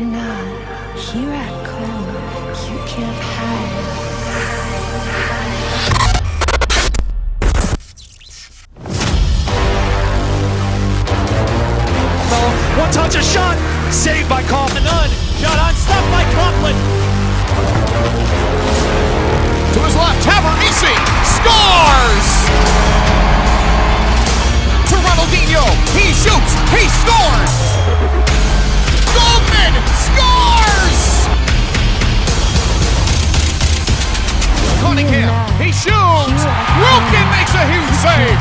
or not, here I come. You can't hide. One touch, a shot, saved by Kaufman. None, shot unstopped by Coughlin. To his left, Tavernisi scores! To Ronaldinho, he shoots, he scores! Goldman scores! Cunningham, he shoots! Wilkin makes a huge save!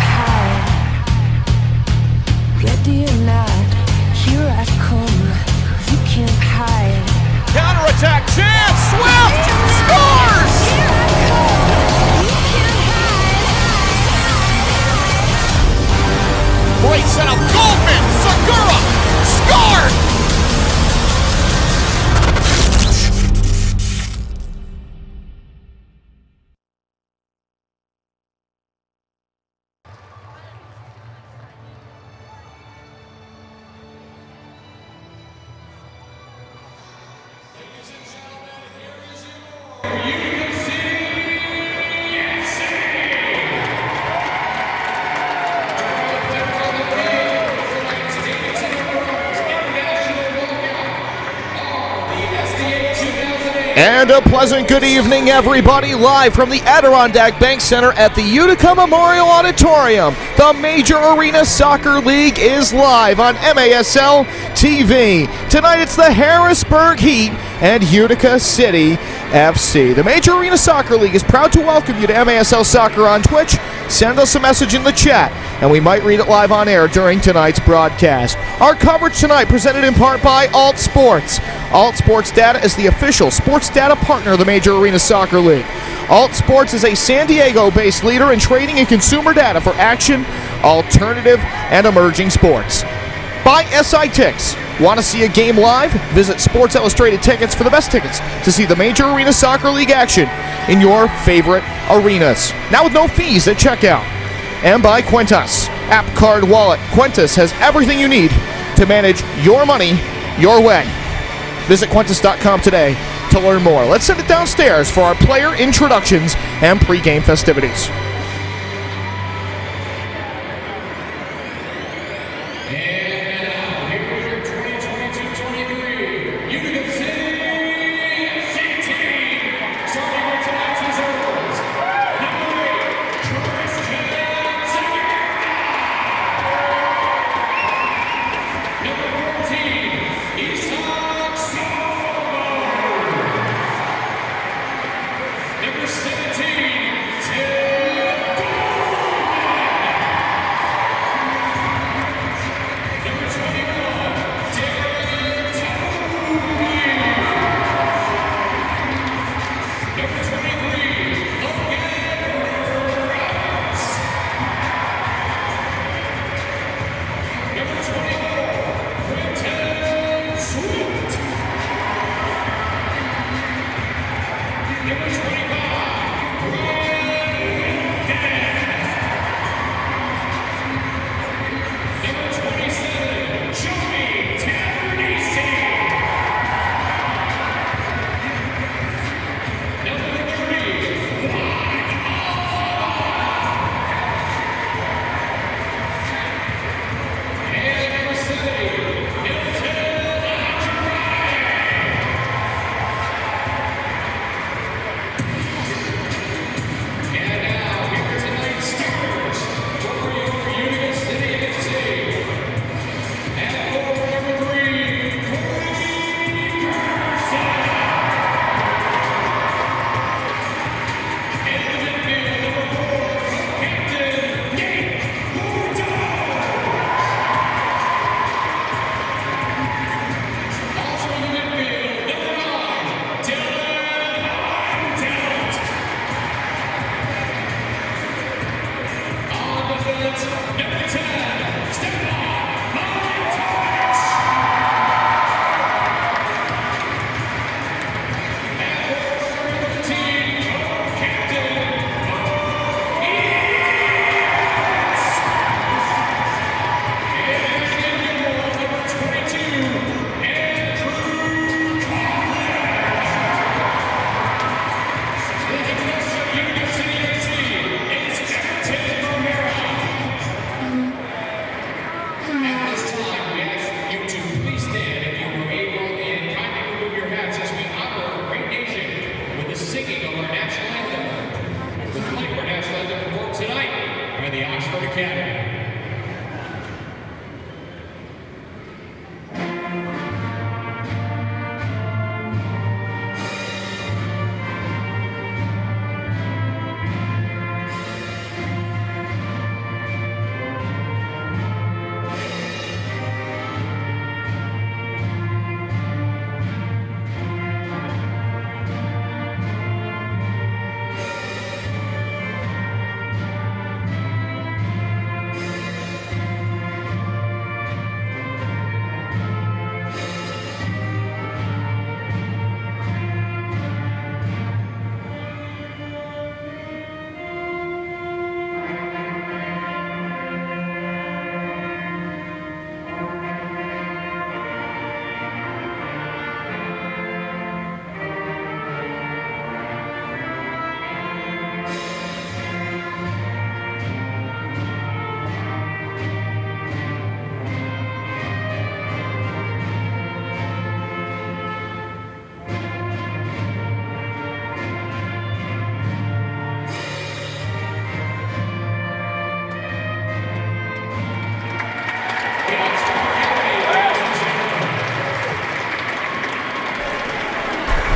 Ready or not, here I come. You can't hide. Counterattack chance, Swift scores! Here I come. You can't hide. Great setup, Goldman, Segura, scored! And a pleasant good evening, everybody, live from the Adirondack Bank Center at the Utica Memorial Auditorium. The Major Arena Soccer League is live on MASL TV. Tonight it's the Harrisburg Heat and Utica City FC. The Major Arena Soccer League is proud to welcome you to MASL Soccer on Twitch. Send us a message in the chat, and we might read it live on air during tonight's broadcast. Our coverage tonight presented in part by Alt Sports. Alt Sports Data is the official sports data partner of the Major Arena Soccer League. Alt Sports is a San Diego-based leader in trading and consumer data for action, alternative, and emerging sports. Buy SI Ticks. Want to see a game live? Visit Sports Illustrated Tickets for the best tickets to see the Major Arena Soccer League action in your favorite arenas. Now with no fees at checkout. And by Quintus, app card wallet. Quintus has everything you need to manage your money your way. Visit Quintus.com today to learn more. Let's send it downstairs for our player introductions and pregame festivities.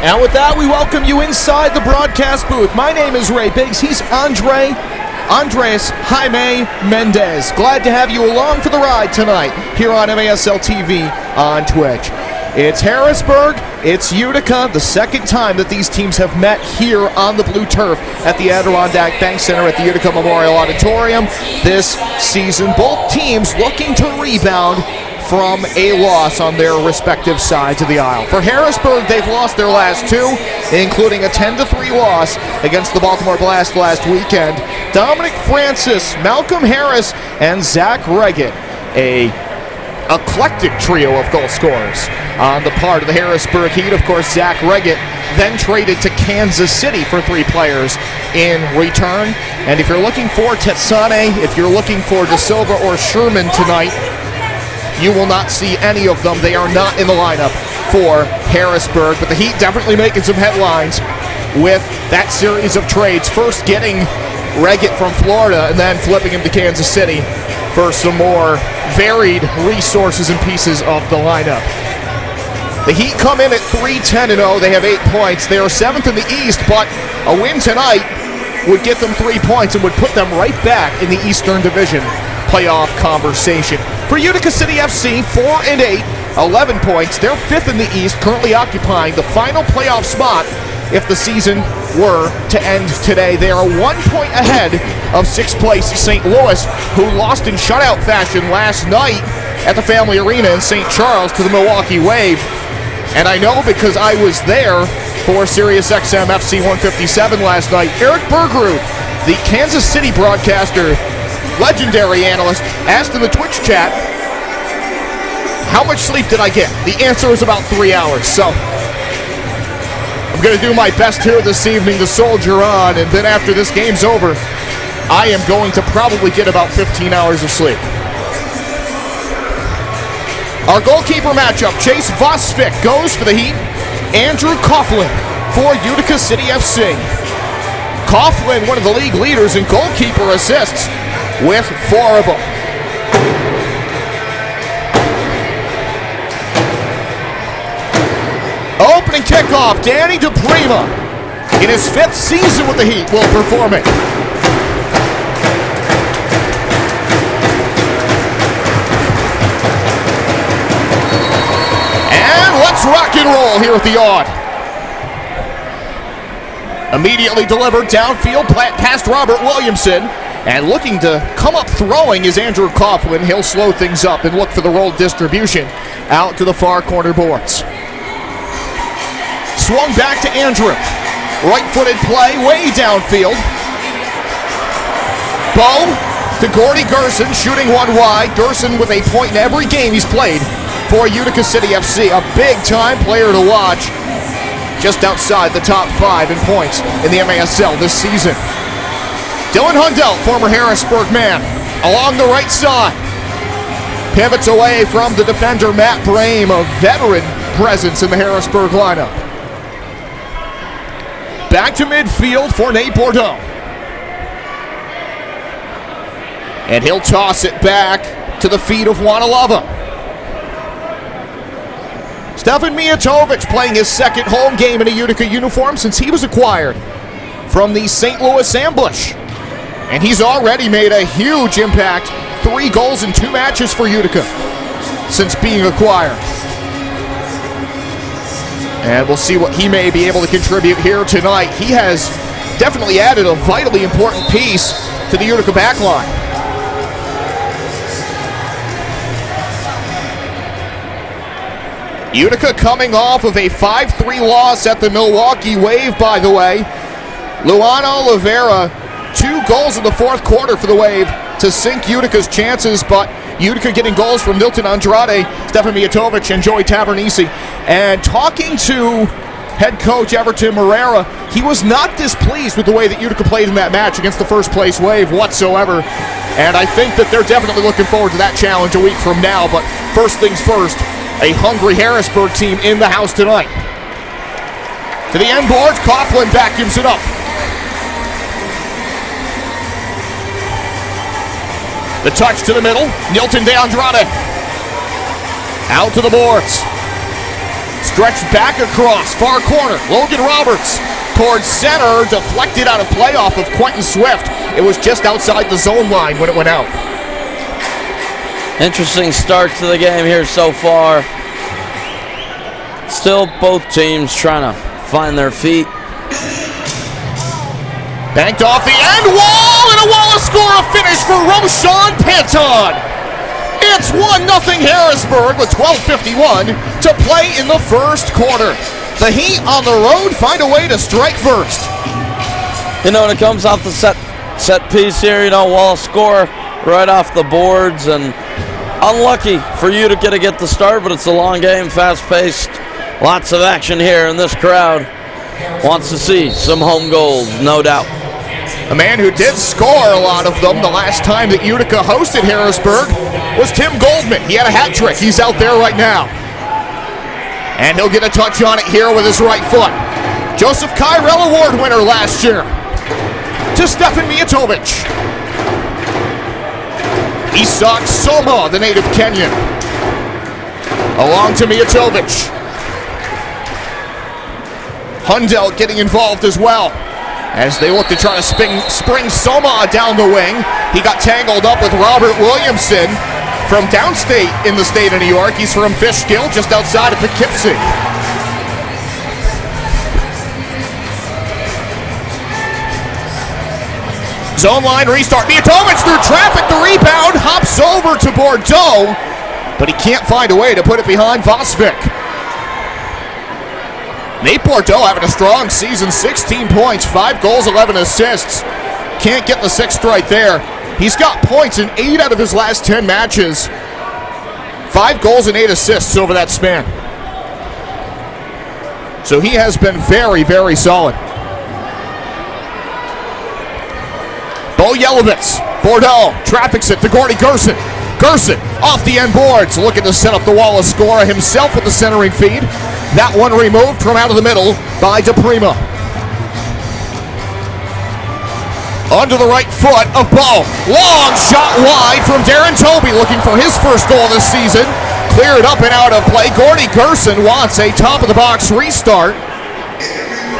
And with that, we welcome you inside the broadcast booth. My name is Ray Biggs. He's Andres Jaime Mendez. Glad to have you along for the ride tonight here on MASL TV on Twitch. It's Harrisburg, it's Utica, the second time that these teams have met here on the blue turf at the Adirondack Bank Center at the Utica Memorial Auditorium this season. Both teams looking to rebound from a loss on their respective sides of the aisle. For Harrisburg, they've lost their last two, including a 10-3 loss against the Baltimore Blast last weekend. Dominic Francis, Malcolm Harris, and Zach Reggett, a eclectic trio of goal scorers on the part of the Harrisburg Heat. Of course, Zach Reggett then traded to Kansas City for 3 players in return. And if you're looking for Tetsane, if you're looking for De Silva or Sherman tonight, you will not see any of them. They are not in the lineup for Harrisburg, but the Heat definitely making some headlines with that series of trades. First getting Reggett from Florida and then flipping him to Kansas City for some more varied resources and pieces of the lineup. The Heat come in at 3-10-0. They have 8 points. They are 7th in the East, but a win tonight would get them 3 points and would put them right back in the Eastern Division playoff conversation. For Utica City FC, 4-8, 11 points. They're 5th in the East, currently occupying the final playoff spot if the season were to end today. They are 1 point ahead of 6th place St. Louis, who lost in shutout fashion last night at the Family Arena in St. Charles to the Milwaukee Wave. And I know because I was there for SiriusXM FC 157 last night. Eric Bergerud, the Kansas City broadcaster, legendary analyst, asked in the Twitch chat, how much sleep did I get? The answer was about 3 hours. So I'm going to do my best here this evening to soldier on, and then after this game's over, I am going to probably get about 15 hours of sleep. Our goalkeeper matchup, Chase Vosvik goes for the Heat. Andrew Coughlin for Utica City FC. Coughlin, one of the league leaders in goalkeeper assists, with 4 of them. Opening kickoff, Danny DePrima, in his 5th season with the Heat, will perform it. And let's rock and roll here at the Odd. Immediately delivered downfield past Robert Williamson. And looking to come up throwing is Andrew Coughlin. He'll slow things up and look for the roll distribution out to the far corner boards. Swung back to Andrew. Right-footed play way downfield. Bo to Gordy Gerson, shooting one wide. Gerson with a point in every game he's played for Utica City FC. A big-time player to watch. Just outside the top 5 in points in the MASL this season. Dylan Hundell, former Harrisburg man, along the right side. Pivots away from the defender Matt Brame, a veteran presence in the Harrisburg lineup. Back to midfield for Nate Bordeaux. And he'll toss it back to the feet of Wanalova. Stefan Mijatovic playing his 2nd home game in a Utica uniform since he was acquired from the St. Louis Ambush. And he's already made a huge impact. 3 goals in 2 matches for Utica since being acquired. And we'll see what he may be able to contribute here tonight. He has definitely added a vitally important piece to the Utica backline. Utica coming off of a 5-3 loss at the Milwaukee Wave, by the way. Luan Oliveira, 2 goals in the 4th quarter for the Wave to sink Utica's chances, but Utica getting goals from Milton Andrade, Stefan Mijatovic, and Joey Tavernisi. And talking to head coach Everton Moreira, he was not displeased with the way that Utica played in that match against the first-place Wave whatsoever. And I think that they're definitely looking forward to that challenge a week from now. But first things first, a hungry Harrisburg team in the house tonight. To the end boards, Coughlin vacuums it up. The touch to the middle, Nilton de Andrade. Out to the boards. Stretched back across, far corner. Logan Roberts towards center, deflected out of play off of Quentin Swift. It was just outside the zone line when it went out. Interesting start to the game here so far. Still both teams trying to find their feet. Banked off the end wall, and a Wallace score a finish for Roshan Panton. It's 1-0 Harrisburg with 12:51 to play in the first quarter. The Heat on the road find a way to strike first. You know, when it comes off the set piece here, you know, Wallace score right off the boards, and unlucky for Utica to get the start, but it's a long game, fast-paced, lots of action here, and this crowd wants to see some home goals, no doubt. A man who did score a lot of them the last time that Utica hosted Harrisburg was Tim Goldman. He had a hat trick. He's out there right now. And he'll get a touch on it here with his right foot. Joseph Kyrell Award winner last year to Stefan Mijatovic. Isak Soma, the native Kenyan. Along to Mijatovic. Hundelt getting involved as well as they look to try to spring Soma down the wing. He got tangled up with Robert Williamson from downstate in the state of New York. He's from Fishkill, just outside of Poughkeepsie. Zone line restart. Mijatovic through traffic. The rebound hops over to Bordeaux, but he can't find a way to put it behind Vosvik. Nate Bordeaux having a strong season, 16 points, 5 goals, 11 assists. Can't get the sixth right there. He's got points in 8 out of his last 10 matches. 5 goals and 8 assists over that span. So he has been very, very solid. Bo Yelovitz, Bordeaux, traffics it to Gordy Gerson. Gerson off the end boards, looking to set up the Wallace score himself with the centering feed. That one removed from out of the middle by DePrima. Under the right foot of Bo. Long shot wide from Darren Toby, looking for his first goal this season. Cleared up and out of play. Gordy Gerson wants a top-of-the-box restart.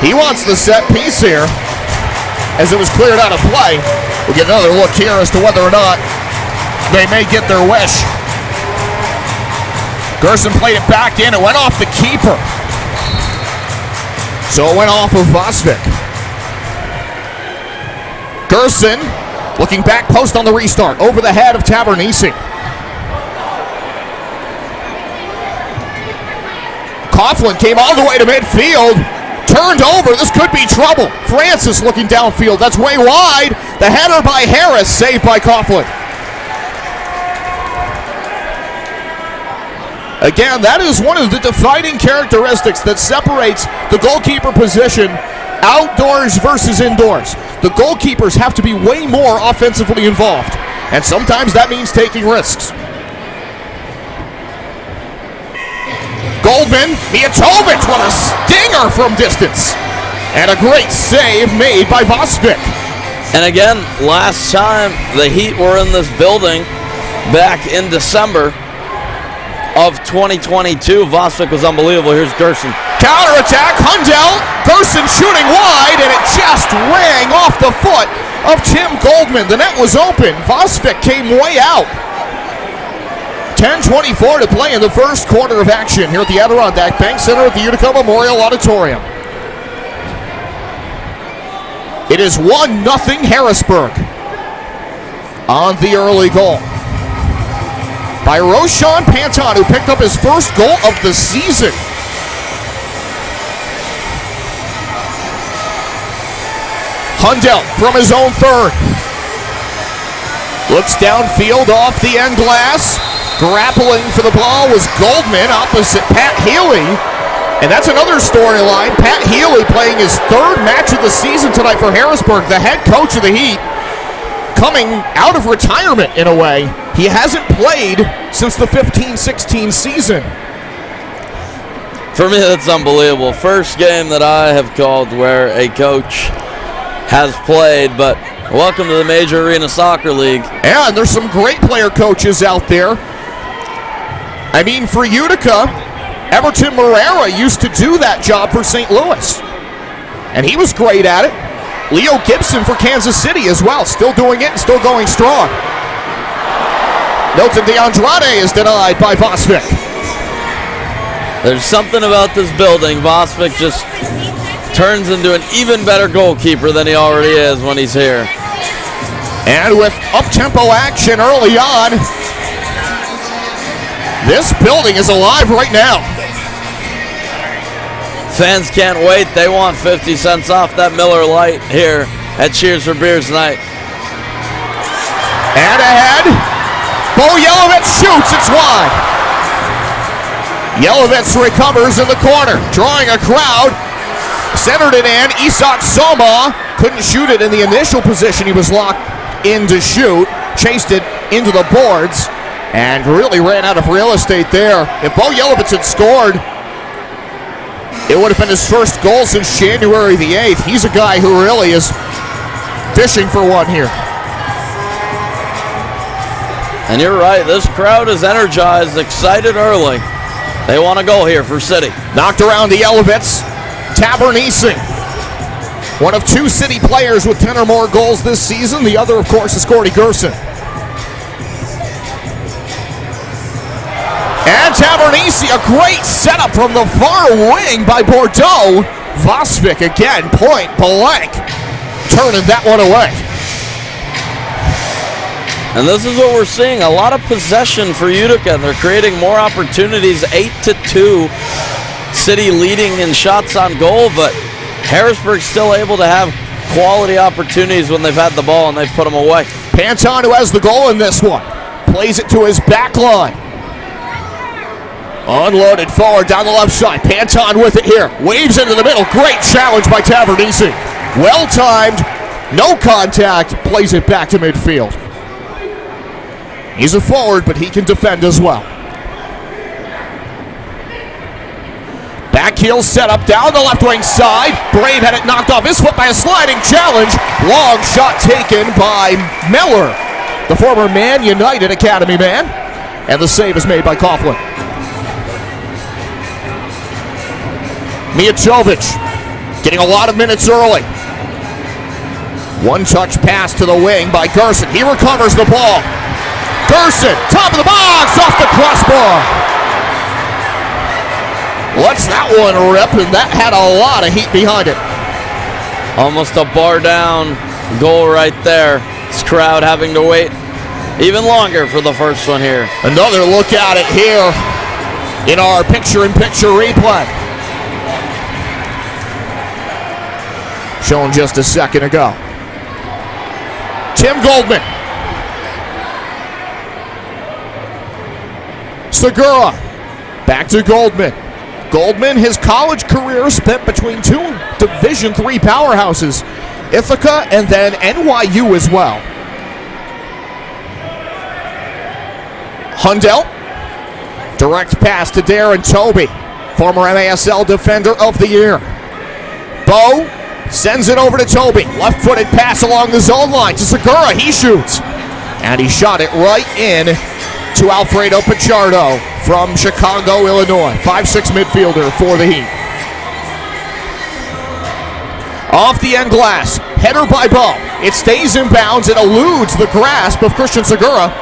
He wants the set piece here as it was cleared out of play. We'll get another look here as to whether or not they may get their wish. Gerson played it back in. It went off the keeper. So it went off of Vosvik. Gerson looking back post on the restart. Over the head of Tavernisi. Coughlin came all the way to midfield. Turned over. This could be trouble. Francis looking downfield. That's way wide. The header by Harris. Saved by Coughlin. Again, that is one of the defining characteristics that separates the goalkeeper position outdoors versus indoors. The goalkeepers have to be way more offensively involved, and sometimes that means taking risks. Goldman, Mijatovic, what a stinger from distance. And a great save made by Vosvik. And again, last time the Heat were in this building back in December of 2022, Vosvik was unbelievable. Here's Gerson. Counterattack, Hundelt, Gerson shooting wide, and it just rang off the foot of Tim Goldman. The net was open. Vosvik came way out. 10:24 to play in the first quarter of action here at the Adirondack Bank Center at the Utica Memorial Auditorium. It is 1-0 Harrisburg on the early goal by Roshan Panton, who picked up his first goal of the season. Hundelt from his own third. Looks downfield off the end glass. Grappling for the ball was Goldman opposite Pat Healy. And that's another storyline. Pat Healy playing his third match of the season tonight for Harrisburg, the head coach of the Heat, coming out of retirement in a way. He hasn't played since the 15-16 season. For me, that's unbelievable. First game that I have called where a coach has played, but welcome to the Major Arena Soccer League. Yeah, and there's some great player coaches out there. I mean, for Utica, Everton Morera used to do that job for St. Louis, and he was great at it. Leo Gibson for Kansas City as well, still doing it and still going strong. Milton DeAndrade is denied by Vosvik. There's something about this building. Vosvik just turns into an even better goalkeeper than he already is when he's here. And with up-tempo action early on, this building is alive right now. Fans can't wait. They want 50 cents off that Miller Lite here at Cheers for Beers night. And ahead, Bo Yelovitz shoots, it's wide. Yelovitz recovers in the corner, drawing a crowd. Centered it in, Isak Soma couldn't shoot it in the initial position he was locked in to shoot. Chased it into the boards and really ran out of real estate there. If Bo Yelovitz had scored, it would have been his first goal since January the 8th. He's a guy who really is fishing for one here. And you're right, this crowd is energized, excited early. They want to go here for City. Knocked around the Yelovitz. Tavernisi, one of 2 City players with 10 or more goals this season. The other, of course, is Gordy Gerson. And Tavernisi, a great setup from the far wing by Bordeaux. Vosvik again, point blank, turning that one away. And this is what we're seeing, a lot of possession for Utica. They're creating more opportunities, 8-2. City leading in shots on goal, but Harrisburg still able to have quality opportunities when they've had the ball and they've put them away. Panton, who has the goal in this one, plays it to his back line. Unloaded forward down the left side. Panton with it here. Waves into the middle. Great challenge by Tavernisi. Well timed. No contact. Plays it back to midfield. He's a forward, but he can defend as well. Back heel set up down the left wing side. Brave had it knocked off his foot by a sliding challenge. Long shot taken by Miller, the former Man United Academy man. And the save is made by Coughlin. Mijatovic getting a lot of minutes early. One touch pass to the wing by Gerson. He recovers the ball. Gerson, top of the box, off the crossbar. Lets that one rip, and that had a lot of heat behind it. Almost a bar down goal right there. This crowd having to wait even longer for the first one here. Another look at it here in our picture-in-picture replay. Shown just a second ago. Tim Goldman. Segura. Back to Goldman. Goldman, his college career spent between 2 Division III powerhouses, Ithaca and then NYU as well. Hundell. Direct pass to Darren Toby, former MASL Defender of the Year. Bo sends it over to Toby. Left-footed pass along the zone line to Segura. He shoots. And he shot it right in to Alfredo Pichardo from Chicago, Illinois. 5'6" midfielder for the Heat. Off the end glass. Header by Bo. It stays in bounds. It eludes the grasp of Christian Segura.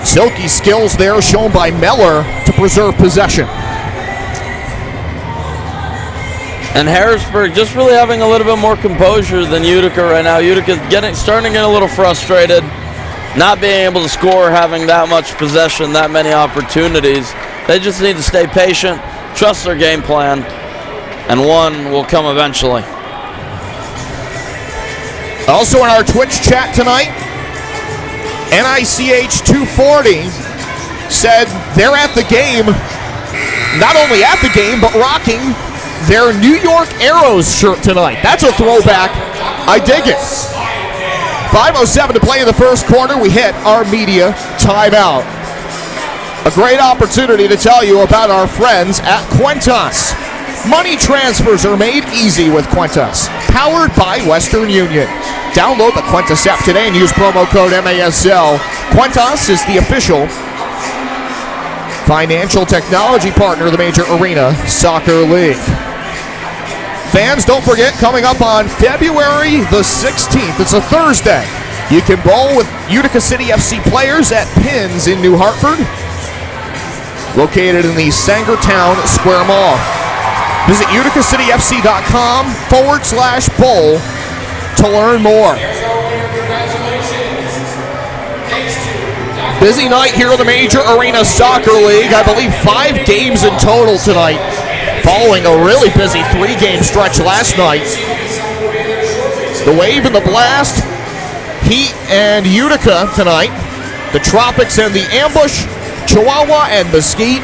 Silky skills there shown by Miller to preserve possession. And Harrisburg just really having a little bit more composure than Utica right now. Utica's starting to get a little frustrated, not being able to score, having that much possession, that many opportunities. They just need to stay patient, trust their game plan, and one will come eventually. Also in our Twitch chat tonight, NICH 240 said they're at the game, not only at the game, but rocking their New York Arrows shirt tonight. That's a throwback. I dig it. 5:07 to play in the first quarter. We hit our media timeout. A great opportunity to tell you about our friends at Quentas. Money transfers are made easy with Quentas, powered by Western Union. Download the Quentas app today and use promo code MASL. Quentas is the official financial technology partner of the Major Arena Soccer League. Fans, don't forget, coming up on February the 16th, it's a Thursday, you can bowl with Utica City FC players at Pins in New Hartford, located in the Sangertown Square Mall. Visit uticacityfc.com/bowl to learn more. Busy night here in the Major Arena Soccer League. I believe 5 games in total tonight, following a really busy 3-game stretch last night. The Wave and the Blast, Heat and Utica tonight. The Tropics and the Ambush, Chihuahua and Mesquite,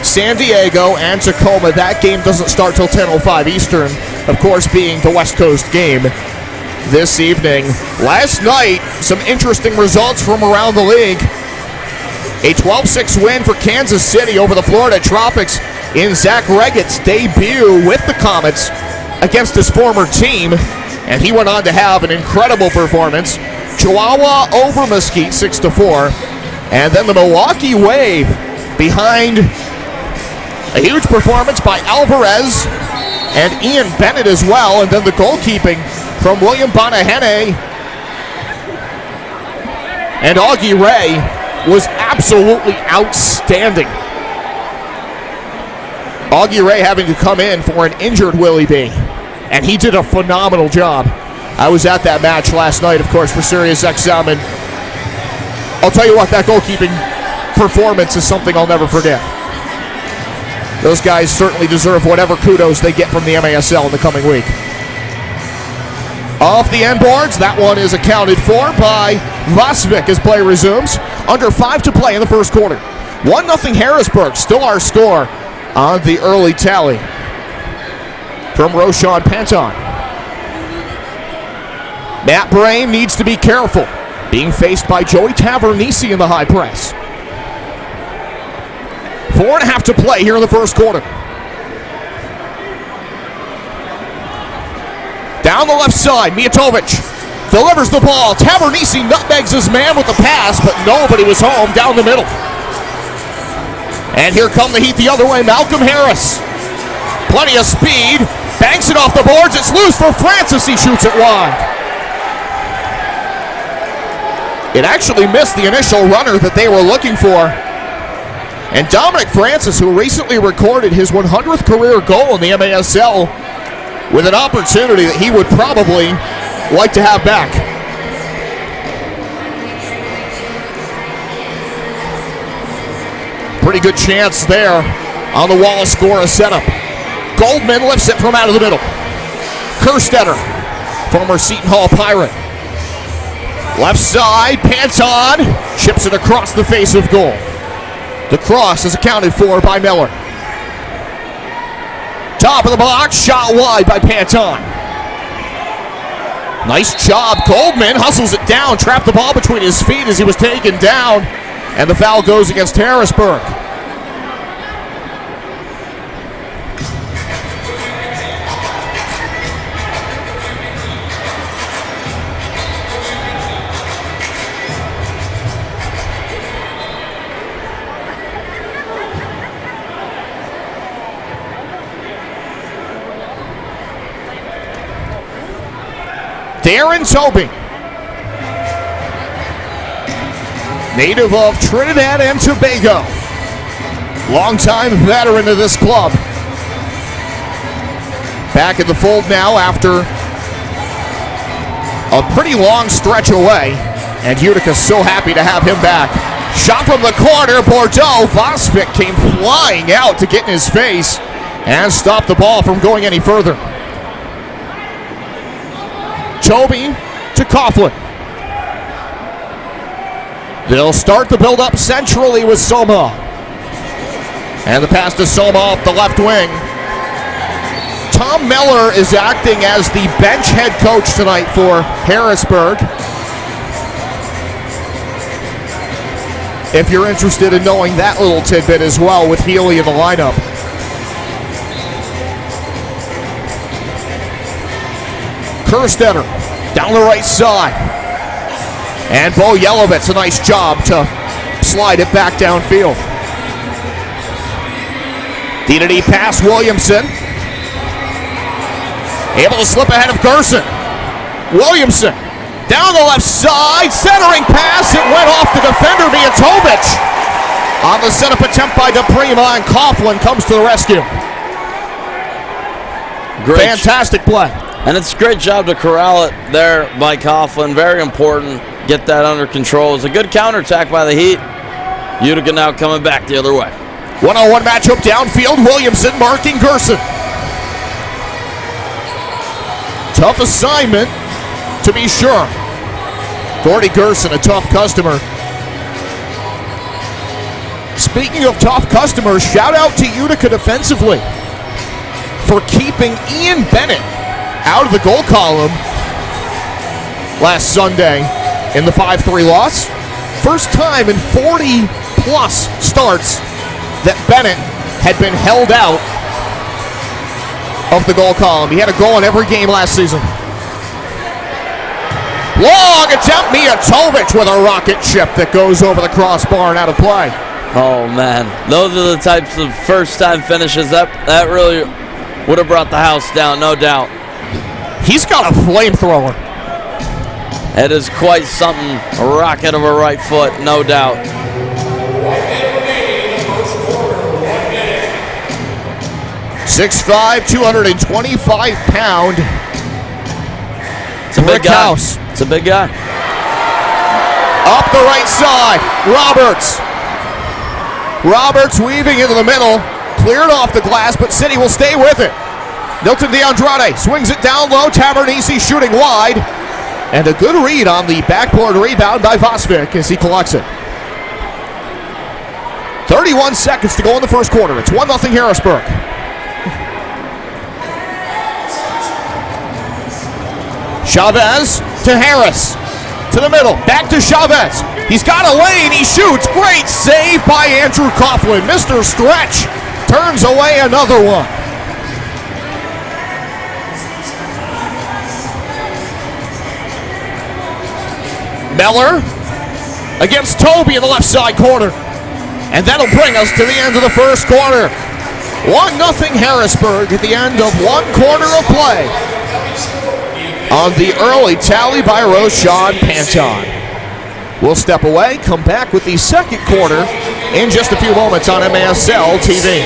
San Diego and Tacoma. That game doesn't start till 10:05 Eastern, of course being the West Coast game this evening. Last night, some interesting results from around the league. A 12-6 win for Kansas City over the Florida Tropics in Zach Reggett's debut with the Comets against his former team, and he went on to have an incredible performance. Chihuahua over Mesquite 6-4, and then the Milwaukee Wave behind a huge performance by Alvarez and Ian Bennett as well, and then the goalkeeping from William Bonahene and Augie Ray was absolutely outstanding. Augie Ray having to come in for an injured Willie B, and he did a phenomenal job. I was at that match last night, of course, for SiriusXM, and I'll tell you what, that goalkeeping performance is something I'll never forget. Those guys certainly deserve whatever kudos they get from the MASL in the coming week. Off the end boards, that one is accounted for by Vasvik as play resumes. Under 5 to play in the first quarter. 1-0 Harrisburg, still our score on the early tally from Roshan Panton. Matt Brame needs to be careful, being faced by Joey Tavernisi in the high press. 4.5 to play here in the first quarter. Down the left side, Mijatovic delivers the ball. Tavernisi nutmegs his man with the pass, but nobody was home down the middle. And here come the Heat the other way. Malcolm Harris. Plenty of speed. Banks it off the boards. It's loose for Francis. He shoots it wide. It actually missed the initial runner that they were looking for. And Dominic Francis, who recently recorded his 100th career goal in the MASL, with an opportunity that he would probably like to have back. Pretty good chance there on the Wallace Score setup. Goldman lifts it from out of the middle. Kerstetter, former Seton Hall Pirate. Left side, Panton chips it across the face of goal. The cross is accounted for by Miller. Top of the box, shot wide by Panton. Nice job, Goldman hustles it down, trapped the ball between his feet as he was taken down, and the foul goes against Harrisburg. Darren Tobey, native of Trinidad and Tobago, longtime veteran of this club. Back in the fold now after a pretty long stretch away, and Utica's so happy to have him back. Shot from the corner, Bordeaux. Vasvik came flying out to get in his face and stop the ball from going any further. Toby to Coughlin. They'll start the build-up centrally with Soma. And the pass to Soma up the left wing. Tom Miller is acting as the bench head coach tonight for Harrisburg. If you're interested in knowing that little tidbit as well with Healy in the lineup. Kerstetter down the right side. And Bo Yelovitz, a nice job to slide it back downfield. D-to-D pass, Williamson. Able to slip ahead of Gerson. Williamson down the left side, centering pass. It went off the defender, Mijatovic. On the setup attempt by DePrima, and Coughlin comes to the rescue. Fantastic play. And it's a great job to corral it there by Coughlin. Very important. Get that under control. It's a good counterattack by the Heat. Utica now coming back the other way. One-on-one matchup downfield. Williamson marking Gerson. Tough assignment, to be sure. Gordy Gerson, a tough customer. Speaking of tough customers, shout out to Utica defensively for keeping Ian Bennett out of the goal column last Sunday in the 5-3 loss. First time in 40-plus starts that Bennett had been held out of the goal column. He had a goal in every game last season. Long attempt, Mijatovic with a rocket chip that goes over the crossbar and out of play. Oh, man. Those are the types of first-time finishes. That really would have brought the house down, no doubt. He's got a flamethrower. It is quite something. A rocket of a right foot, no doubt. 6'5", 225-pound. It's a big guy. House. It's a big guy. Up the right side, Roberts. Roberts weaving into the middle. Cleared off the glass, but City will stay with it. Milton DeAndrade swings it down low. Tavernisi shooting wide. And a good read on the backboard rebound by Vosvik as he collects it. 31 seconds to go in the first quarter. It's 1-0 Harrisburg. Chavez to Harris. To the middle. Back to Chavez. He's got a lane. He shoots. Great save by Andrew Coughlin. Mr. Stretch turns away another one. Meller against Toby in the left side corner. And that'll bring us to the end of the first quarter. 1-0 Harrisburg at the end of one quarter of play. On the early tally by Roshan Panton. We'll step away, come back with the second quarter in just a few moments on MASL TV.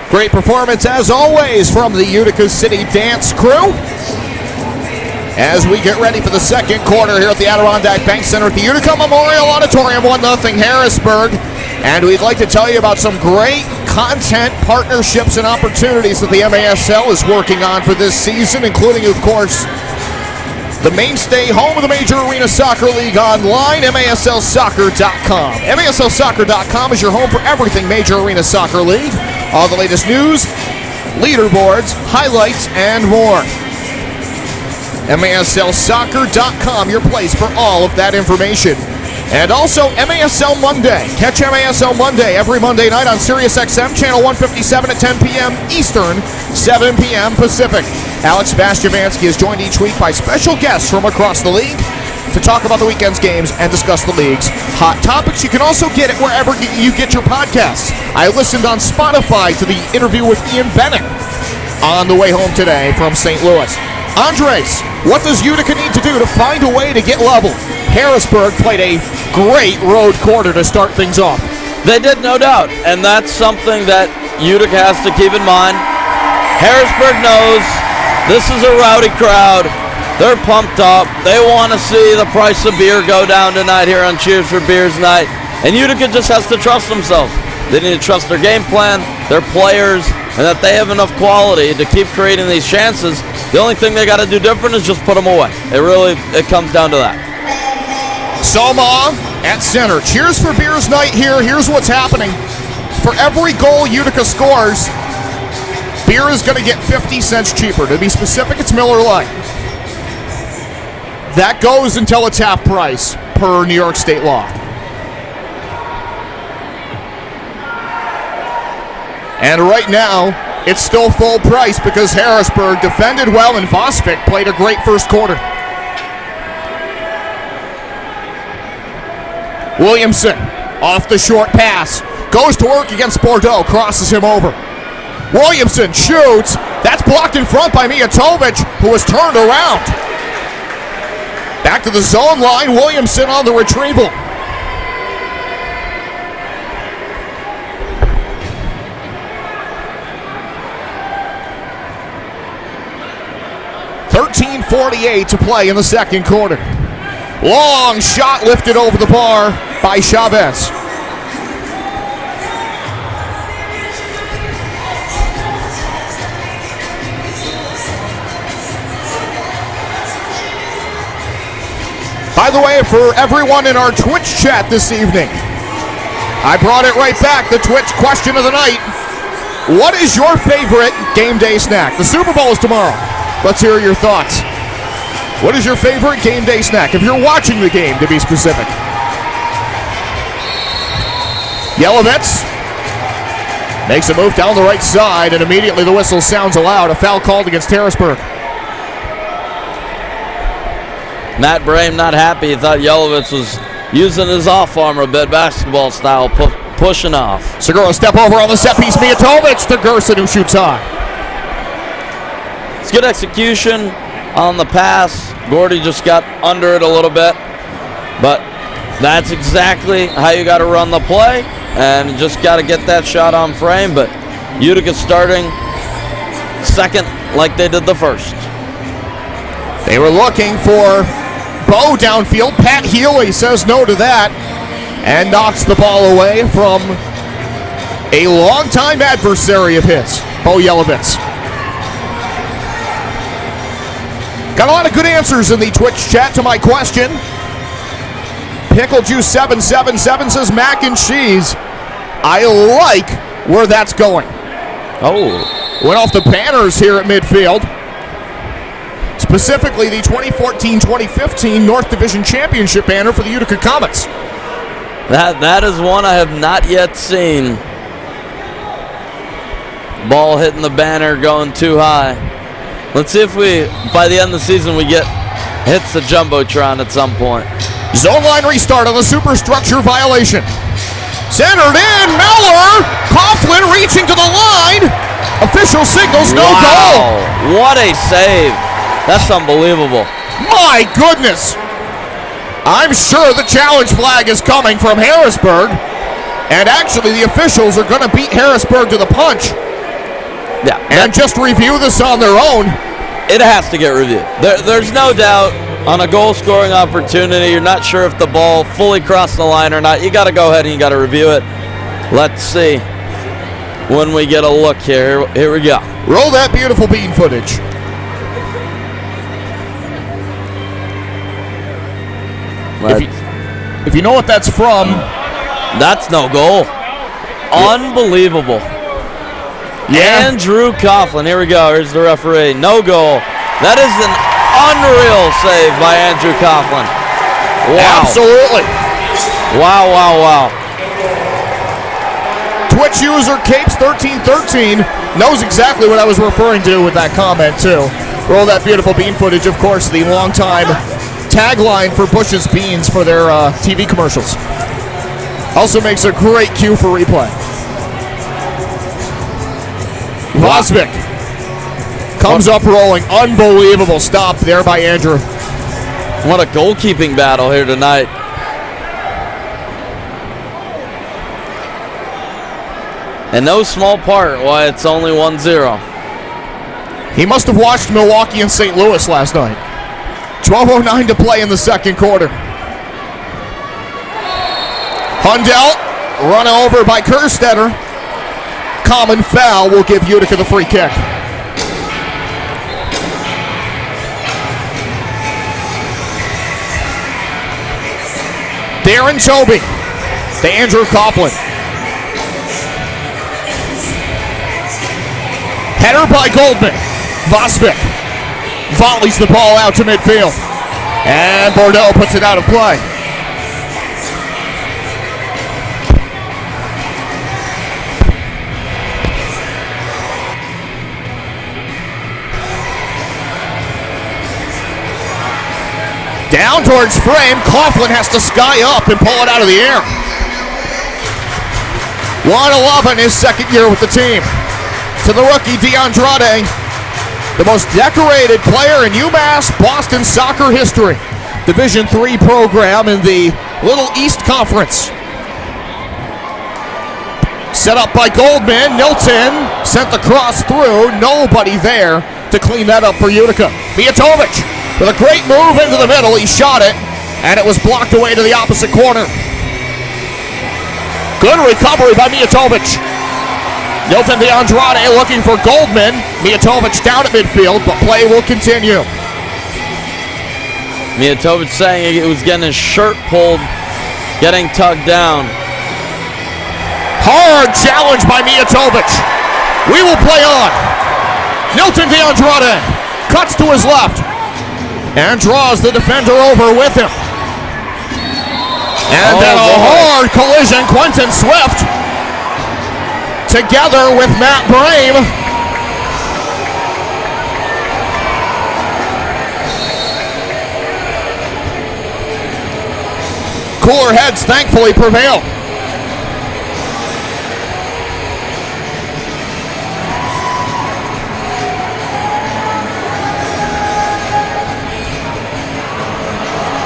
Great performance as always from the Utica City Dance Crew. As we get ready for the second quarter here at the Adirondack Bank Center at the Utica Memorial Auditorium, 1-0 Harrisburg. And we'd like to tell you about some great content partnerships and opportunities that the MASL is working on for this season, including, of course, the mainstay home of the Major Arena Soccer League online, MASLsoccer.com. MASLsoccer.com is your home for everything Major Arena Soccer League. All the latest news, leaderboards, highlights, and more. MASLsoccer.com, your place for all of that information. And also MASL Monday. Catch MASL Monday every Monday night on SiriusXM, channel 157 at 10 p.m. Eastern, 7 p.m. Pacific. Alex Bastiavansky is joined each week by special guests from across the league to talk about the weekend's games and discuss the league's hot topics. You can also get it wherever you get your podcasts. I listened on Spotify to the interview with Ian Bennett on the way home today from St. Louis. Andres, what does Utica need to do to find a way to get level? Harrisburg played a great road quarter to start things off. They did, no doubt, and that's something that Utica has to keep in mind. Harrisburg knows this is a rowdy crowd. They're pumped up. They want to see the price of beer go down tonight here on Cheers for Beers Night, and Utica just has to trust themselves. They need to trust their game plan, their players, and that they have enough quality to keep creating these chances. The only thing they got to do different is just put them away. It comes down to that. Soma at center. Cheers for Beers Night here. Here's what's happening. For every goal Utica scores, beer is going to get 50 cents cheaper. To be specific, it's Miller Lite. That goes until it's half price per New York State law. And right now, it's still full price because Harrisburg defended well and Vosvik played a great first quarter. Williamson, off the short pass, goes to work against Bordeaux, crosses him over. Williamson shoots. That's blocked in front by Mijatovic, who was turned around. Back to the zone line, Williamson on the retrieval. .48 to play in the second quarter. Long shot lifted over the bar by Chavez. By the way, for everyone in our Twitch chat this evening, I brought it right back, the Twitch question of the night. What is your favorite game day snack? The Super Bowl is tomorrow. Let's hear your thoughts. What is your favorite game day snack? If you're watching the game, to be specific. Yelovitz makes a move down the right side, and immediately the whistle sounds aloud. A foul called against Harrisburg. Matt Brame not happy. He thought Yelovitz was using his off arm a bit, basketball style, pushing off. Segura step over on the set piece. Mijatovic to Gerson, who shoots high. It's good execution on the pass. Gordy just got under it a little bit, but that's exactly how you got to run the play, and you just got to get that shot on frame. But Utica starting second like they did the first. They were looking for Bo downfield. Pat Healy says no to that and knocks the ball away from a longtime adversary of his, Bo Yelovitz. Got a lot of good answers in the Twitch chat to my question. Pickle Juice 777 says mac and cheese. I like where that's going. Oh. Went off the banners here at midfield. Specifically the 2014-2015 North Division Championship banner for the Utica Comets. That is one I have not yet seen. Ball hitting the banner, going too high. Let's see if we, by the end of the season, hits the Jumbotron at some point. Zone line restart on the superstructure violation. Centered in, Miller! Coughlin reaching to the line! Official signals no goal! What a save! That's unbelievable. My goodness! I'm sure the challenge flag is coming from Harrisburg, and actually the officials are going to beat Harrisburg to the punch. Yeah, and just review this on their own. It has to get reviewed. There's no doubt on a goal-scoring opportunity, you're not sure if the ball fully crossed the line or not. You got to go ahead and you got to review it. Let's see when we get a look here. Here we go. Roll that beautiful bean footage. If you know what that's from, that's no goal. Unbelievable. Yeah. Andrew Coughlin. Here we go. Here's the referee. No goal. That is an unreal save by Andrew Coughlin. Wow. Absolutely. Wow, wow, wow. Twitch user Capes1313 knows exactly what I was referring to with that comment, too. Roll that beautiful bean footage, of course, the longtime tagline for Bush's Beans for their TV commercials. Also makes a great cue for replay. Vosvik comes up rolling. Unbelievable stop there by Andrew. What a goalkeeping battle here tonight. In no small part why it's only 1-0. He must have watched Milwaukee and St. Louis last night. 12:09 to play in the second quarter. Hundell run over by Kerstetter. Common foul will give Utica the free kick. Darren Toby to Andrew Coughlin. Header by Goldman. Vosvik volleys the ball out to midfield. And Bordeaux puts it out of play. Down towards frame. Coughlin has to sky up and pull it out of the air. 1-11, his second year with the team. To the rookie, Adirondack, the most decorated player in UMass Boston soccer history. Division III program in the Little East Conference. Set up by Goldman. Nilton sent the cross through. Nobody there to clean that up for Utica. Mijatovic with a great move into the middle. He shot it, and it was blocked away to the opposite corner. Good recovery by Mijatovic. Nilton de Andrade looking for Goldman. Mijatovic down at midfield, but play will continue. Mijatovic saying he was getting his shirt pulled, getting tugged down. Hard challenge by Mijatovic. We will play on. Nilton de Andrade cuts to his left and draws the defender over with him. And then a hard collision. Quentin Swift together with Matt Brame. Cooler heads thankfully prevail.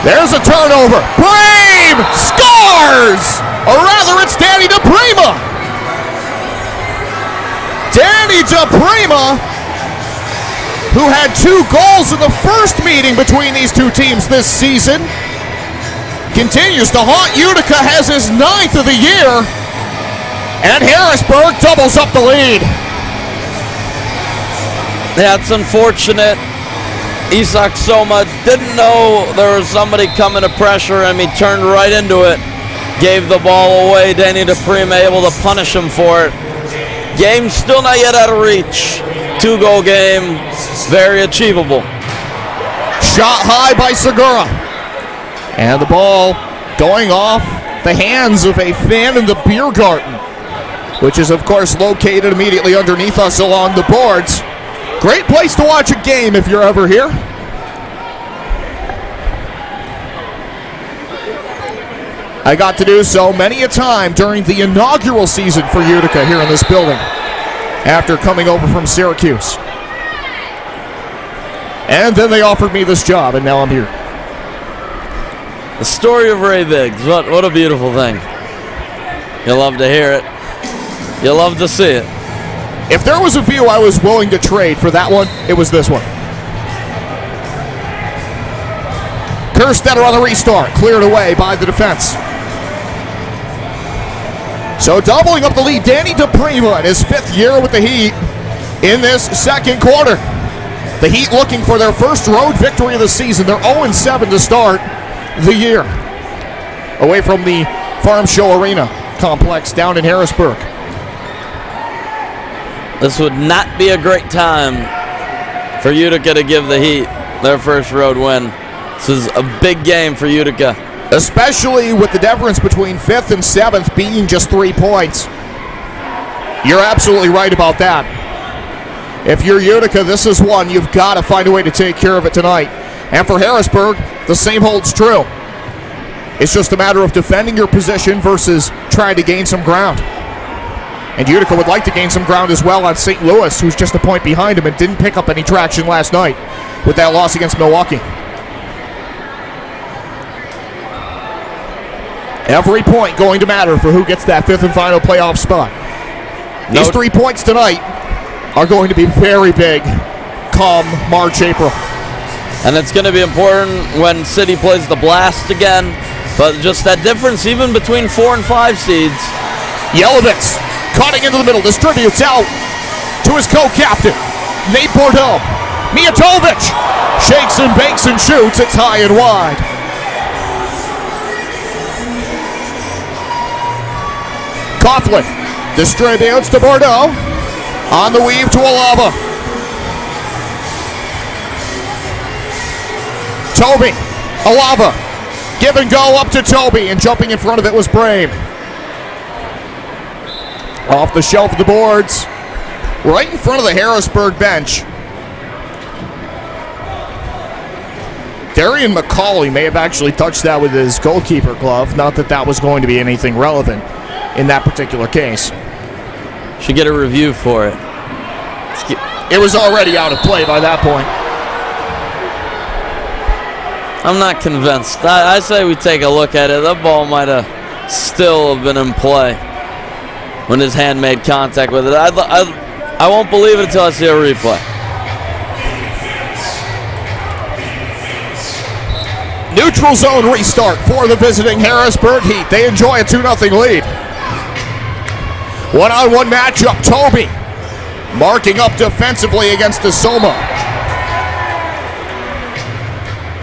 There's a turnover. Brame scores! Or rather, it's Danny DePrima. Danny DePrima, who had 2 goals in the first meeting between these two teams this season, continues to haunt Utica, has his 9th of the year, and Harrisburg doubles up the lead. That's unfortunate. Isak Soma didn't know there was somebody coming to pressure him. He turned right into it, gave the ball away. Danny DePrima able to punish him for it. Game still not yet out of reach. 2-goal game, very achievable. Shot high by Segura. And the ball going off the hands of a fan in the beer garden, which is of course located immediately underneath us along the boards. Great place to watch a game if you're ever here. I got to do so many a time during the inaugural season for Utica here in this building after coming over from Syracuse. And then they offered me this job, and now I'm here. The story of Ray Biggs. What a beautiful thing. You'll love to hear it. You'll love to see it. If there was a view I was willing to trade for that one, it was this one. Kerstetter on the restart, cleared away by the defense. So doubling up the lead, Danny DePrima in his 5th year with the Heat in this second quarter. The Heat looking for their first road victory of the season. They're 0-7 to start the year, away from the Farm Show Arena complex down in Harrisburg. This would not be a great time for Utica to give the Heat their first road win. This is a big game for Utica. Especially with the difference between 5th and 7th being just 3 points. You're absolutely right about that. If you're Utica, this is one you've got to find a way to take care of it tonight. And for Harrisburg, the same holds true. It's just a matter of defending your position versus trying to gain some ground. And Utica would like to gain some ground as well on St. Louis, who's just a point behind him and didn't pick up any traction last night with that loss against Milwaukee. Every point going to matter for who gets that 5th and final playoff spot. These 3 points tonight are going to be very big come March, April. And it's going to be important when City plays the Blast again. But just that difference even between 4 and 5 seeds. Yelovitz cutting into the middle, distributes out to his co-captain, Nate Bordeaux. Mijatovic shakes and bakes and shoots. It's high and wide. Coughlin distributes to Bordeaux. On the weave to Alava. Toby, Alava. Give and go up to Toby, and jumping in front of it was Brame. Off the shelf of the boards, right in front of the Harrisburg bench. Darian McCauley may have actually touched that with his goalkeeper glove. Not that that was going to be anything relevant in that particular case. Should get a review for it. It was already out of play by that point. I'm not convinced. I say we take a look at it. That ball might have still been in play when his hand made contact with it. I won't believe it until I see a replay. Neutral zone restart for the visiting Harrisburg Heat. They enjoy a 2-0 lead. One-on-one matchup. Toby marking up defensively against Asoma.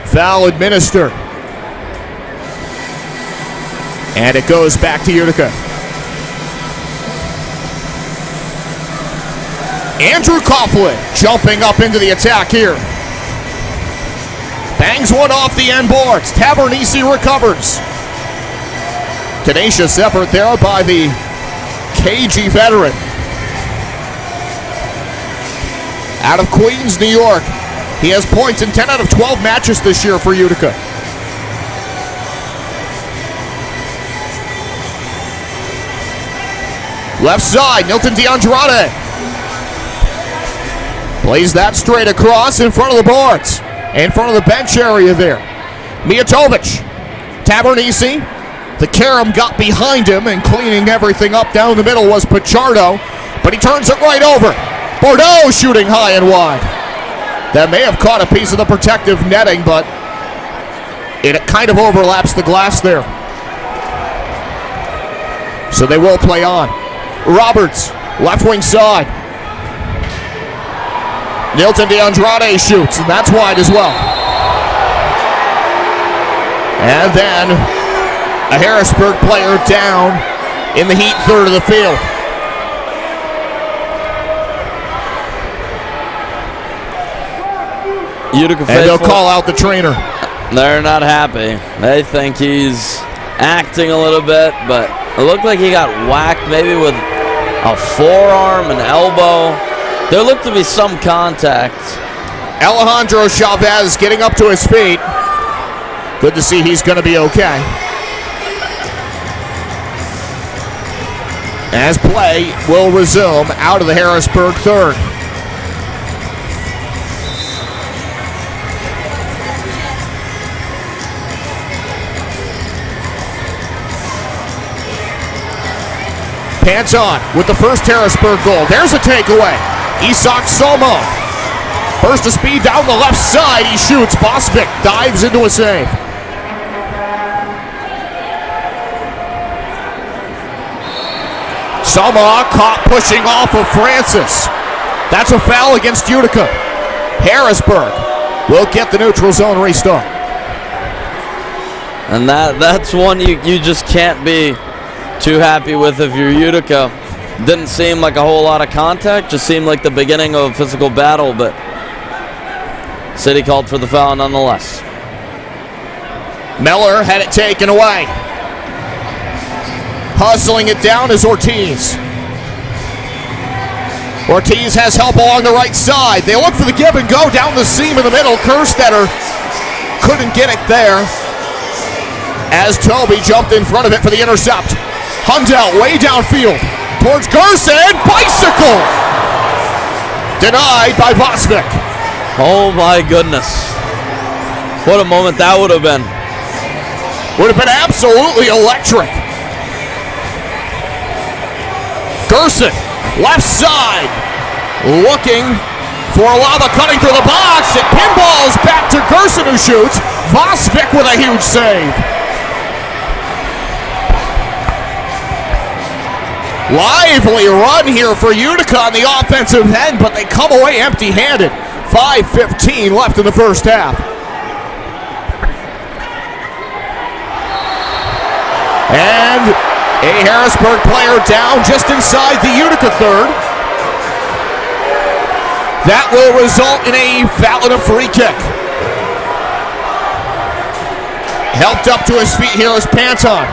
Foul administered. And it goes back to Utica. Andrew Coughlin jumping up into the attack here. Bangs one off the end boards. Tavernisi recovers. Tenacious effort there by the KG veteran. Out of Queens, New York. He has points in 10 out of 12 matches this year for Utica. Left side, Nilton DeAndrade. Plays that straight across in front of the boards. In front of the bench area there. Mijatovic. Tavernisi. The carom got behind him, and cleaning everything up down the middle was Pichardo. But he turns it right over. Bordeaux shooting high and wide. That may have caught a piece of the protective netting, but it kind of overlaps the glass there. So they will play on. Roberts, left wing side. Nilton DeAndrade shoots, and that's wide as well. And then a Harrisburg player down in the Heat third of the field. Utica and they'll call out the trainer. They're not happy. They think he's acting a little bit, but it looked like he got whacked maybe with a forearm, an elbow. There looked to be some contact. Alejandro Chavez getting up to his feet. Good to see he's going to be okay. As play will resume out of the Harrisburg third. Pants on with the first Harrisburg goal. There's a takeaway. Isak Somo. Burst of speed down the left side. He shoots. Bosvik dives into a save. Somo caught pushing off of Francis. That's a foul against Utica. Harrisburg will get the neutral zone restart. And that's one you just can't be too happy with if you're Utica. Didn't seem like a whole lot of contact, just seemed like the beginning of a physical battle, but City called for the foul nonetheless. Miller had it taken away. Hustling it down is Ortiz. Ortiz has help along the right side. They look for the give and go down the seam in the middle. Kerstetter couldn't get it there as Toby jumped in front of it for the intercept. Hundell way downfield towards Gerson. Bicycle! Denied by Vosvik. Oh my goodness. What a moment that would have been. Would have been absolutely electric. Gerson, left side, looking for Lava cutting through the box. It pinballs back to Gerson who shoots. Vosvik with a huge save. Lively run here for Utica on the offensive end, but they come away empty-handed. 5:15 left in the first half. And a Harrisburg player down just inside the Utica third. That will result in a foul and a free kick. Helped up to his feet here is Panton.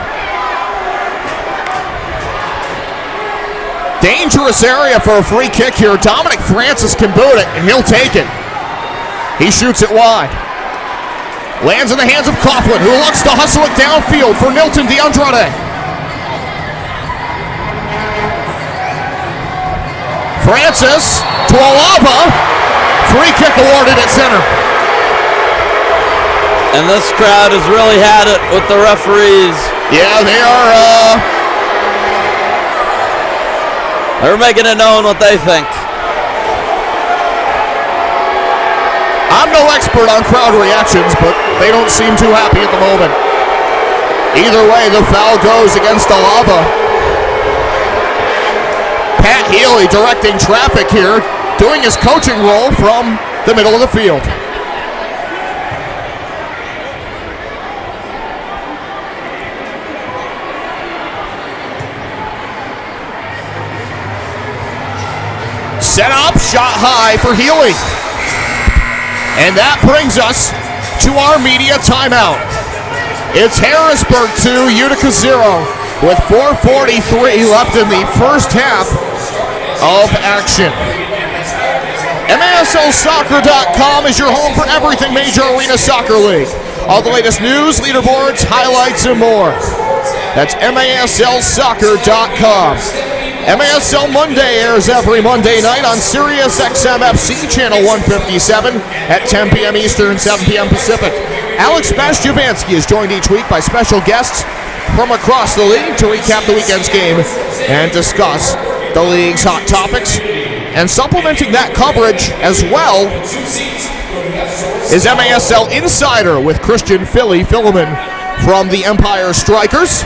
Dangerous area for a free kick here. Dominic Francis can boot it, and he'll take it. He shoots it wide. Lands in the hands of Coughlin, who looks to hustle it downfield for Nilton DeAndrade. Francis to Alava. Free kick awarded at center. And this crowd has really had it with the referees. Yeah, they are. They're making it known what they think. I'm no expert on crowd reactions, but they don't seem too happy at the moment. Either way, the foul goes against Alava. Pat Healy directing traffic here, doing his coaching role from the middle of the field. Set up, shot high for Healy. And that brings us to our media timeout. It's Harrisburg 2, Utica 0, with 4:43 left in the first half of action. MASLsoccer.com is your home for everything Major Arena Soccer League. All the latest news, leaderboards, highlights, and more. That's MASLsoccer.com. MASL Monday airs every Monday night on Sirius XM FC channel 157 at 10 p.m. Eastern, 7 p.m. Pacific. Alex Bashjovansky is joined each week by special guests from across the league to recap the weekend's game and discuss the league's hot topics. And supplementing that coverage as well is MASL Insider with Christian Phileman from the Empire Strikers.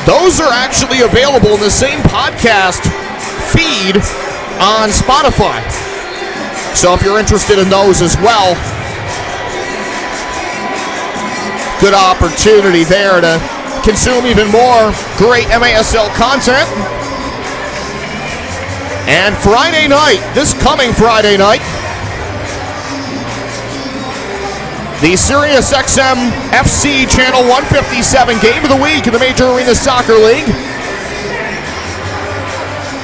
Those are actually available in the same podcast feed on Spotify. So if you're interested in those as well, good opportunity there to consume even more great MASL content. And Friday night, this coming Friday night, the Sirius XM FC Channel 157 Game of the Week in the Major Arena Soccer League.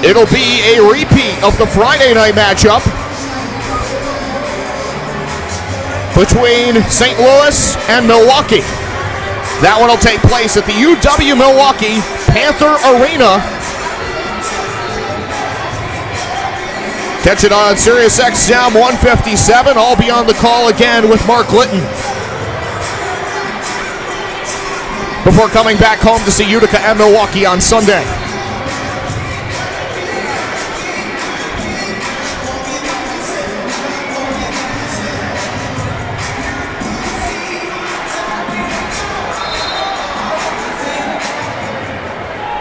It'll be a repeat of the Friday night matchup between St. Louis and Milwaukee. That one will take place at the UW Milwaukee Panther Arena. Catch it on Sirius XM 157. I'll be on the call again with Mark Litton before coming back home to see Utica and Milwaukee on Sunday.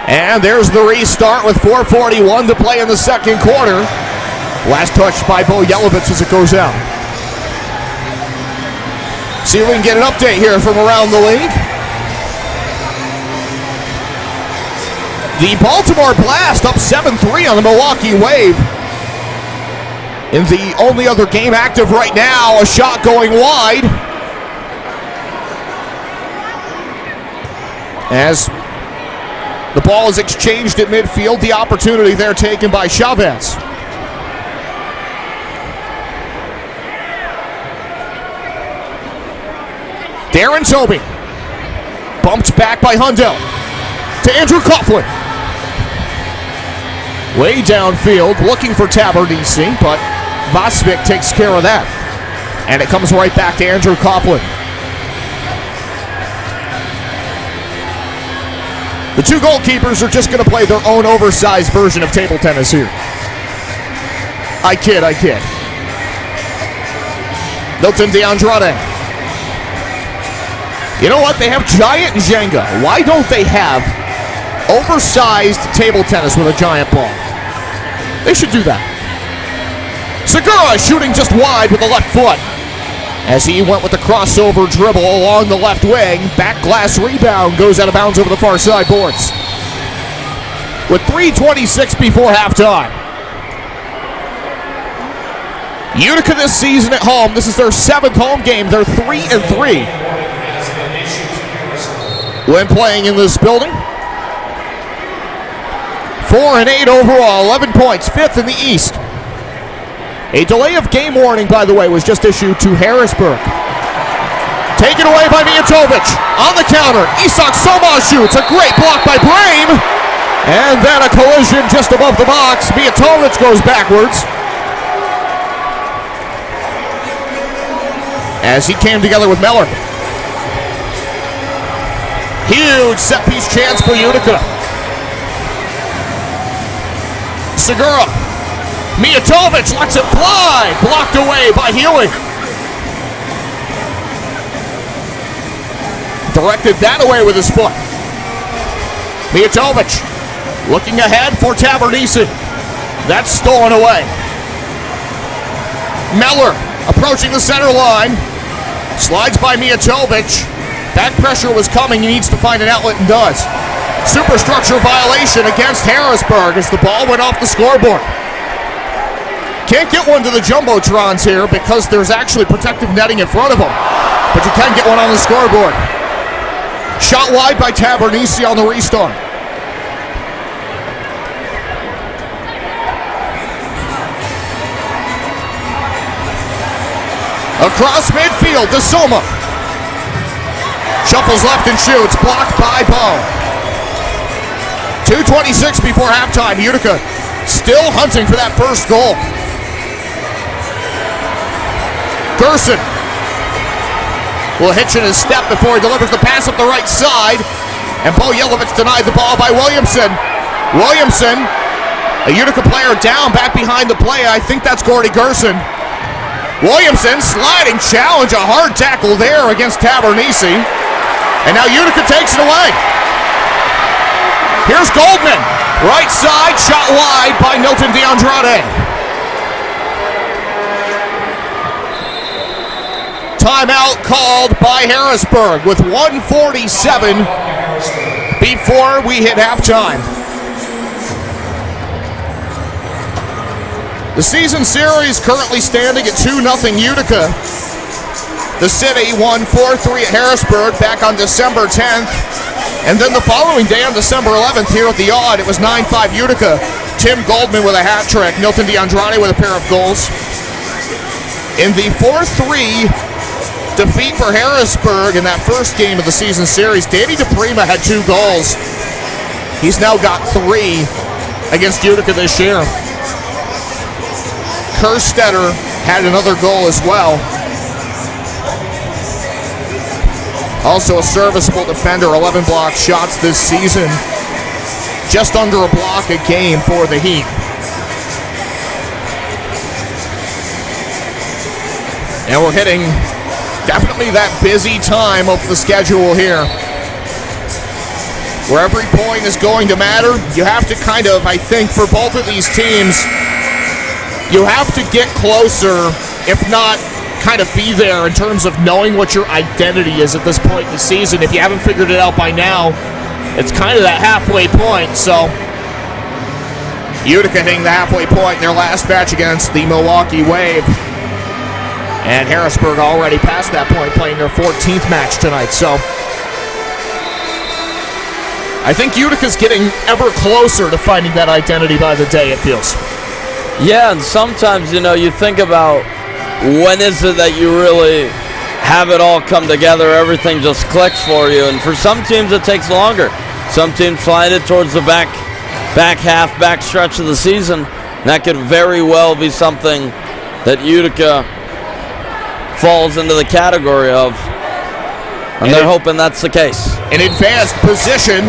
And there's the restart with 4:41 to play in the second quarter. Last touch by Bo Yelovitz as it goes out. See if we can get an update here from around the league. The Baltimore Blast up 7-3 on the Milwaukee Wave. In the only other game active right now, a shot going wide. As the ball is exchanged at midfield, the opportunity there taken by Chavez. Darren Tobey. Bumped back by Hundo. To Andrew Coughlin. Way downfield, looking for Tavernisi, but Vosvik takes care of that. And it comes right back to Andrew Coughlin. The two goalkeepers are just going to play their own oversized version of table tennis here. I kid. Milton DeAndrade. You know what? They have giant Jenga. Why don't they have oversized table tennis with a giant ball? They should do that. Segura shooting just wide with the left foot. As he went with the crossover dribble along the left wing. Back glass rebound goes out of bounds over the far side boards. With 3:26 before halftime. Utica this season at home. This is their 7th home game. They're 3-3 when playing in this building. 4-8 overall, 11 points, 5th in the East. A delay of game warning, by the way, was just issued to Harrisburg. Taken away by Mijatovic. On the counter, Isak Soma shoots. A great block by Brame. And then a collision just above the box. Mijatovic goes backwards. As he came together with Meller. Huge set-piece chance for Utica. Segura. Mijatovic lets it fly. Blocked away by Huey. Directed that away with his foot. Mijatovic looking ahead for Tavernisi. That's stolen away. Meller approaching the center line. Slides by Mijatovic. Back pressure was coming. He needs to find an outlet and does. Superstructure violation against Harrisburg as the ball went off the scoreboard. Can't get one to the Jumbotrons here because there's actually protective netting in front of them. But you can get one on the scoreboard. Shot wide by Tavernisi on the restart. Across midfield to Soma. Shuffles left and shoots. Blocked by Bowe. 2:26 before halftime. Utica still hunting for that first goal. Gerson will hitch in his step before he delivers the pass up the right side. And Bo Yelovich denied the ball by Williamson. Williamson, a Utica player down back behind the play. I think that's Gordy Gerson. Williamson sliding challenge, a hard tackle there against Tavernisi. And now Utica takes it away. Here's Goldman. Right side, shot wide by Milton DeAndrade. Timeout called by Harrisburg with 1:47 before we hit halftime. The season series currently standing at 2-0 Utica. The City won 4-3 at Harrisburg back on December 10th. And then the following day on December 11th here at the Odd, it was 9-5 Utica. Tim Goldman with a hat trick. Milton DeAndrade with a pair of goals. In the 4-3 defeat for Harrisburg in that first game of the season series, Danny DePrima had 2 goals. He's now got 3 against Utica this year. Kerstetter had another goal as well. Also a serviceable defender, 11 block shots this season. Just under a block a game for the Heat. And we're hitting definitely that busy time of the schedule here, where every point is going to matter. You have to kind of, I think, for both of these teams, you have to get closer, if not kind of be there in terms of knowing what your identity is at this point in the season. If you haven't figured it out by now, it's kind of that halfway point. So Utica hitting the halfway point in their last match against the Milwaukee Wave. And Harrisburg already past that point, playing their 14th match tonight. So I think Utica's getting ever closer to finding that identity by the day, it feels. Yeah, and sometimes, you think about when is it that you really have it all come together, everything just clicks for you, and for some teams it takes longer. Some teams find it towards the back stretch of the season. That could very well be something that Utica falls into the category of, and they're hoping that's the case. An advanced position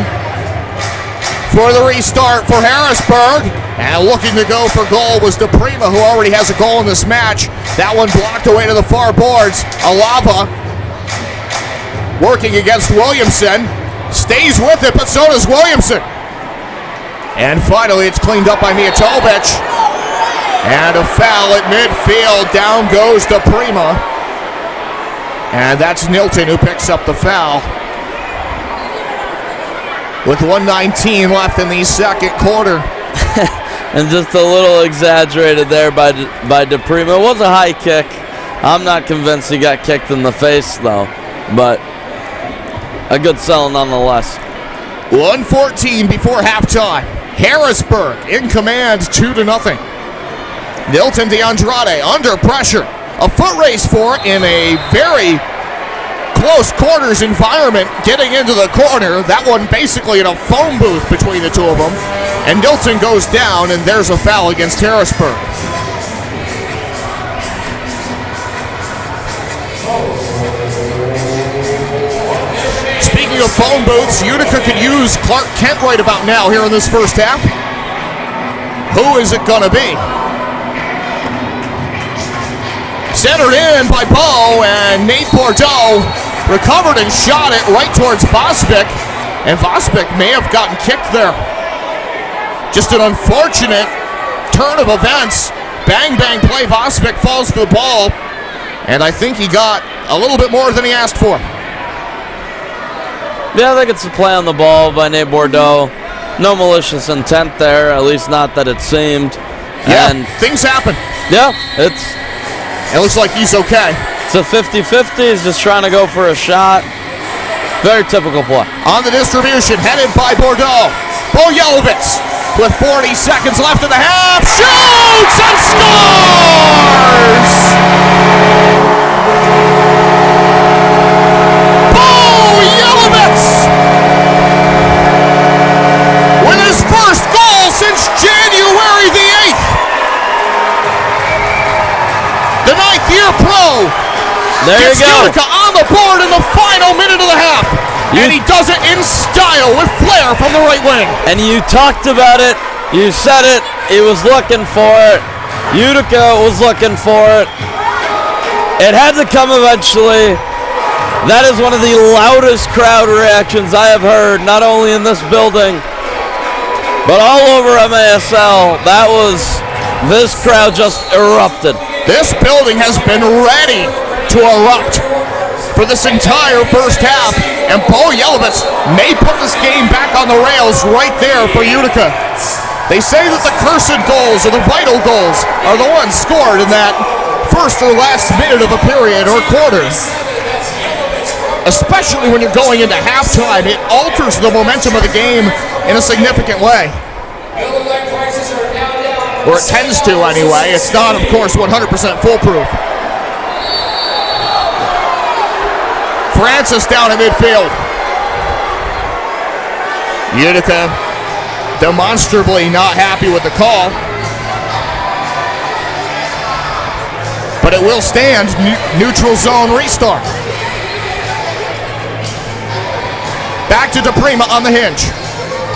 for the restart for Harrisburg. And looking to go for goal was DePrima, who already has a goal in this match. That one blocked away to the far boards. Alava working against Williamson. Stays with it, but so does Williamson. And finally, it's cleaned up by Mijatovic. And a foul at midfield. Down goes DePrima. And that's Nilton who picks up the foul. With 1:19 left in the second quarter. And just a little exaggerated there by DePrima. It was a high kick. I'm not convinced he got kicked in the face, though. But a good sell nonetheless. 1:14 before halftime. Harrisburg in command, 2-0. Nilton DeAndrade under pressure. A foot race for in a very close quarters environment, getting into the corner. That one basically in a phone booth between the two of them. And Nilton goes down, and there's a foul against Harrisburg. Speaking of phone booths, Utica could use Clark Kent right about now here in this first half. Who is it going to be? Centered in by Bo, and Nate Bordeaux recovered and shot it right towards Vospic. And Vospic may have gotten kicked there. Just an unfortunate turn of events. Bang, bang play. Vospic falls for the ball. And I think he got a little bit more than he asked for. Yeah, I think it's a play on the ball by Nate Bordeaux. No malicious intent there, at least not that it seemed. Yeah, and things happen. Yeah, it looks like he's okay. It's a 50-50. He's just trying to go for a shot. Very typical play. On the distribution, headed by Bordeaux. Bo Yelovitz with 40 seconds left in the half. Shoots and scores! Bo Yelovitz with his first goal since January the 8th. The 9th-year pro. There you go. Utica on the board in the final minute of the half. And he does it in style with flair from the right wing. And you talked about it. You said it. He was looking for it. Utica was looking for it. It had to come eventually. That is one of the loudest crowd reactions I have heard, not only in this building, but all over MASL. This crowd just erupted. This building has been ready to erupt for this entire first half, and Bo Yelovitz may put this game back on the rails right there for Utica. They say that the cursed goals or the vital goals are the ones scored in that first or last minute of a period or quarter. Especially when you're going into halftime, it alters the momentum of the game in a significant way. Or it tends to anyway. It's not, of course, 100% foolproof. Francis down at midfield. Utica demonstrably not happy with the call. But it will stand. Neutral zone restart. Back to DePrima on the hinge.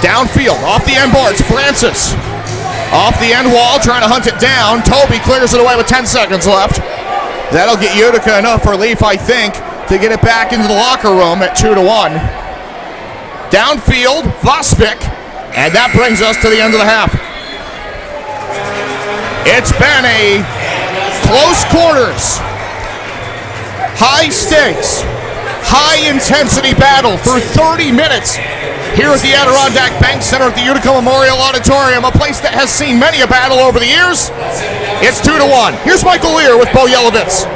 Downfield, off the end boards, Francis. Off the end wall, trying to hunt it down. Toby clears it away with 10 seconds left. That'll get Utica enough relief, I think, to get it back into the locker room at 2-1. Downfield, Vospic, and that brings us to the end of the half. It's been a close quarters, high stakes, high intensity battle for 30 minutes here at the Adirondack Bank Center at the Utica Memorial Auditorium, a place that has seen many a battle over the years. It's 2-1. Here's Michael Lear with Bo Yelovitz.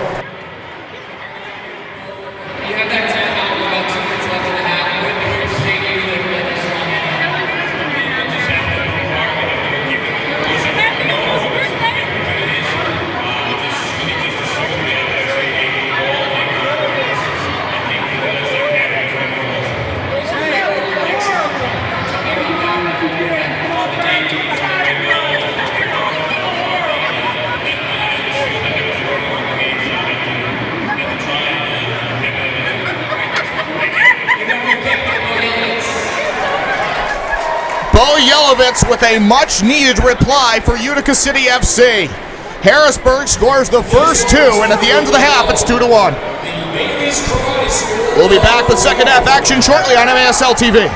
Milovitz with a much-needed reply for Utica City FC. Harrisburg scores the first two, and at the end of the half, it's 2-1. We'll be back with second half action shortly on MASL TV.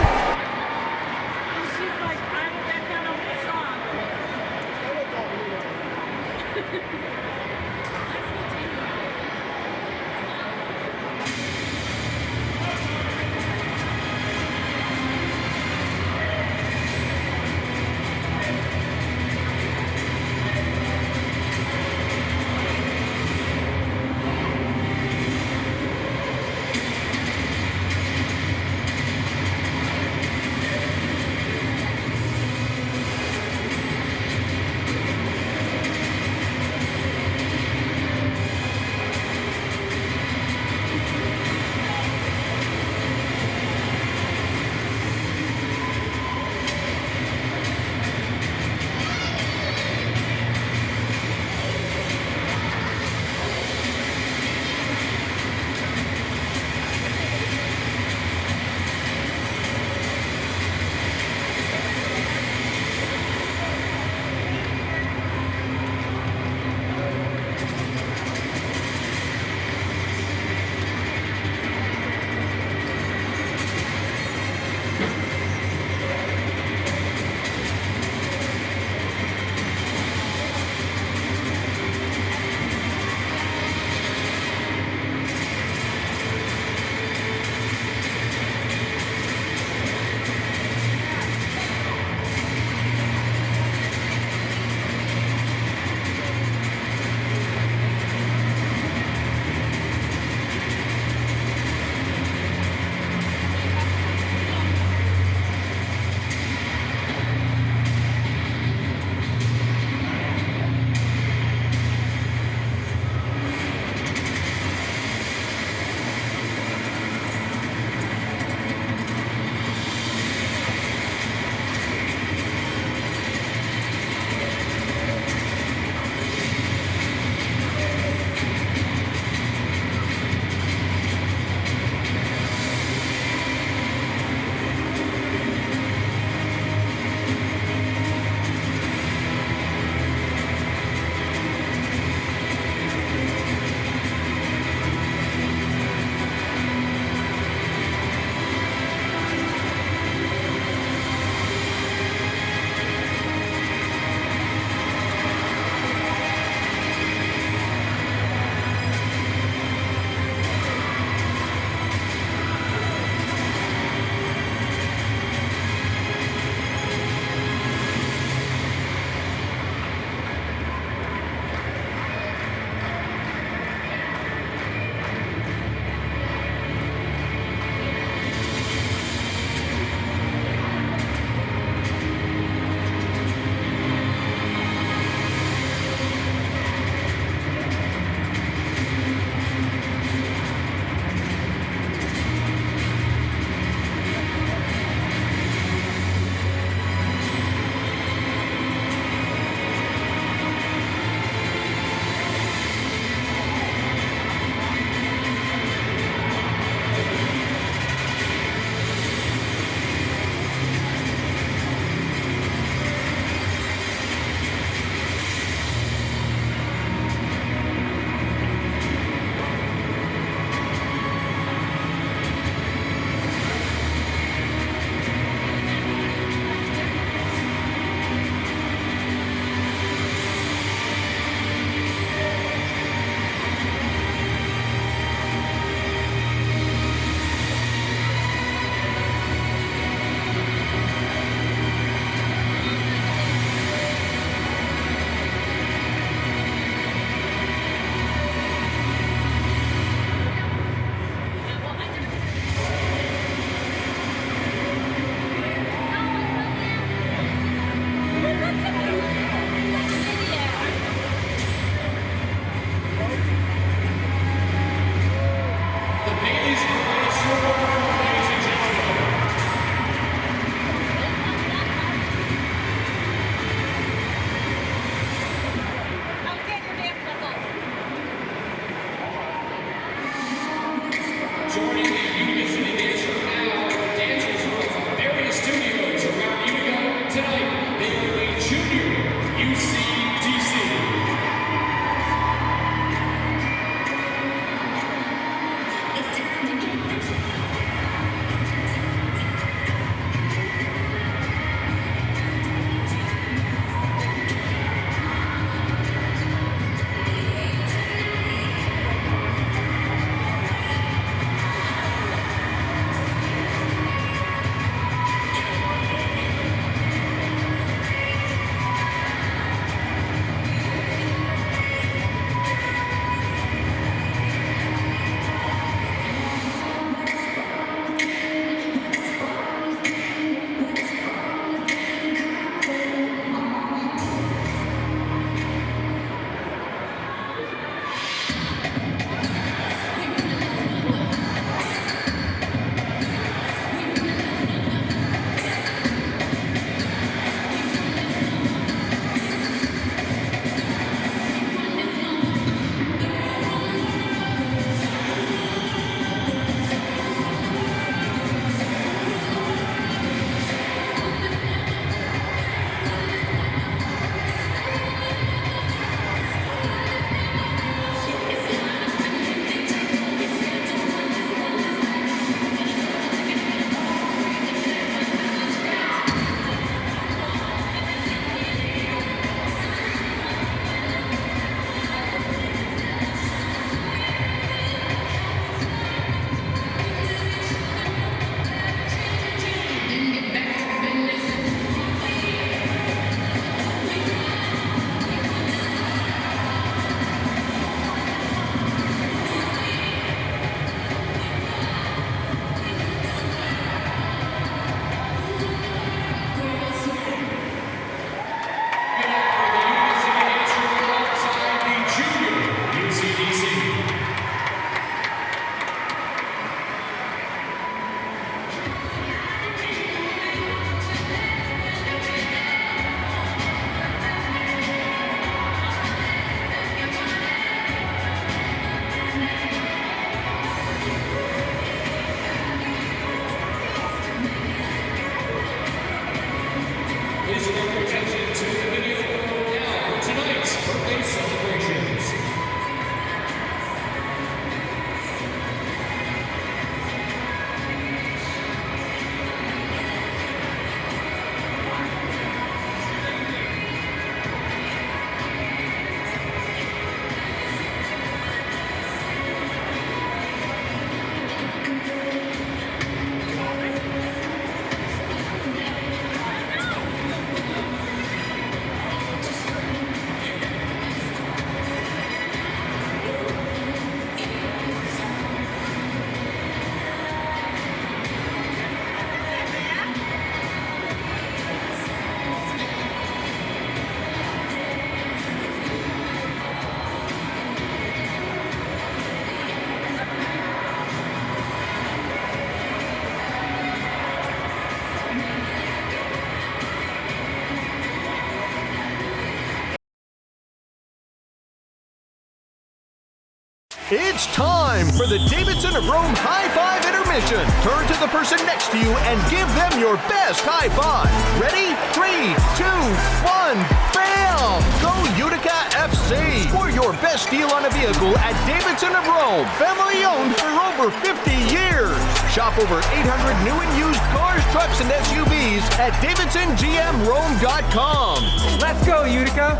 It's time for the Davidson of Rome High Five Intermission. Turn to the person next to you and give them your best high five. Ready? 3, 2, 1, bam! Go Utica FC! Score your best deal on a vehicle at Davidson of Rome. Family owned for over 50 years. Shop over 800 new and used cars, trucks, and SUVs at DavidsonGMRome.com. Let's go, Utica!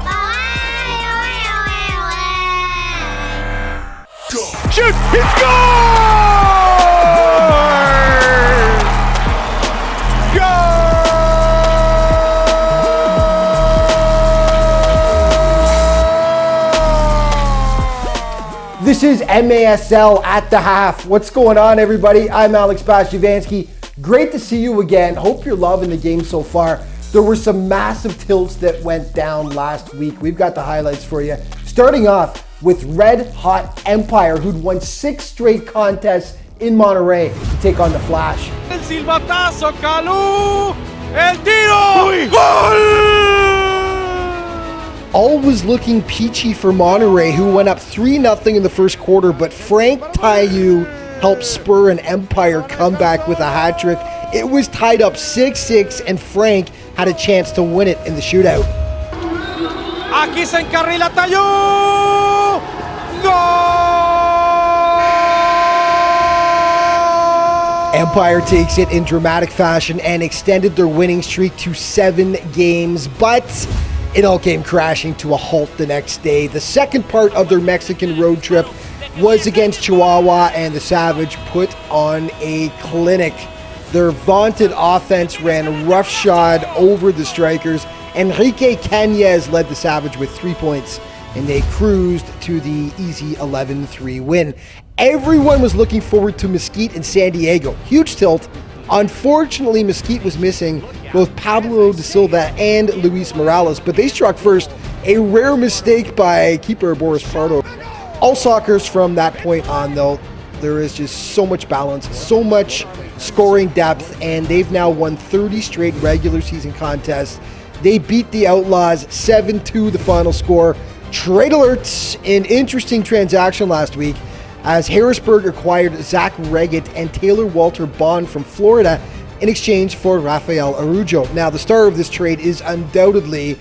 Shoot! It's goal! This is MASL at the half. What's going on, everybody? I'm Alex Bashivansky. Great to see you again. Hope you're loving the game so far. There were some massive tilts that went down last week. We've got the highlights for you. Starting off with Red Hot Empire, who'd won 6 straight contests in Monterey to take on the Flash. El silbatazo, Calú, el tiro, gol! All was looking peachy for Monterey, who went up 3-0 in the first quarter, but Frank Tayu helped spur an Empire comeback with a hat trick. It was tied up 6-6, and Frank had a chance to win it in the shootout. Aquí se encarrila Tayo! Goal! Empire takes it in dramatic fashion and extended their winning streak to 7 games, but it all came crashing to a halt the next day. The second part of their Mexican road trip was against Chihuahua, and the Savage put on a clinic. Their vaunted offense ran roughshod over the Strikers. Enrique Cañez led the Savage with 3 points, and they cruised to the easy 11-3 win. Everyone was looking forward to Mesquite in San Diego. Huge tilt. Unfortunately, Mesquite was missing both Pablo de Silva and Luis Morales, but they struck first. A rare mistake by keeper Boris Pardo. All Sockers from that point on, though, there is just so much balance, so much scoring depth, and they've now won 30 straight regular season contests. They beat the Outlaws 7-2, the final score. Trade alerts, an interesting transaction last week as Harrisburg acquired Zach Reggett and Taylor Walter Bond from Florida in exchange for Rafael Araujo. Now, the star of this trade is undoubtedly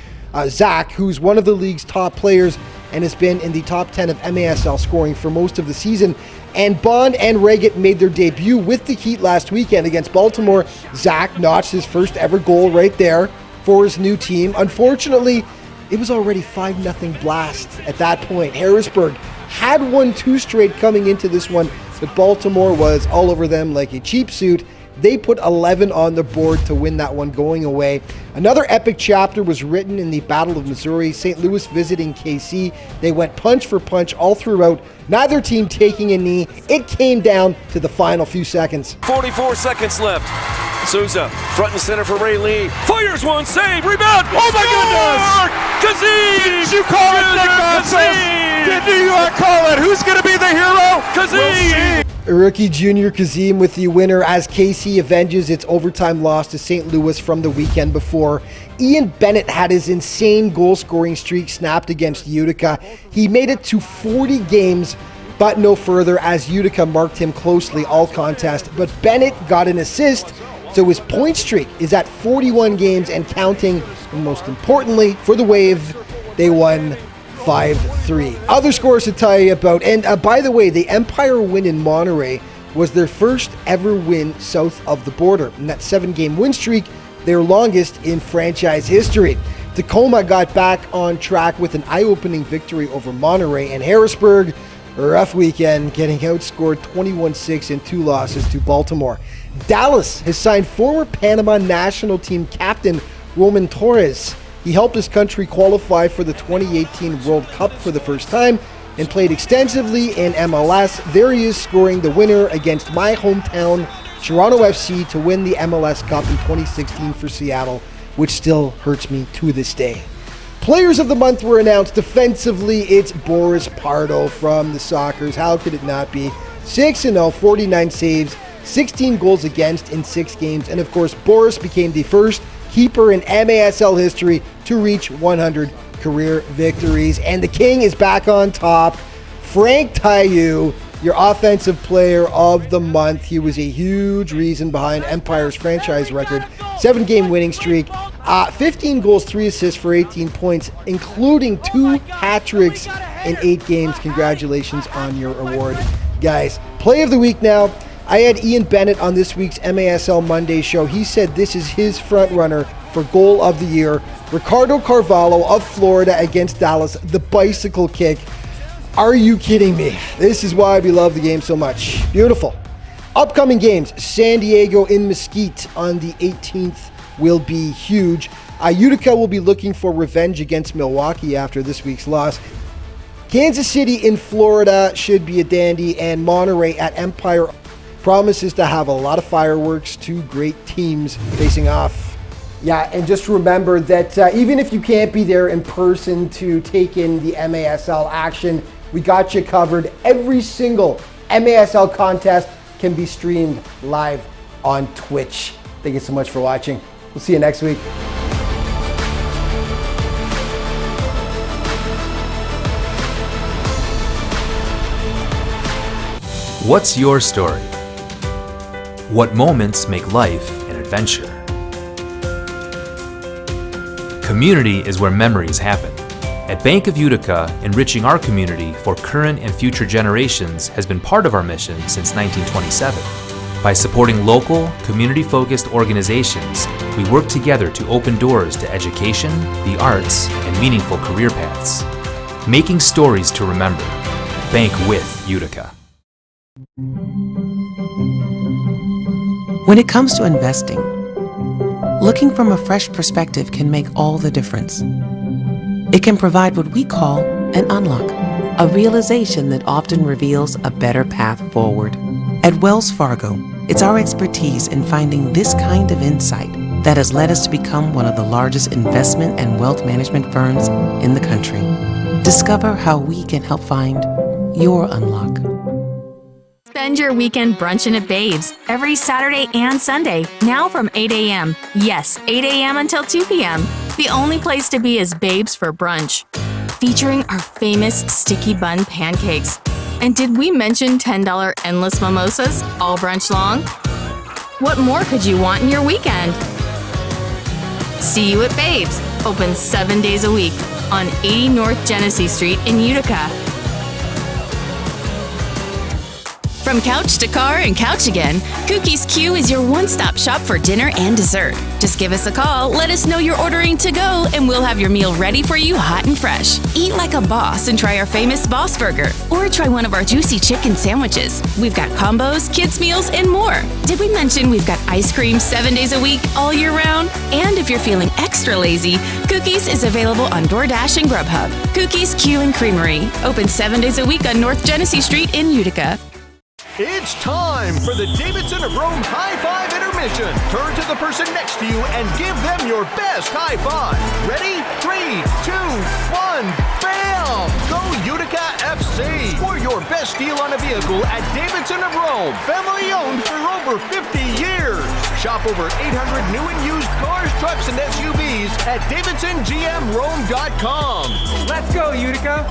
Zach, who's one of the league's top players and has been in the top 10 of MASL scoring for most of the season. And Bond and Reggett made their debut with the Heat last weekend against Baltimore. Zach notched his first ever goal right there for his new team. Unfortunately, it was already 5-0 blast at that point. Harrisburg had won 2 straight coming into this one, but Baltimore was all over them like a cheap suit. They put 11 on the board to win that one going away. Another epic chapter was written in the Battle of Missouri. St. Louis visiting KC. They went punch for punch all throughout, neither team taking a knee. It came down to the final few seconds. 44 seconds left. Souza, front and center for Ray Lee. Fires one, save, rebound. Oh my goodness! Kazim! Did you call it, Nick? Did you call it? Who's going to be the hero? Kazim! Rookie Junior Kazim with the winner as KC avenges its overtime loss to St. Louis from the weekend before. Ian Bennett had his insane goal-scoring streak snapped against Utica. He made it to 40 games, but no further as Utica marked him closely all contest. But Bennett got an assist, so his point streak is at 41 games and counting. And most importantly, for the Wave, they won 5-3. Other scores to tell you about, and by the way, the Empire win in Monterey was their first ever win south of the border. And that 7-game win streak, their longest in franchise history. Tacoma got back on track with an eye-opening victory over Monterey, and Harrisburg, a rough weekend, getting outscored 21-6 in 2 losses to Baltimore. Dallas has signed former Panama national team captain Roman Torres. He helped his country qualify for the 2018 World Cup for the first time and played extensively in MLS. There he is scoring the winner against my hometown, Toronto FC, to win the MLS Cup in 2016 for Seattle, which still hurts me to this day. Players of the month were announced. Defensively, it's Boris Pardo from the Sockers. How could it not be? 6-0, 49 saves, 16 goals against in 6 games. And of course, Boris became the first keeper in MASL history to reach 100 career victories. And the King is back on top. Frank Tayu, your offensive player of the month. He was a huge reason behind Empire's franchise record 7-game winning streak. 15 goals, 3 assists for 18 points, including 2 hat-tricks in 8 games. Congratulations on your award, guys. Play of the week now. I had Ian Bennett on this week's MASL Monday show. He said this is his front runner for goal of the year. Ricardo Carvalho of Florida against Dallas, the bicycle kick. Are you kidding me? This is why we love the game so much. Beautiful. Upcoming games, San Diego in Mesquite on the 18th will be huge. Utica will be looking for revenge against Milwaukee after this week's loss. Kansas City in Florida should be a dandy, and Monterey at Empire promises to have a lot of fireworks. 2 great teams facing off. Yeah, and just remember that even if you can't be there in person to take in the MASL action, we got you covered. Every single MASL contest can be streamed live on Twitch. Thank you so much for watching. We'll see you next week. What's your story? What moments make life an adventure? community is where memories happen. At Bank of Utica, enriching our community for current and future generations has been part of our mission since 1927. By supporting local, community-focused organizations, we work together to open doors to education, the arts, and meaningful career paths. Making stories to remember. Bank with Utica. When it comes to investing, looking from a fresh perspective can make all the difference. It can provide what we call an unlock, a realization that often reveals a better path forward. At Wells Fargo, it's our expertise in finding this kind of insight that has led us to become one of the largest investment and wealth management firms in the country. Discover how we can help find your unlock. Spend your weekend brunching at Babes every Saturday and Sunday, now from 8 a.m. Yes, 8 a.m. until 2 p.m. The only place to be is Babes for brunch, featuring our famous sticky bun pancakes. And did we mention $10 endless mimosas all brunch long? What more could you want in your weekend? See you at Babes, open 7 days a week on 80 North Genesee Street in Utica. From couch to car and couch again, Cookie's Q is your one-stop shop for dinner and dessert. Just give us a call, let us know you're ordering to go, and we'll have your meal ready for you hot and fresh. Eat like a boss and try our famous Boss Burger, or try one of our juicy chicken sandwiches. We've got combos, kids' meals, and more. Did we mention we've got ice cream 7 days a week, all year round? And if you're feeling extra lazy, Cookies is available on DoorDash and Grubhub. Cookies Q and Creamery, open 7 days a week on North Genesee Street in Utica. It's time for the Davidson of Rome High Five Intermission. Turn to the person next to you and give them your best high five. Ready? 3, 2, 1, bam! Go Utica FC! Score your best deal on a vehicle at Davidson of Rome. Family owned for over 50 years. Shop over 800 new and used cars, trucks, and SUVs at DavidsonGMRome.com. Let's go, Utica!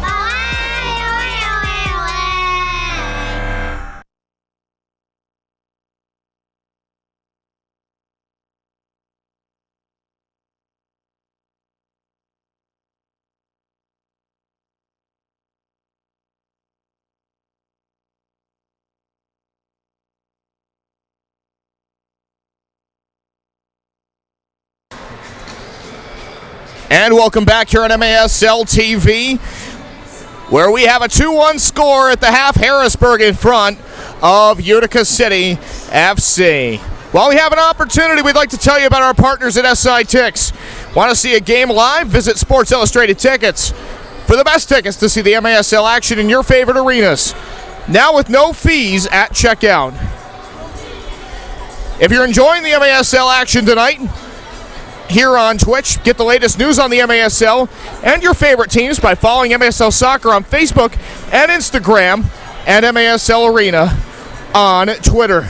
And welcome back here on MASL TV, where we have a 2-1 score at the half. Harrisburg in front of Utica City FC. While we have an opportunity, we'd like to tell you about our partners at SI Tix. Want to see a game live? Visit Sports Illustrated Tickets for the best tickets to see the MASL action in your favorite arenas. Now with no fees at checkout. If you're enjoying the MASL action tonight, here on Twitch, get the latest news on the MASL and your favorite teams by following MASL Soccer on Facebook and Instagram and MASL Arena on Twitter.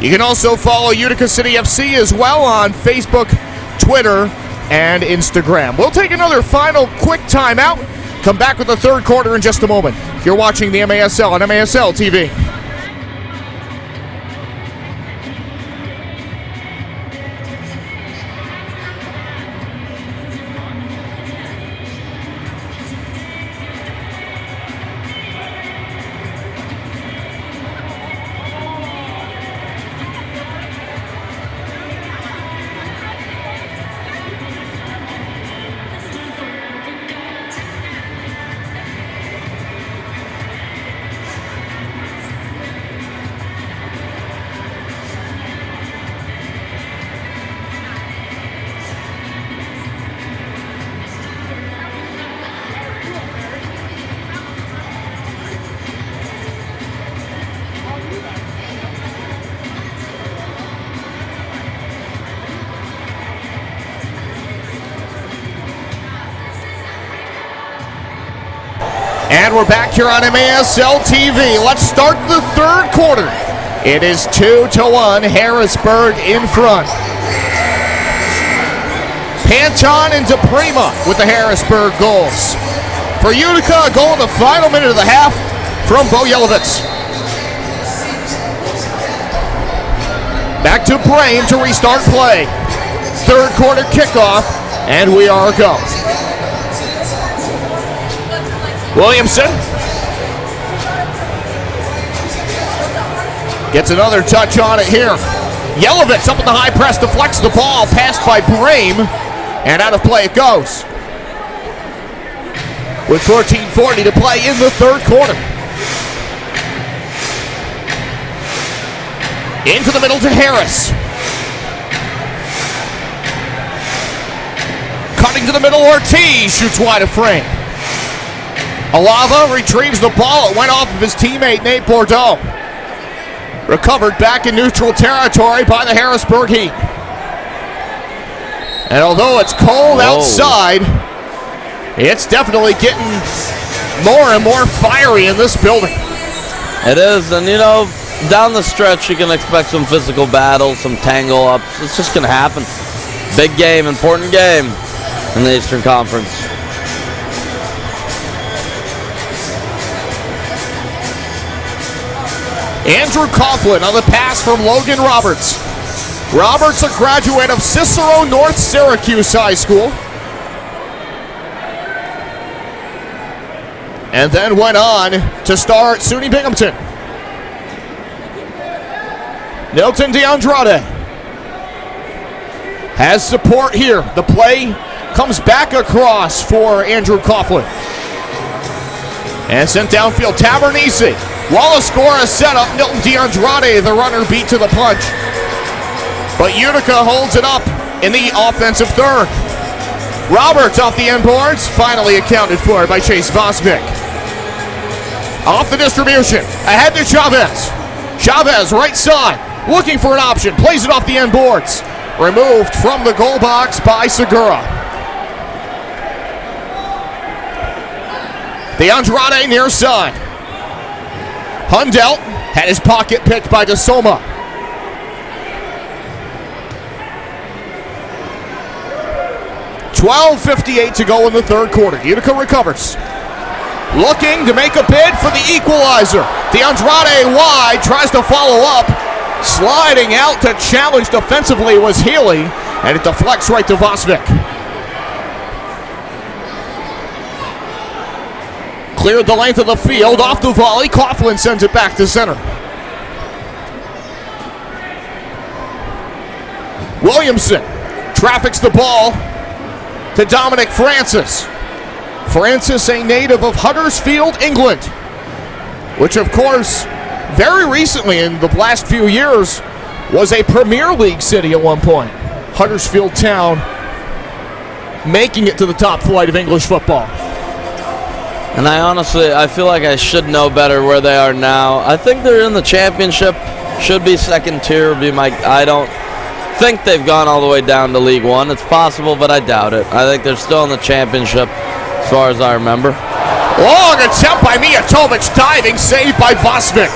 You can also follow Utica City FC as well on Facebook, Twitter, and Instagram. We'll take another final quick timeout. Come back with the third quarter in just a moment. You're watching the MASL on MASL TV. And we're back here on MASL TV. Let's start the third quarter. It is 2-1, Harrisburg in front. Panton and DePrima with the Harrisburg goals. For Utica, a goal in the final minute of the half from Bo Yelovitz. Back to Brame to restart play. Third quarter kickoff, and we are go. Williamson gets another touch on it here. Yelovitz up in the high press, deflects the ball, passed by Brame, and out of play it goes. With 14:40 to play in the third quarter. Into the middle to Harris. Cutting to the middle, Ortiz shoots wide of frame. Alava retrieves the ball. It went off of his teammate, Nate Bordeaux. Recovered back in neutral territory by the Harrisburg Heat. And although it's cold outside, it's definitely getting more and more fiery in this building. It is, and you know, down the stretch you can expect some physical battles, some tangle-ups. It's just going to happen. Big game, important game in the Eastern Conference. Andrew Coughlin on the pass from Logan Roberts. Roberts, a graduate of Cicero North Syracuse High School. And then went on to start SUNY Binghamton. Nilton DeAndrade has support here. The play comes back across for Andrew Coughlin. And sent downfield, Tavernese. Wallace score a setup. Nilton DeAndrade, the runner, beat to the punch. But Utica holds it up in the offensive third. Roberts off the end boards, finally accounted for by Chase Vosvik. Off the distribution, ahead to Chavez. Chavez, right side, looking for an option, plays it off the end boards. Removed from the goal box by Segura. DeAndrade near side. Hundelt had his pocket picked by DeSoma. .12:58 to go in the third quarter. Utica recovers. Looking to make a bid for the equalizer. DeAndrade wide, tries to follow up. Sliding out to challenge defensively was Healy, and it deflects right to Vosvik. Cleared the length of the field, off the volley. Coughlin sends it back to center. Williamson traffics the ball to Dominic Francis. Francis, a native of Huddersfield, England, which of course, very recently in the last few years, was a Premier League city at one point. Huddersfield Town making it to the top flight of English football. And I feel like I should know better where they are now. I think they're in the championship. Should be second tier. I don't think they've gone all the way down to League One. It's possible, but I doubt it. I think they're still in the championship, as far as I remember. Long attempt by Mijatovic, diving, saved by Vosvik.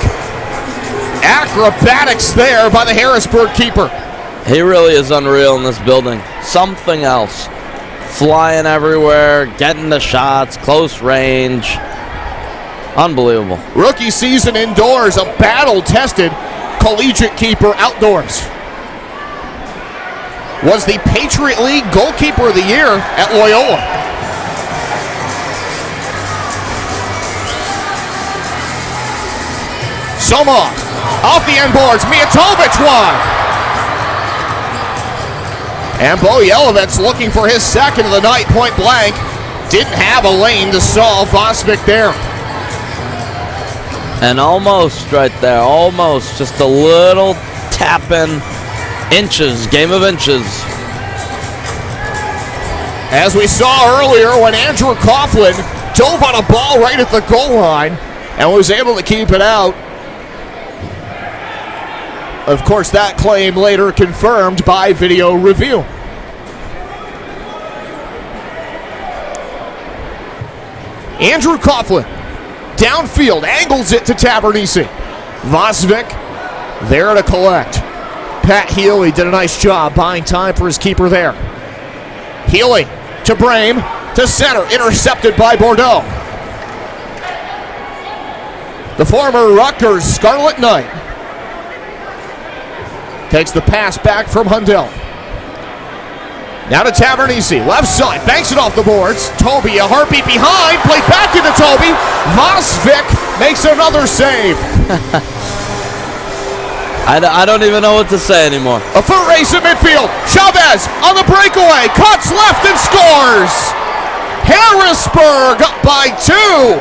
Acrobatics there by the Harrisburg keeper. He really is unreal in this building. Something else. Flying everywhere, getting the shots, close range. Unbelievable. Rookie season indoors, a battle-tested collegiate keeper outdoors. Was the Patriot League goalkeeper of the year at Loyola. Soma off the end boards, Mijatovic wide. And Bo Yelovitz looking for his second of the night, point blank. Didn't have a lane to solve. Vosvik there. And almost right there, almost. Just a little tap-in. Inches, game of inches. As we saw earlier when Andrew Coughlin dove on a ball right at the goal line and was able to keep it out. Of course, that claim later confirmed by video review. Andrew Coughlin, downfield, angles it to Tavernese. Vosvik there to collect. Pat Healy did a nice job buying time for his keeper there. Healy to Brame, to center, intercepted by Bordeaux. The former Rutgers Scarlet Knight Takes the pass back from Hundell. Now to Tavernese, left side, banks it off the boards. Toby, a heartbeat behind, played back into Toby. Vosvik makes another save. I don't even know what to say anymore. A foot race at midfield. Chavez on the breakaway, cuts left and scores. Harrisburg up by 2.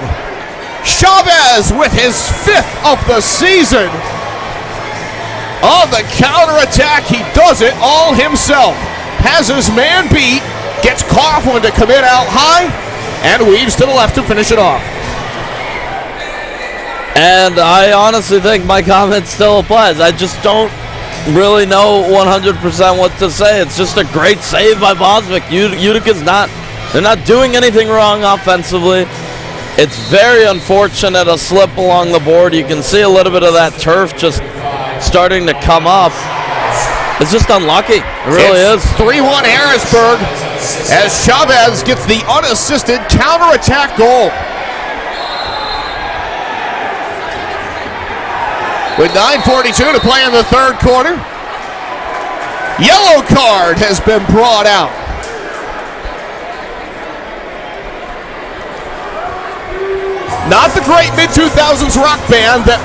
Chavez with his 5th of the season. On the counterattack, he does it all himself. Has his man beat, gets Coughlin to commit out high, and weaves to the left to finish it off. And I honestly think my comment still applies. I just don't really know 100% what to say. It's just a great save by Vosvik. Utica's they're not doing anything wrong offensively. It's very unfortunate, a slip along the board. You can see a little bit of that turf just starting to come up. It's just unlucky. It really is. 3-1 Harrisburg as Chavez gets the unassisted counterattack goal. With 9:42 to play in the third quarter, yellow card has been brought out. Not the great mid-2000s rock band that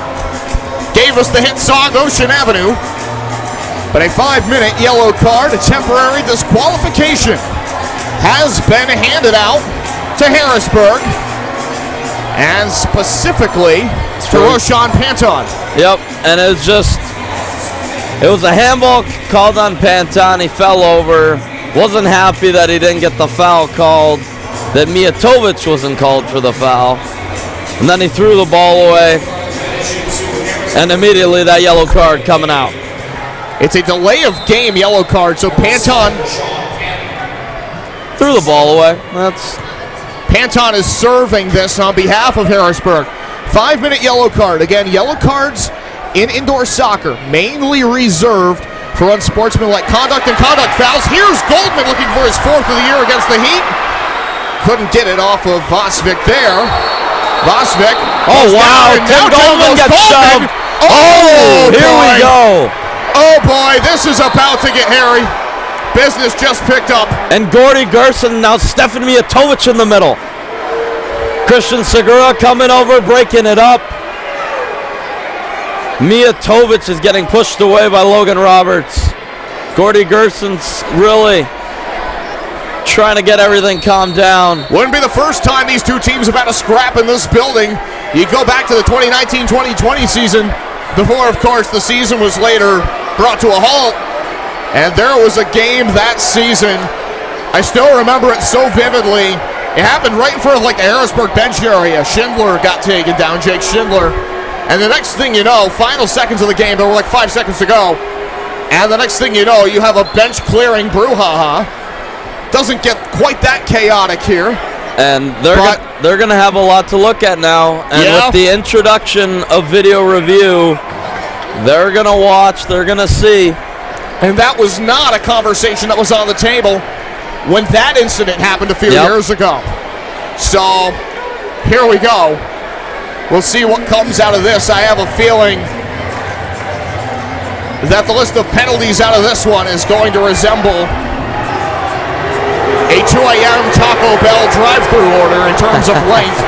gave us the hit song Ocean Avenue, but a 5-minute yellow card, a temporary disqualification, has been handed out to Harrisburg, and specifically to Roshan Panton. Yep, and it was a handball called on Panton. He fell over. Wasn't happy that he didn't get the foul called, that Mijatovic wasn't called for the foul. And then he threw the ball away, and immediately that yellow card coming out. It's a delay of game yellow card, so Panton threw the ball away. Panton is serving this on behalf of Harrisburg. 5-minute yellow card. Again, yellow cards in indoor soccer, mainly reserved for unsportsmanlike conduct and conduct fouls. Here's Goldman looking for his 4th of the year against the Heat. Couldn't get it off of Vosvik there. Vosvik. Oh, wow. Tim Goldman gets shoved. Oh, here we go. Oh, boy. This is about to get hairy. Business just picked up. And Gordy Gerson, now Stefan Mijatovic in the middle. Christian Segura coming over, breaking it up. Mijatovic is getting pushed away by Logan Roberts. Gordy Gerson's really trying to get everything calmed down. Wouldn't be the first time these two teams have had a scrap in this building. You go back to the 2019-2020 season, before, of course, the season was later brought to a halt. And there was a game that season. I still remember it so vividly. It happened right in front of like the Harrisburg bench area. Schindler got taken down, Jake Schindler. And the next thing you know, final seconds of the game, there were like 5 seconds to go. And the next thing you know, you have a bench clearing brouhaha. Doesn't get quite that chaotic here. And they're going to have a lot to look at now. And with the introduction of video review, they're going to watch, they're going to see. And that was not a conversation that was on the table when that incident happened a few years ago. So, here we go. We'll see what comes out of this. I have a feeling that the list of penalties out of this one is going to resemble a 2 a.m. Taco Bell drive-thru order in terms of length.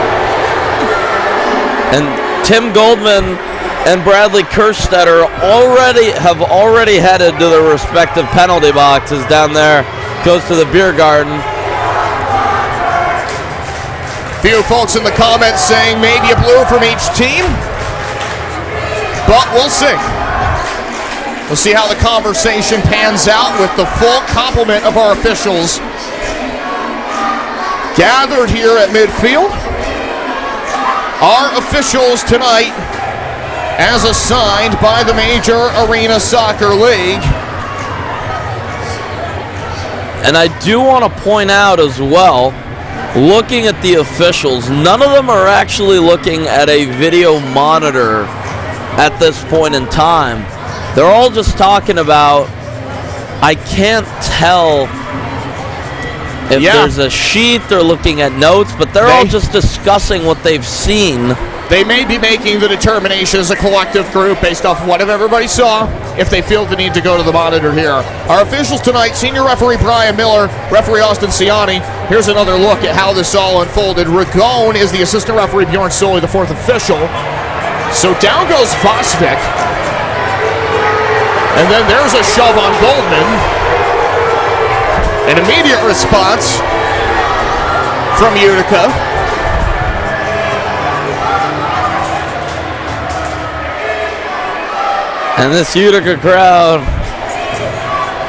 And Tim Goldman and Bradley Kerstetter have already headed to their respective penalty boxes down there. Goes to the beer garden. Few folks in the comments saying maybe a blue from each team, but we'll see. We'll see how the conversation pans out with the full complement of our officials gathered here at midfield. Our officials tonight, as assigned by the Major Arena Soccer League. And I do want to point out as well, looking at the officials, none of them are actually looking at a video monitor at this point in time. They're all just talking about, I can't tell if there's a sheet, they're looking at notes, but they're all just discussing what they've seen They may be making the determination as a collective group based off of what everybody saw, if they feel the need to go to the monitor here. Our officials tonight, senior referee Brian Miller, referee Austin Ciani. Here's another look at how this all unfolded. Ragone is the assistant referee, Bjorn Soley, the fourth official. So down goes Vosvik. And then there's a shove on Goldman. An immediate response from Utica. And this Utica crowd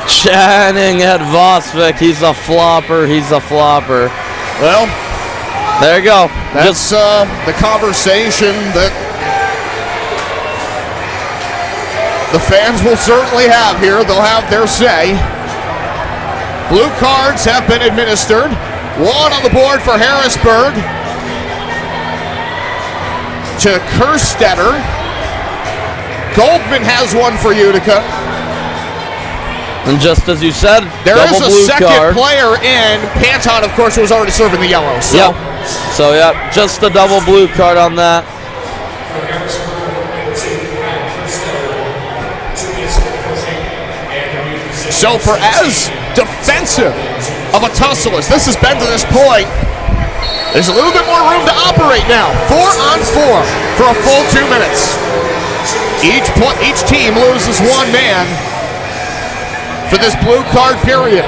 chanting at Vosvik, he's a flopper, he's a flopper. Well, there you go. That's the conversation that the fans will certainly have here. They'll have their say. Blue cards have been administered. One on the board for Harrisburg to Kerstetter. Goldman has one for Utica. And just as you said, there is a second card. player in. Panton, of course, was already serving the yellow. So. Yep. So, yep, just a double blue card on that. So for as defensive of a tussle as this has been to this point, there's a little bit more room to operate now. 4-on-4 for a full 2 minutes. Each team loses one man for this blue card period.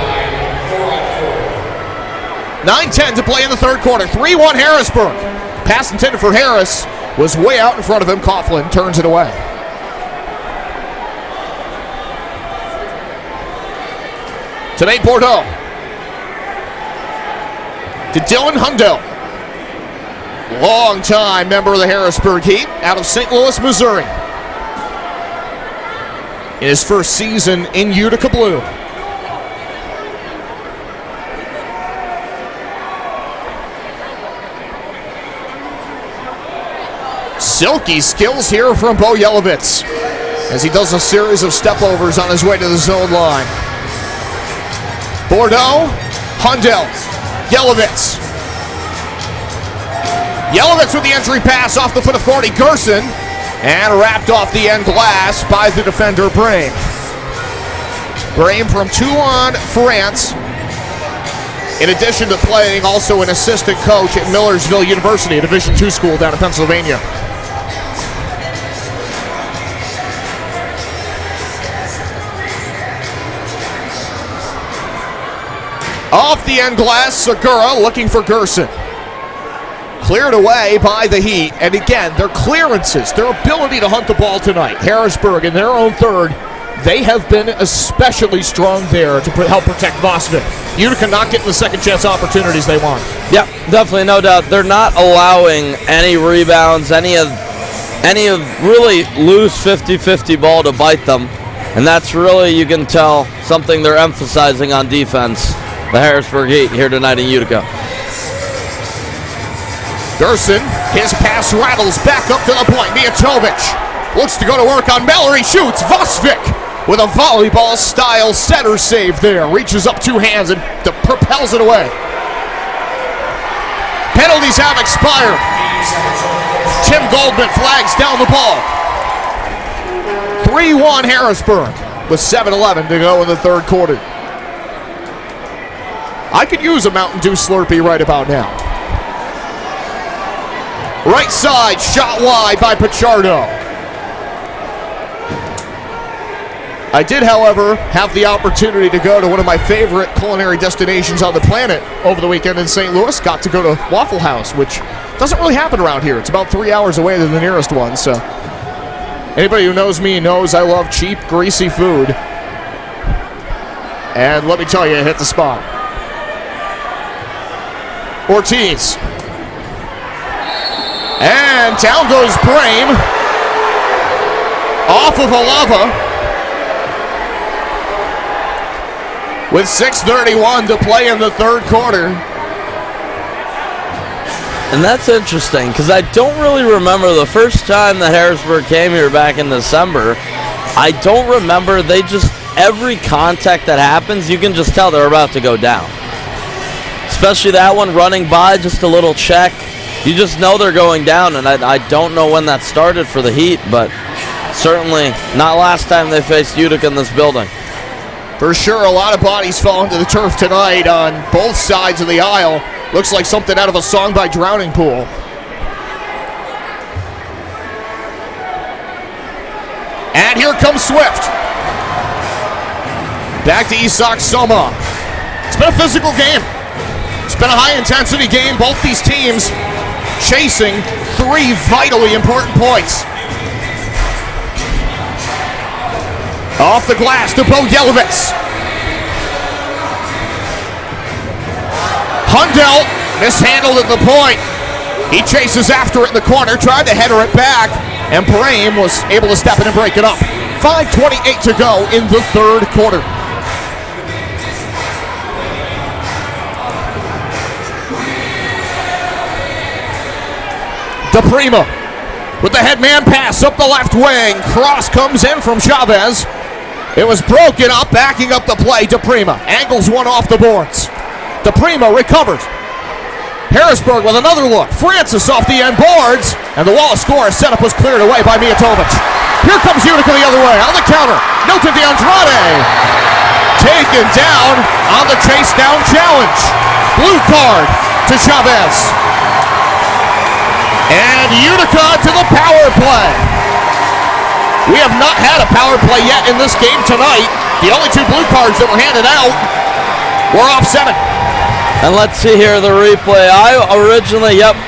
9:10 to play in the third quarter. 3-1 Harrisburg. Pass intended for Harris was way out in front of him. Coughlin turns it away. To Nate Bordeaux. To Dylan Hundell. Long-time member of the Harrisburg Heat out of St. Louis, Missouri. In his first season in Utica Blue. Silky skills here from Bo Yelovitz as he does a series of step-overs on his way to the zone line. Bordeaux, Hundell, Yelovitz. Yelovitz with the entry pass off the foot of Cordy Gerson and wrapped off the end glass by the defender Brame. Brame from Toulon, France. In addition to playing also an assistant coach at Millersville University, a Division II school down in Pennsylvania. Off the end glass, Segura looking for Gerson. Cleared away by the Heat. And again, their clearances, their ability to hunt the ball tonight. Harrisburg in their own third, they have been especially strong there to help protect Vosvik. Utica not getting the second chance opportunities they want. Yep, definitely, no doubt. They're not allowing any rebounds, any of really loose 50-50 ball to bite them. And that's really, you can tell, something they're emphasizing on defense. The Harrisburg Heat here tonight in Utica. Gerson, his pass rattles back up to the point. Mijatovic looks to go to work on Mallory, shoots. Vosvik with a volleyball-style setter save there. Reaches up two hands and propels it away. Penalties have expired. Tim Goldman flags down the ball. 3-1 Harrisburg with 7:11 to go in the third quarter. I could use a Mountain Dew Slurpee right about now. Right side, shot wide by Pichardo. I did, however, have the opportunity to go to one of my favorite culinary destinations on the planet over the weekend in St. Louis. Got to go to Waffle House, which doesn't really happen around here. It's about 3 hours away than the nearest one, so anybody who knows me knows I love cheap, greasy food. And let me tell you, it hit the spot. Ortiz. And down goes Brame. Off of Alava. With 6:31 to play in the third quarter. And that's interesting, because I don't really remember the first time that Harrisburg came here back in December. I don't remember. They just, every contact that happens, you can just tell they're about to go down. Especially that one running by, just a little check. you just know they're going down, and I don't know when that started for the Heat, but certainly not last time they faced Utica in this building. For sure, a lot of bodies falling to the turf tonight on both sides of the aisle. Looks like something out of a song by Drowning Pool. And here comes Swift. Back to Isak Soma. It's been a physical game. It's been a high-intensity game. Both these teams chasing 3 vitally important points. Off the glass to Bojelovitz. Hundell mishandled at the point. He chases after it in the corner, tried to header it back, and Brame was able to step in and break it up. 5:28 to go in the third quarter. DePrima with the headman pass up the left wing. Cross comes in from Chavez. It was broken up, backing up the play. DePrima angles one off the boards. DePrima recovers. Harrisburg with another look. Francis off the end boards, and the Wallace score setup was cleared away by Mijatovic. Here comes Utica the other way on the counter. Milton DeAndrade taken down on the chase down challenge. Blue card to Chavez. And Utica to the power play. We have not had a power play yet in this game tonight. The only 2 blue cards that were handed out were offsetting. And let's see here the replay.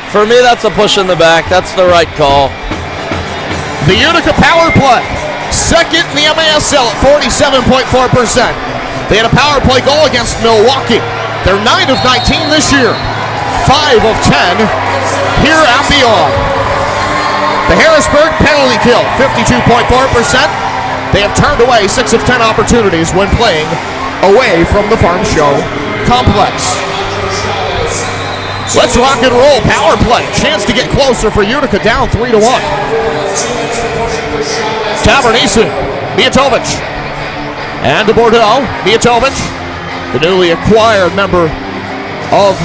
For me that's a push in the back. That's the right call. The Utica power play, second in the MASL at 47.4%. They had a power play goal against Milwaukee. They're 9 of 19 this year, 5 of 10 here at Beyond. The Harrisburg penalty kill, 52.4%. They have turned away 6 of 10 opportunities when playing away from the Farm Show complex. Let's rock and roll. Power play. Chance to get closer for Utica, down 3-1. Tavernese, Mijatovic. And to Bordeaux, Mijatovic, the newly acquired member of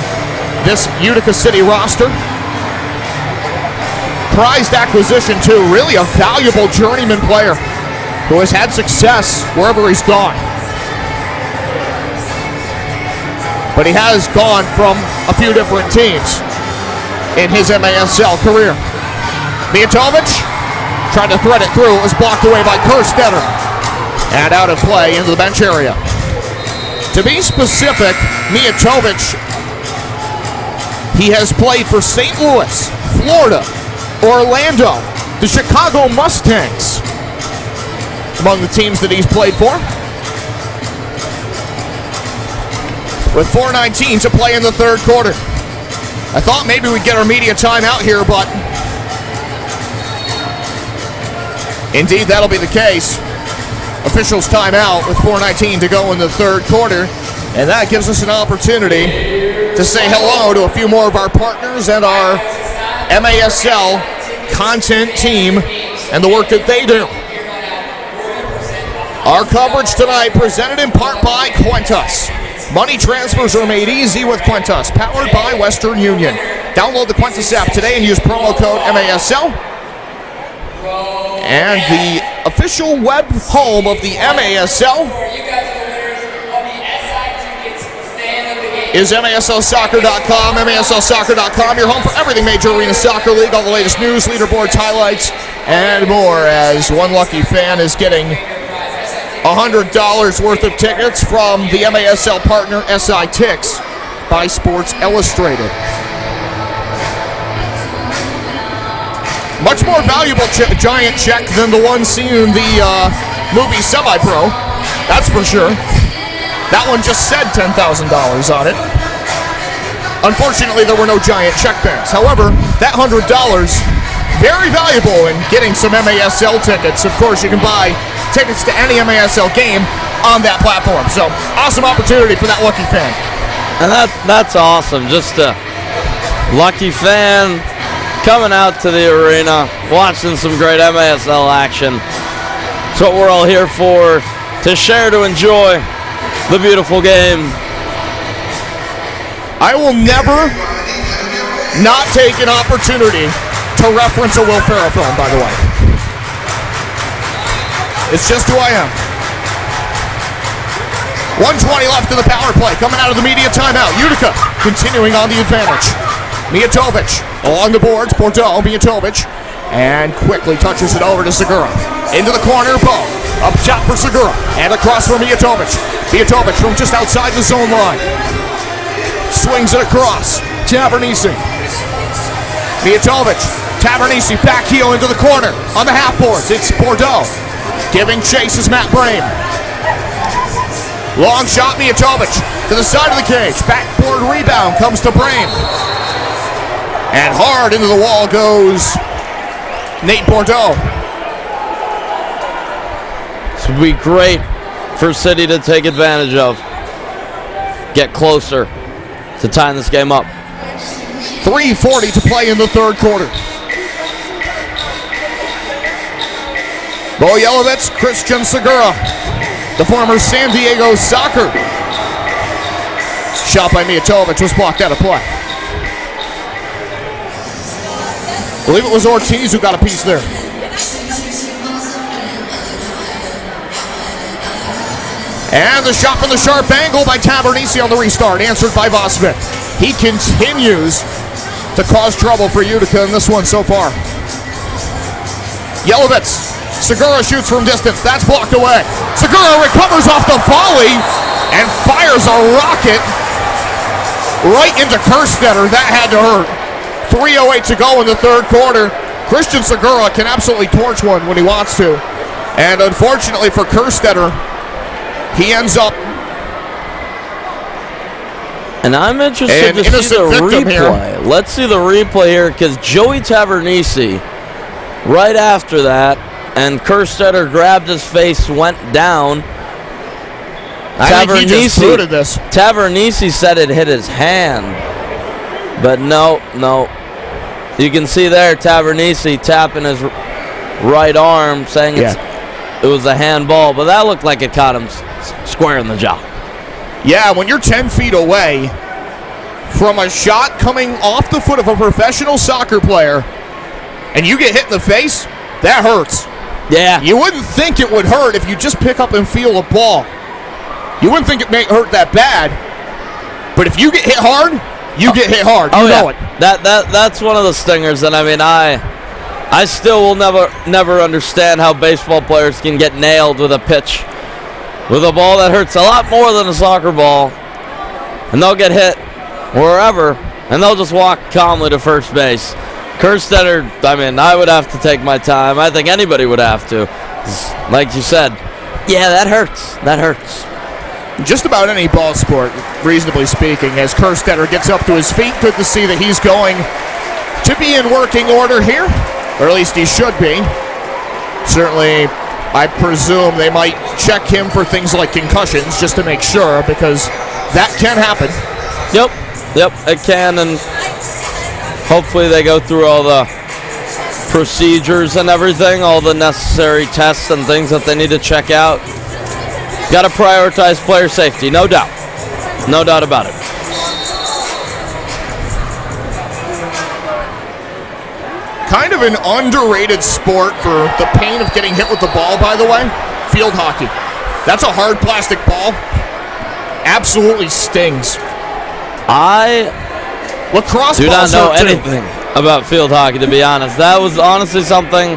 this Utica City roster. Prized acquisition too. Really a valuable journeyman player who has had success wherever he's gone. But he has gone from a few different teams in his MASL career. Mijatovic tried to thread it through. It was blocked away by Kerstetter. And out of play into the bench area. To be specific, Mijatovic, he has played for St. Louis, Florida, Orlando, the Chicago Mustangs, among the teams that he's played for. With 4:19 to play in the third quarter. I thought maybe we'd get our media timeout here, but indeed that'll be the case. Officials timeout with 4:19 to go in the third quarter, and that gives us an opportunity to say hello to a few more of our partners and our MASL content team and the work that they do. Our coverage tonight presented in part by Quintus. Money transfers are made easy with Quintus, powered by Western Union. Download the Quintus app today and use promo code MASL. And the official web home of the MASL is MASLsoccer.com. MASLsoccer.com, your home for everything Major Arena Soccer League, all the latest news, leaderboards, highlights, and more, as one lucky fan is getting $100 worth of tickets from the MASL partner SI Tix by Sports Illustrated. Much more valuable giant check than the one seen in the movie Semi-Pro, that's for sure. That one just said $10,000 on it. Unfortunately, there were no giant check bags. However, that $100, very valuable in getting some MASL tickets. Of course, you can buy tickets to any MASL game on that platform. So, awesome opportunity for that lucky fan. And that's awesome. Just a lucky fan coming out to the arena, watching some great MASL action. That's what we're all here for, to share, to enjoy the beautiful game. I will never not take an opportunity to reference a Will Ferrell film, by the way. It's just who I am. 1:20 left in the power play, coming out of the media timeout. Utica continuing on the advantage. Mijatovic along the boards. Bordeaux, Mijatovic, and quickly touches it over to Segura. Into the corner, Bo. Up top for Segura, and across for Mijatovic. Mijatovic from just outside the zone line. Swings it across. Tavernisi. Mijatovic. Tavernisi back heel into the corner. On the half boards, it's Bordeaux. Giving chase is Matt Brame. Long shot, Mijatovic to the side of the cage. Backboard rebound comes to Brame. And hard into the wall goes Nate Bordeaux. This would be great for City to take advantage of. Get closer to tying this game up. 3:40 to play in the third quarter. Bo Yelovitz, Christian Segura, the former San Diego Soccer. Shot by Mijatovic was blocked out of play. I believe it was Ortiz who got a piece there. And the shot from the sharp angle by Tavernisi on the restart, answered by Vosvik. He continues to cause trouble for Utica in this one so far. Yelovitz. Segura shoots from distance. That's blocked away. Segura recovers off the volley and fires a rocket right into Kerstetter. That had to hurt. 3:08 to go in the third quarter. Christian Segura can absolutely torch one when he wants to. And unfortunately for Kerstetter, he ends up and I'm interested to see the replay. Here. Let's see the replay here because Joey Tavernisi, right after that, and Kerstetter grabbed his face, went down. Tavernisi said it hit his hand. But no. You can see there Tavernisi tapping his right arm, saying it was a handball. But that looked like it caught him square in the jaw. Yeah, when you're 10 feet away from a shot coming off the foot of a professional soccer player and you get hit in the face, that hurts. Yeah. You wouldn't think it would hurt if you just pick up and feel a ball. You wouldn't think it may hurt that bad. But if you get hit hard, you get hit hard. You know it. That's one of the stingers. And I mean, I still will never understand how baseball players can get nailed with a pitch, with a ball that hurts a lot more than a soccer ball. And they'll get hit wherever, and they'll just walk calmly to first base. Kerstetter, I mean, I would have to take my time. I think anybody would have to. Like you said, yeah, that hurts. That hurts. Just about any ball sport, reasonably speaking, as Kerstetter gets up to his feet. Good to see that he's going to be in working order here, or at least he should be. Certainly, I presume they might check him for things like concussions just to make sure, because that can happen. Yep, it can, and hopefully they go through all the procedures and everything, all the necessary tests and things that they need to check out. Got to prioritize player safety, no doubt. No doubt about it. Kind of an underrated sport for the pain of getting hit with the ball, by the way. Field hockey. That's a hard plastic ball. Absolutely stings. Lacrosse do not balls know hurt too. anything about field hockey, to be honest. That was honestly something,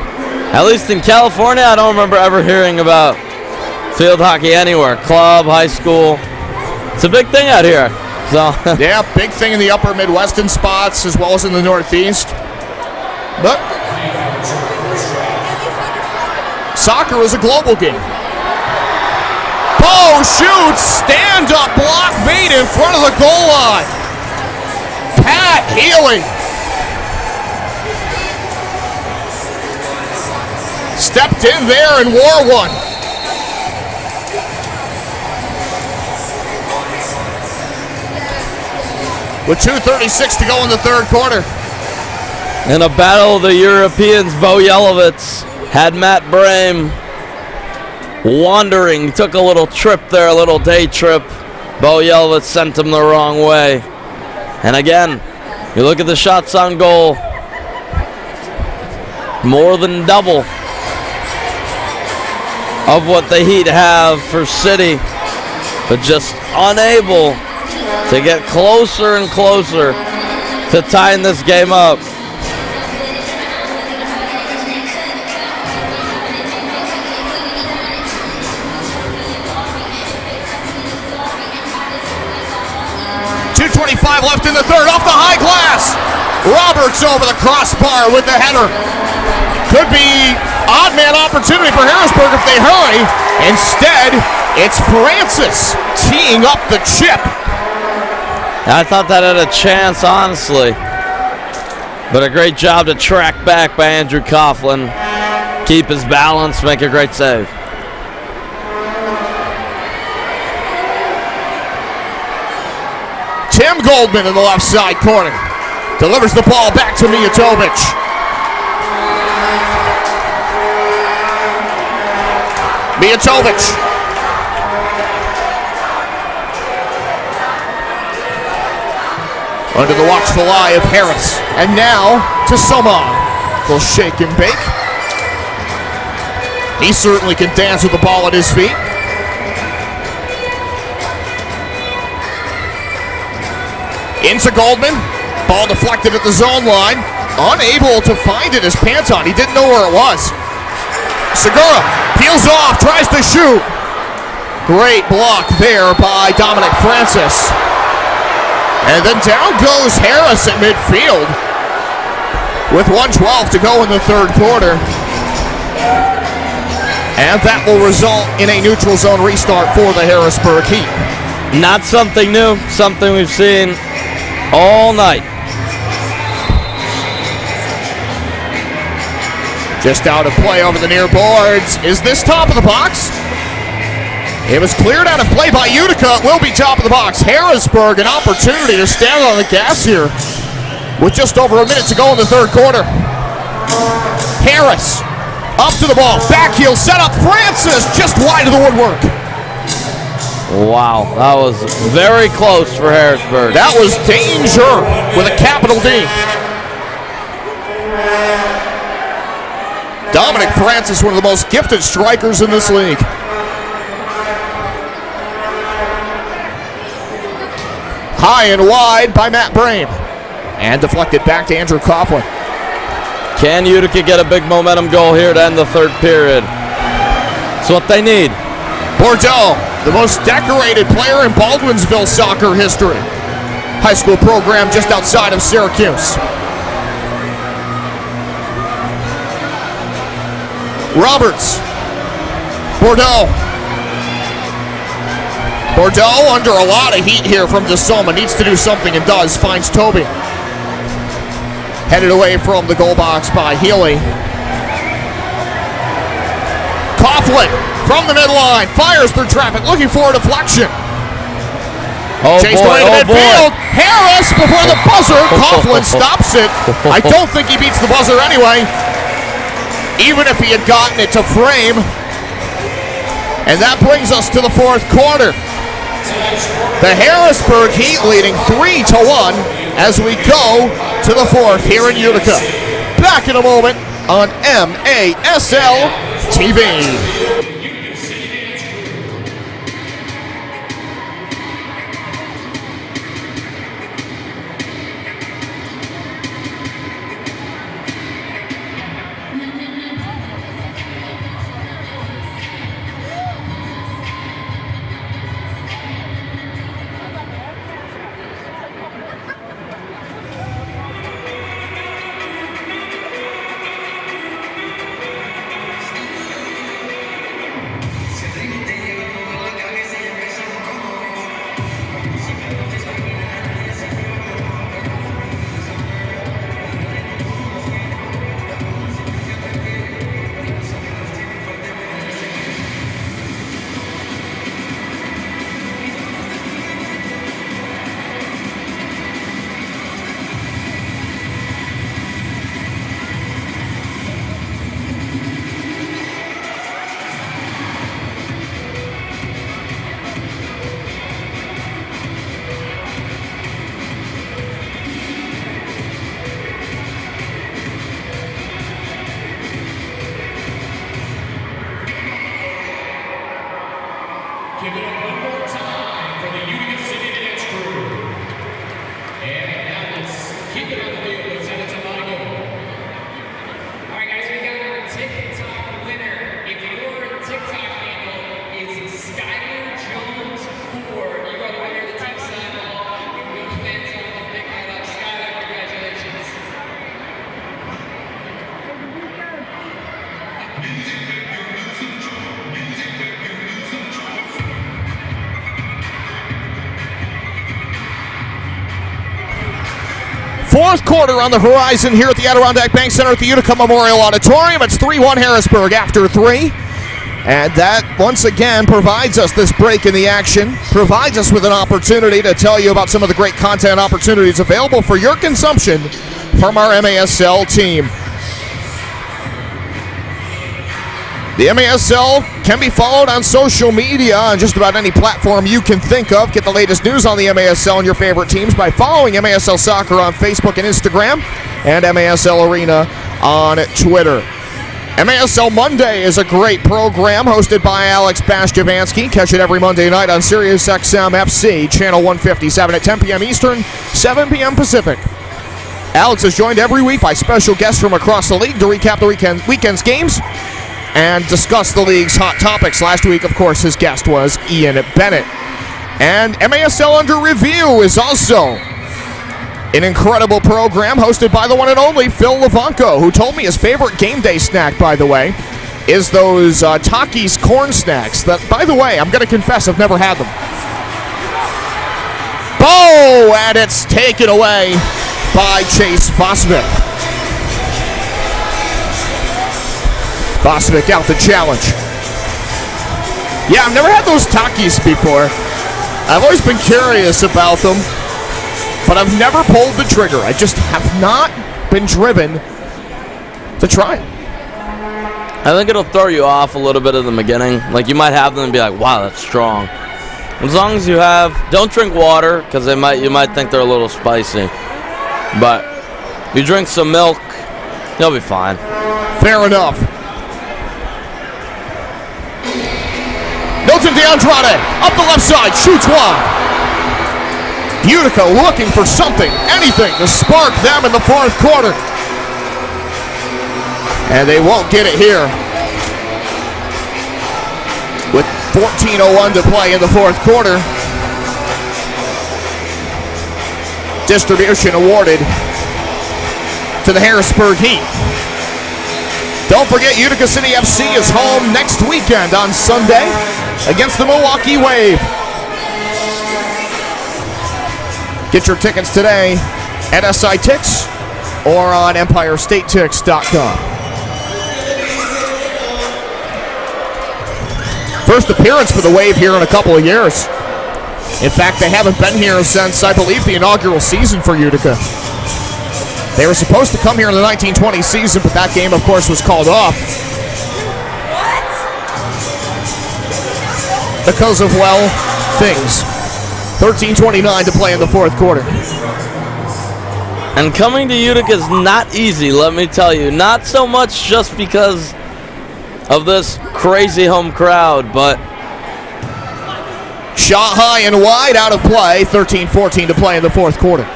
at least in California, I don't remember ever hearing about field hockey anywhere. Club, high school. It's a big thing out here. So yeah, big thing in the upper Midwestern spots as well as in the Northeast. But soccer is a global game. Bo shoots, stand-up block made in front of the goal line. Pat Healy stepped in there and wore one. With 2:36 to go in the third quarter. In a battle of the Europeans, Bo Yelovitz had Matt Brame wandering. He took a little trip there, a little day trip. Bo Yelovitz sent him the wrong way. And again, You look at the shots on goal, more than double of what the Heat have for City, but just unable to get closer and closer to tying this game up. .225 left in the third, off the high glass. Roberts over the crossbar with the header. Could be odd man opportunity for Harrisburg if they hurry. Instead, it's Francis teeing up the chip. I thought that had a chance, honestly. But a great job to track back by Andrew Coughlin. Keep his balance, make a great save. Tim Goldman in the left side corner. Delivers the ball back to Mijatovic. Mijatovic. Under the watchful eye of Harris. And now to Soma. Will shake and bake. He certainly can dance with the ball at his feet. Into Goldman. Ball deflected at the zone line. Unable to find it as pants on. He didn't know where it was. Segura peels off, tries to shoot. Great block there by Dominic Francis. And then down goes Harris at midfield with 1:12 to go in the third quarter. And that will result in a neutral zone restart for the Harrisburg Heat. Not something new, something we've seen all night. Just out of play over the near boards. Is this top of the box? It was cleared out of play by Utica. It will be top of the box. Harrisburg, an opportunity to stand on the gas here with just over a minute to go in the third quarter. Harris up to the ball. Back heel set up. Francis just wide of the woodwork. Wow, that was very close for Harrisburg. That was danger with a capital D. Dominic Francis, one of the most gifted strikers in this league. High and wide by Matt Brame. And deflected back to Andrew Coughlin. Can Utica get a big momentum goal here to end the third period? It's what they need. Bordeaux, the most decorated player in Baldwinsville soccer history. High school program just outside of Syracuse. Roberts. Bordeaux. Bordeaux under a lot of heat here from DeSoma. Needs to do something and does. Finds Toby. Headed away from the goal box by Healy. Coughlin from the midline. Fires through traffic. Looking for a deflection. Chased away to midfield. Harris before the buzzer. Coughlin stops it. I don't think he beats the buzzer anyway. Even if he had gotten it to frame. And that brings us to the fourth quarter. The Harrisburg Heat leading 3-1 as we go to the fourth here in Utica. Back in a moment on MASL TV. Give it up one more time for the Utica City Dance Crew. And now let's keep it on the field. Let's send it to Michael. All right, guys, we got our TikTok winner. If your TikTok handle is Skylar Jones 4, you are the winner of the team sign ball. We will fans on the big head up. Skylar, congratulations. Fourth quarter on the horizon here at the Adirondack Bank Center at the Utica Memorial Auditorium. It's 3-1 Harrisburg after 3. And that, once again, provides us this break in the action, provides us with an opportunity to tell you about some of the great content opportunities available for your consumption from our MASL team. The MASL can be followed on social media on just about any platform you can think of. Get the latest news on the MASL and your favorite teams by following MASL Soccer on Facebook and Instagram and MASL Arena on Twitter. MASL Monday is a great program hosted by Alex Bastiavansky. Catch it every Monday night on Sirius XM FC, channel 157 at 10 p.m. Eastern, 7 p.m. Pacific. Alex is joined every week by special guests from across the league to recap the weekend's games and discuss the league's hot topics. Last week, of course, his guest was Ian Bennett. And MASL Under Review is also an incredible program hosted by the one and only Phil Levanko, who told me his favorite game day snack, by the way, is those Takis corn snacks that, by the way, I'm going to confess I've never had them. Oh, and it's taken away by Chase Vosvik. Vosvik out the challenge. Yeah, I've never had those Takis before. I've always been curious about them, but I've never pulled the trigger. I just have not been driven to try it. I think it'll throw you off a little bit in the beginning. Like, you might have them and be like, wow, that's strong. As long as you have, don't drink water, because you might think they're a little spicy. But if you drink some milk, you'll be fine. Fair enough. Milton DeAndrade, up the left side, shoots wide. Utica looking for something, anything to spark them in the fourth quarter. And they won't get it here. With 14:01 to play in the fourth quarter. Distribution awarded to the Harrisburg Heat. Don't forget, Utica City FC is home next weekend on Sunday against the Milwaukee Wave. Get your tickets today at SI Tix or on EmpireStateTix.com. First appearance for the Wave here in a couple of years. In fact, they haven't been here since, I believe, the inaugural season for Utica. They were supposed to come here in the 1920 season, but that game, of course, was called off. Because of, well, things. 13:29 to play in the fourth quarter. And coming to Utica is not easy, let me tell you. Not so much just because of this crazy home crowd, but shot high and wide, out of play. 13:14 to play in the fourth quarter.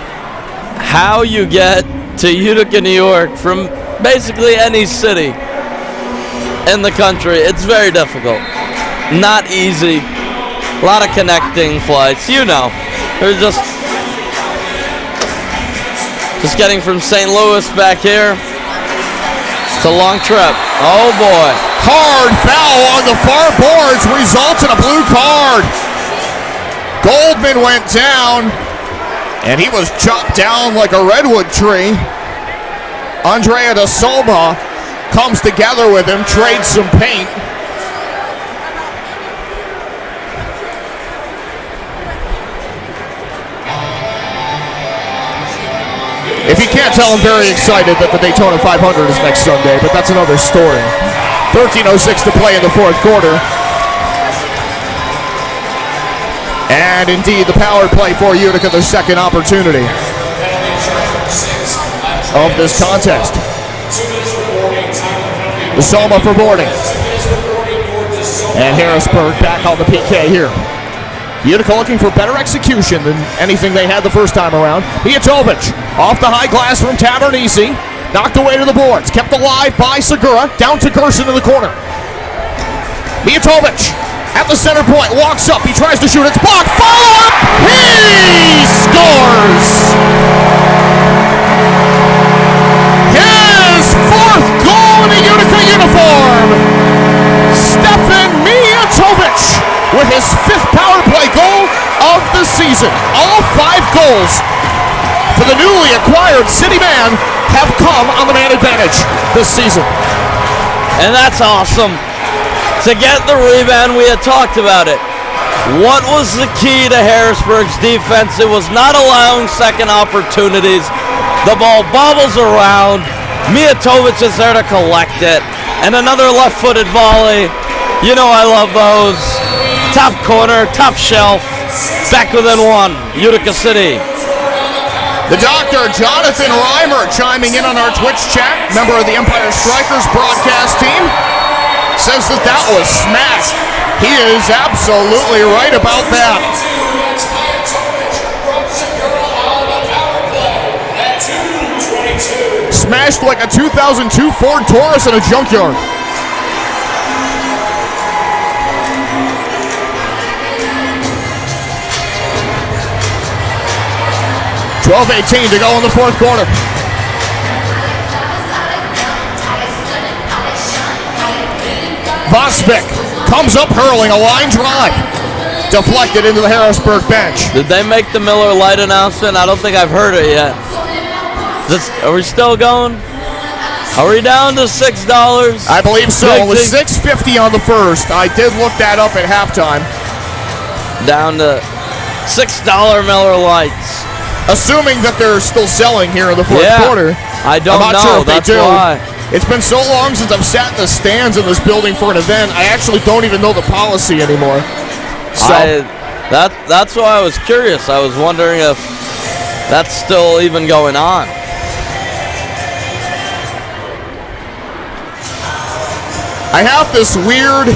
How you get to Utica, New York from basically any city in the country, it's very difficult. Not easy. A lot of connecting flights, you know. They're just getting from St. Louis back here. It's a long trip. Oh boy. Hard foul on the far boards results in a blue card. Goldman went down, and he was chopped down like a redwood tree. Andrea Da Soma comes together with him, trades some paint. If you can't tell, I'm very excited that the Daytona 500 is next Sunday, but that's another story. 13:06 to play in the fourth quarter. And indeed, the power play for Utica, their second opportunity of this contest. Da Soma for boarding. And Harrisburg back on the PK here. Utica looking for better execution than anything they had the first time around. Mijatovic off the high glass from Tavernisi. Knocked away to the boards. Kept alive by Segura. Down to Gerson in the corner. Mijatovic at the center point. Walks up. He tries to shoot. It's blocked. Follow up. He scores. His fourth goal in a Utica uniform. Stefan Mijatovic with his fifth power play goal of the season. All 5 goals for the newly acquired City Man have come on the man advantage this season. And that's awesome. To get the rebound, we had talked about it. What was the key to Harrisburg's defense? It was not allowing second opportunities. The ball bobbles around. Mijatovic is there to collect it. And another left-footed volley. You know I love those. Top corner, top shelf. Back within 1. Utica City. The doctor, Jonathan Reimer, chiming in on our Twitch chat, member of the Empire Strikers broadcast team, says that was smashed. He is absolutely right about that. Smashed like a 2002 Ford Taurus in a junkyard. .12:18 to go in the fourth quarter. Vospik comes up hurling a line drive. Deflected into the Harrisburg bench. Did they make the Miller Lite announcement? I don't think I've heard it yet. Are we still going? Are we down to $6? I believe so. It was $6.50 on the first. I did look that up at halftime. Down to $6 Miller Lights. Assuming that they're still selling here in the fourth quarter. I don't know. I'm not sure if That's they do. why. It's been so long since I've sat in the stands in this building for an event, I actually don't even know the policy anymore. So that's why I was curious. I was wondering if that's still even going on. I have this weird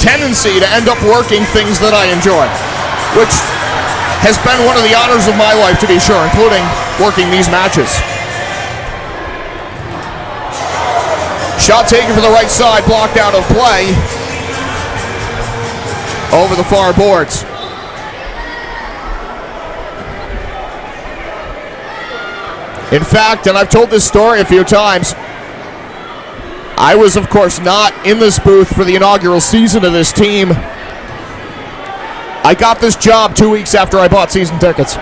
tendency to end up working things that I enjoy, which has been one of the honors of my life, to be sure, including working these matches. Shot taken from the right side, blocked out of play. Over the far boards. In fact, and I've told this story a few times, I was, of course, not in this booth for the inaugural season of this team. I got this job 2 weeks after I bought season tickets.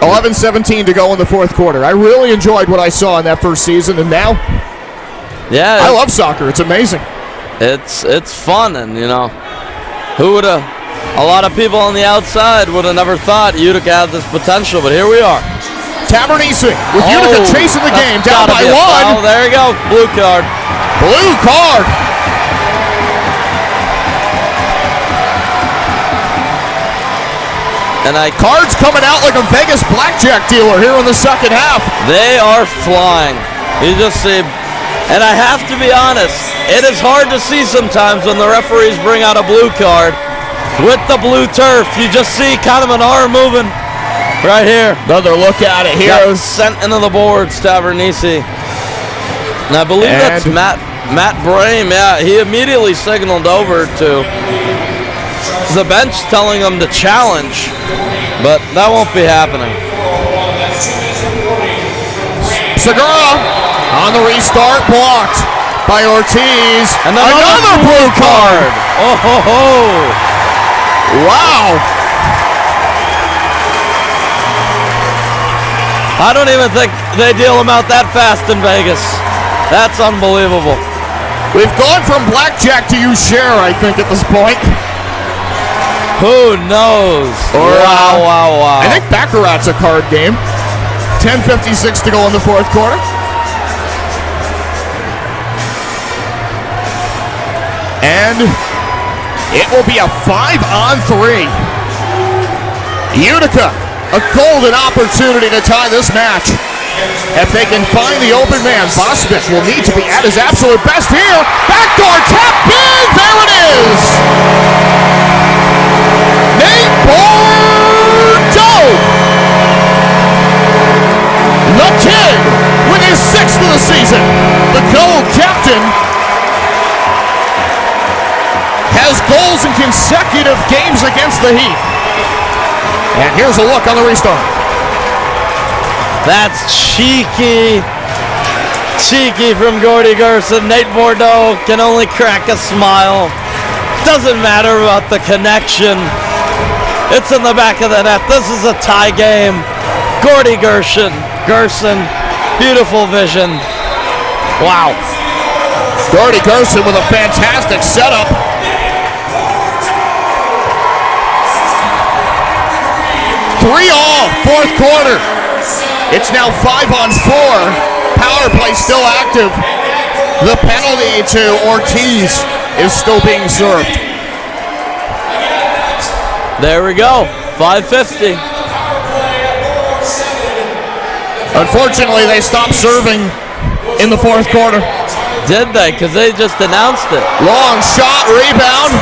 11:17 to go in the fourth quarter. I really enjoyed what I saw in that first season, and now, yeah, I love soccer. It's amazing. It's fun, and you know, who would have? A lot of people on the outside would have never thought Utica had this potential, but here we are. Tavernisi with Utica chasing the game, down by 1. Oh, there you go, blue card. Blue card. And cards coming out like a Vegas blackjack dealer here in the second half. They are flying. You just see, and I have to be honest, it is hard to see sometimes when the referees bring out a blue card with the blue turf. You just see kind of an arm moving right here. Another look at it here. Got sent into the boards, Tavernisi. And I believe that's Matt Brame. Yeah, he immediately signaled over to the bench telling them to challenge, but that won't be happening. Segura on the restart, blocked by Ortiz. And another blue card. Oh ho ho! Wow! I don't even think they deal them out that fast in Vegas. That's unbelievable. We've gone from blackjack to use share, I think, at this point. Who knows? Wow. I think Baccarat's a card game. 10:56 to go in the fourth quarter. And it will be a 5-on-3. Utica, a golden opportunity to tie this match. If they can find the open man, Bosvik will need to be at his absolute best here. Backdoor tap, big, there it is! Nate Bordeaux! The Kid with his 6th of the season. The goal captain has goals in consecutive games against the Heat. And here's a look on the restart. That's cheeky. Cheeky from Gordy Gerson. Nate Bordeaux can only crack a smile. Doesn't matter about the connection. It's in the back of the net. This is a tie game. Gordy Gerson, beautiful vision. Wow. Gordy Gerson with a fantastic setup. Three all, fourth quarter. It's now 5-on-4. Power play still active. The penalty to Ortiz is still being served. There we go. 5:50. Unfortunately, they stopped serving in the fourth quarter. Did they? Because they just announced it. Long shot, rebound.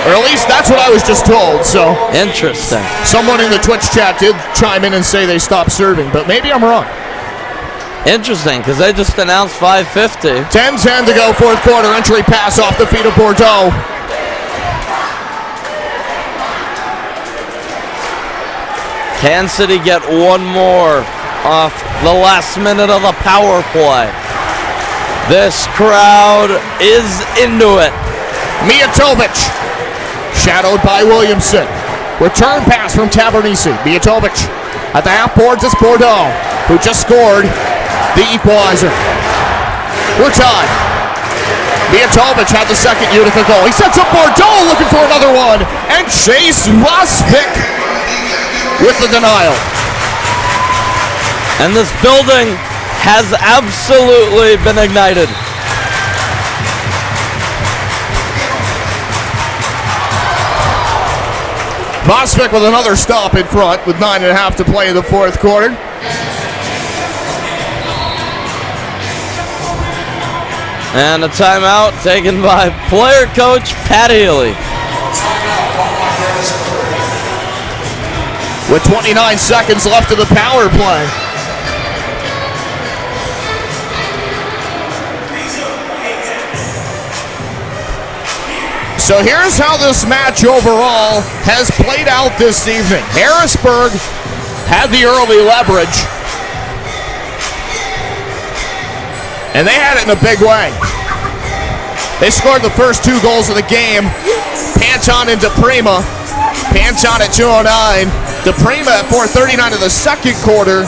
Or at least that's what I was just told, so. Interesting. Someone in the Twitch chat did chime in and say they stopped serving, but maybe I'm wrong. Interesting, because they just announced 5:50. 10-10 to go, fourth quarter. Entry pass off the feet of Bordeaux. Kansas City get one more off the last minute of the power play. This crowd is into it. Mijatovic, shadowed by Williamson. Return pass from Tavernisi. Mijatovic at the half boards. It's Bordeaux, who just scored the equalizer. We're tied. Mijatovic had the second Utica goal. He sets up Bordeaux looking for another one. And Chase Bosvik with the denial. And this building has absolutely been ignited. Bosvik with another stop in front with 9.5 to play in the fourth quarter. And a timeout taken by player coach Pat Healy. With 29 seconds left of the power play. So here's how this match overall has played out this evening. Harrisburg had the early leverage, and they had it in a big way. They scored the first 2 goals of the game. Panton and DePrima. Panton at 2:09. DePrima at 4:39 of the second quarter.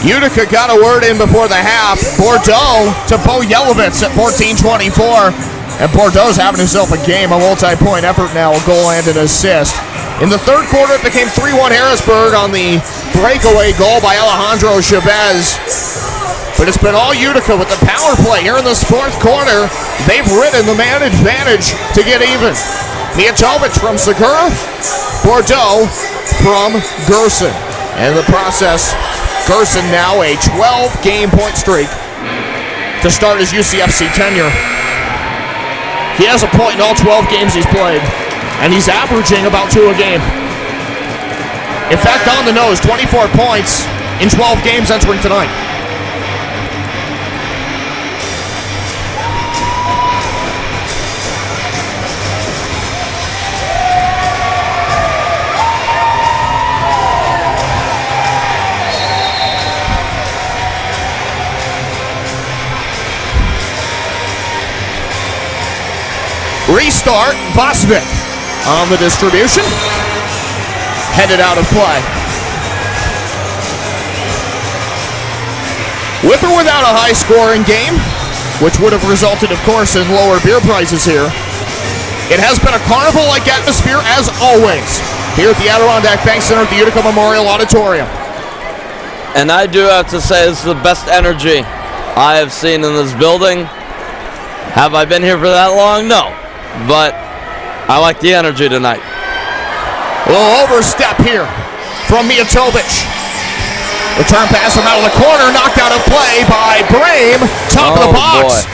Utica got a word in before the half. Bordeaux to Bo Yelovitz at 14:24. And Bordeaux's having himself a game, a multi-point effort now, a goal and an assist. In the third quarter, it became 3-1 Harrisburg on the breakaway goal by Alejandro Chavez. But it's been all Utica with the power play here in this fourth quarter. They've ridden the man advantage to get even. Mijatovic from Segura, Bordeaux from Gerson. And in the process, Gerson now a 12-game point streak to start his UCFC tenure. He has a point in all 12 games he's played, and he's averaging about 2 a game. In fact, on the nose, 24 points in 12 games entering tonight. Restart, Bosvik on the distribution. Headed out of play. With or without a high-scoring game, which would have resulted, of course, in lower beer prices here, it has been a carnival-like atmosphere as always here at the Adirondack Bank Center at the Utica Memorial Auditorium. And I do have to say this is the best energy I have seen in this building. Have I been here for that long? No. But I like the energy tonight. A little overstep here from Mijatovic. Return pass from out of the corner, knocked out of play by Brame. Top of the box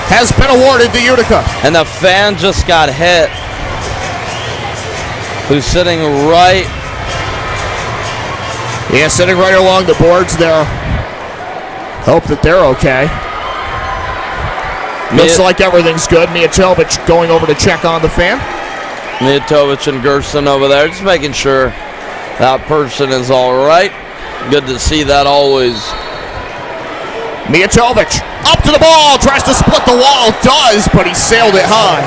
has been awarded to Utica. And the fan just got hit. Who's sitting right? Yeah, sitting right along the boards there. Hope that they're okay. Looks like everything's good. Mijatovic going over to check on the fan. Mijatovic and Gerson over there, just making sure that person is all right. Good to see that always. Mijatovic up to the ball, tries to split the wall, does, but he sailed it high.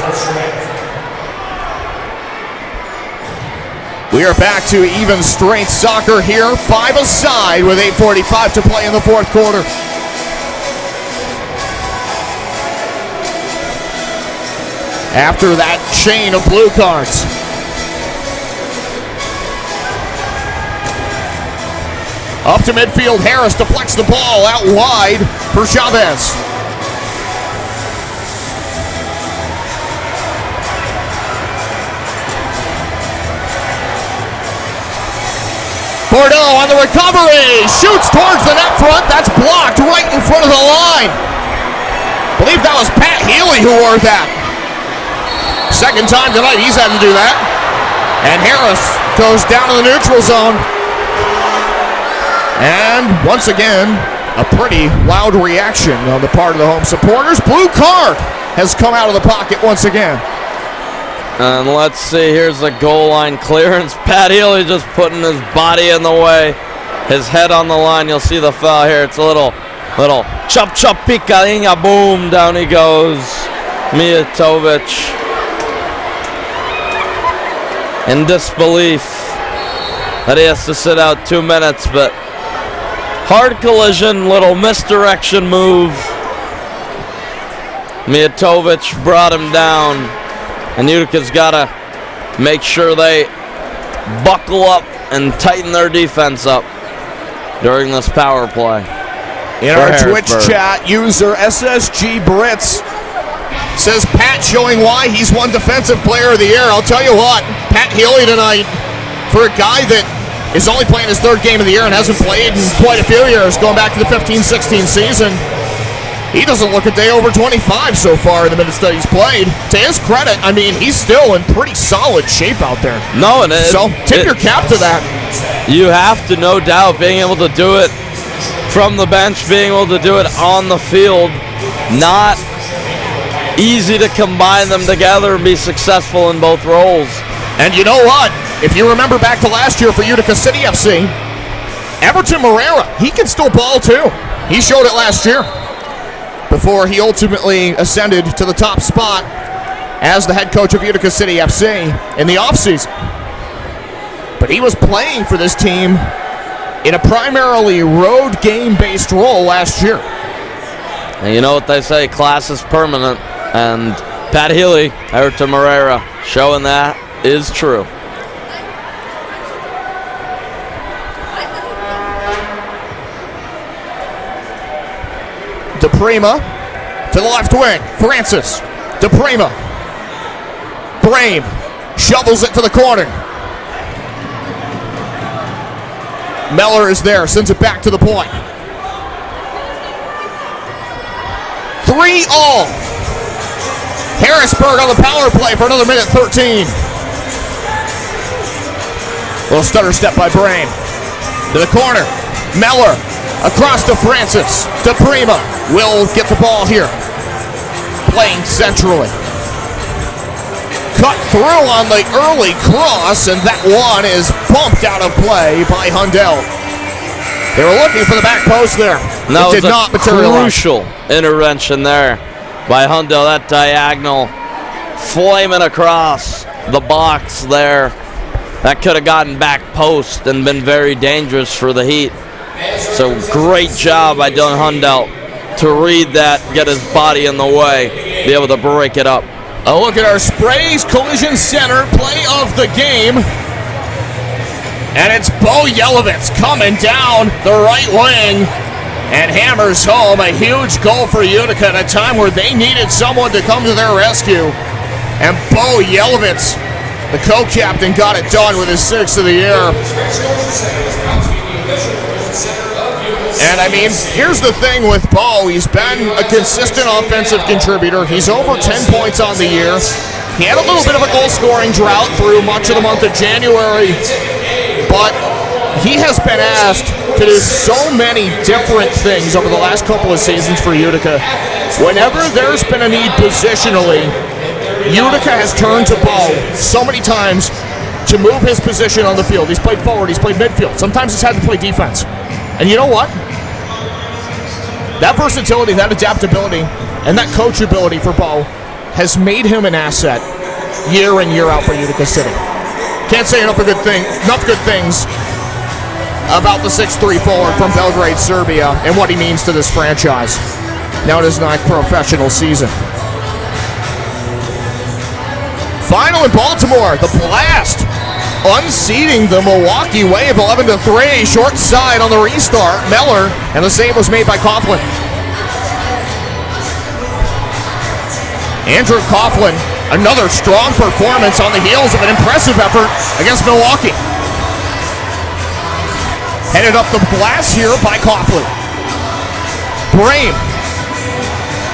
We are back to even strength soccer here, 5-a-side with 8:45 to play in the fourth quarter. After that chain of blue cards. Up to midfield, Harris deflects the ball out wide for Chavez. Bordeaux on the recovery, shoots towards the net front, that's blocked right in front of the line. I believe that was Pat Healy who wore that. Second time tonight he's had to do that. And Harris goes down to the neutral zone. And once again, a pretty loud reaction on the part of the home supporters. Blue card has come out of the pocket once again. And let's see, here's a goal line clearance. Pat Healy just putting his body in the way. His head on the line, you'll see the foul here. It's a little chop chop picalinha, boom, down he goes. Mijatovic in disbelief that he has to sit out 2 minutes, but hard collision, little misdirection move. Mijatovic brought him down, and Utica's got to make sure they buckle up and tighten their defense up during this power play. In our Twitch chat, user SSG Brits says Pat showing why he's won Defensive Player of the Year. I'll tell you what, Pat Healy tonight, for a guy that is only playing his third game of the year and hasn't played in quite a few years, going back to the 15-16 season, he doesn't look a day over 25 so far in the minutes that he's played. To his credit, I mean, he's still in pretty solid shape out there. No, and so tip your cap to that. You have to, no doubt, being able to do it from the bench, being able to do it on the field, not easy to combine them together and be successful in both roles. And you know what? If you remember back to last year for Utica City FC, Everton Moreira, he can still ball too. He showed it last year before he ultimately ascended to the top spot as the head coach of Utica City FC in the offseason. But he was playing for this team in a primarily road game-based role last year. And you know what they say, class is permanent. And Pat Healy, Everton Moreira, showing that is true. DePrima to the left wing. Francis. DePrima. Brame shovels it to the corner. Meller is there, sends it back to the point. 3-all. Harrisburg on the power play for another minute 13. Little stutter step by Brame. To the corner. Meller across to Francis. DePrima will get the ball here. Playing centrally. Cut through on the early cross, and that one is bumped out of play by Hundell. They were looking for the back post there. No, it did not materialize. Crucial intervention there by Hundell. That diagonal flaming across the box there. That could have gotten back post and been very dangerous for the Heat. So great job by Dylan Hundell to read that, get his body in the way, be able to break it up. A look at our Sprays Collision Center play of the game. And it's Bo Yelovitz coming down the right wing and hammers home a huge goal for Utica at a time where they needed someone to come to their rescue. And Bo Yelovitz, the co-captain, got it done with his 6th of the year. And I mean, here's the thing with Bo. He's been a consistent offensive contributor. He's over 10 points on the year. He had a little bit of a goal-scoring drought through much of the month of January, but he has been asked to do so many different things over the last couple of seasons for Utica. Whenever there's been a need positionally, Utica has turned to Bo so many times to move his position on the field. He's played forward, he's played midfield. Sometimes he's had to play defense. And you know what? That versatility, that adaptability, and that coachability for Bo has made him an asset year in, year out for Utica City. Can't say enough good things about the 6'3" forward from Belgrade, Serbia, and what he means to this franchise. Now in his 9th professional season. Final in Baltimore, the blast unseating the Milwaukee Wave 11-3. Short side on the restart. Meller, and the save was made by Coughlin. Andrew Coughlin, another strong performance on the heels of an impressive effort against Milwaukee. Headed up the glass here by Coughlin. Brame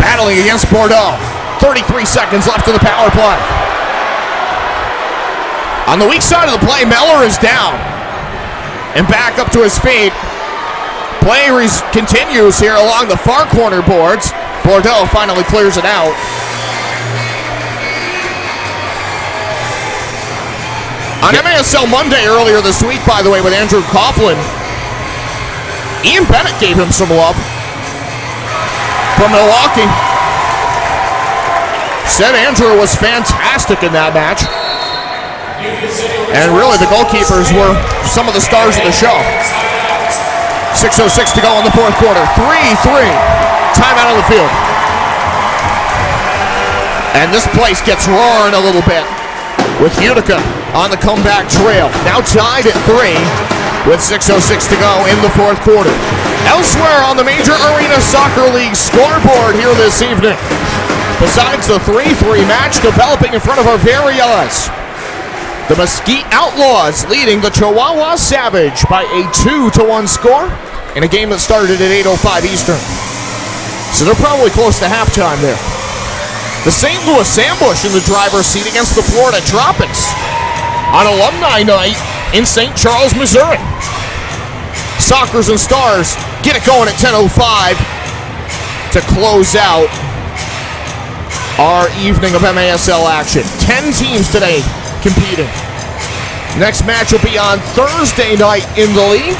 battling against Bordeaux. 33 seconds left in the power play. On the weak side of the play, Meller is down and back up to his feet. Play continues here along the far corner boards. Bordeaux finally clears it out. On MASL Monday earlier this week, by the way, with Andrew Coughlin, Ian Bennett gave him some love from Milwaukee. Said Andrew was fantastic in that match. And really, the goalkeepers were some of the stars of the show. 6:06 to go in the fourth quarter. 3-3. Timeout on the field. And this place gets roaring a little bit with Utica on the comeback trail. Now tied at 3 with 6:06 to go in the fourth quarter. Elsewhere on the Major Arena Soccer League scoreboard here this evening, besides the 3-3 match developing in front of our very eyes, the Mesquite Outlaws leading the Chihuahua Savage by a 2-1 score in a game that started at 8:05 Eastern. So they're probably close to halftime there. The St. Louis Ambush in the driver's seat against the Florida Tropics on Alumni Night in St. Charles, Missouri. Sockers and Stars get it going at 10:05 to close out our evening of MASL action. 10 teams today competing. Next match will be on Thursday night in the league.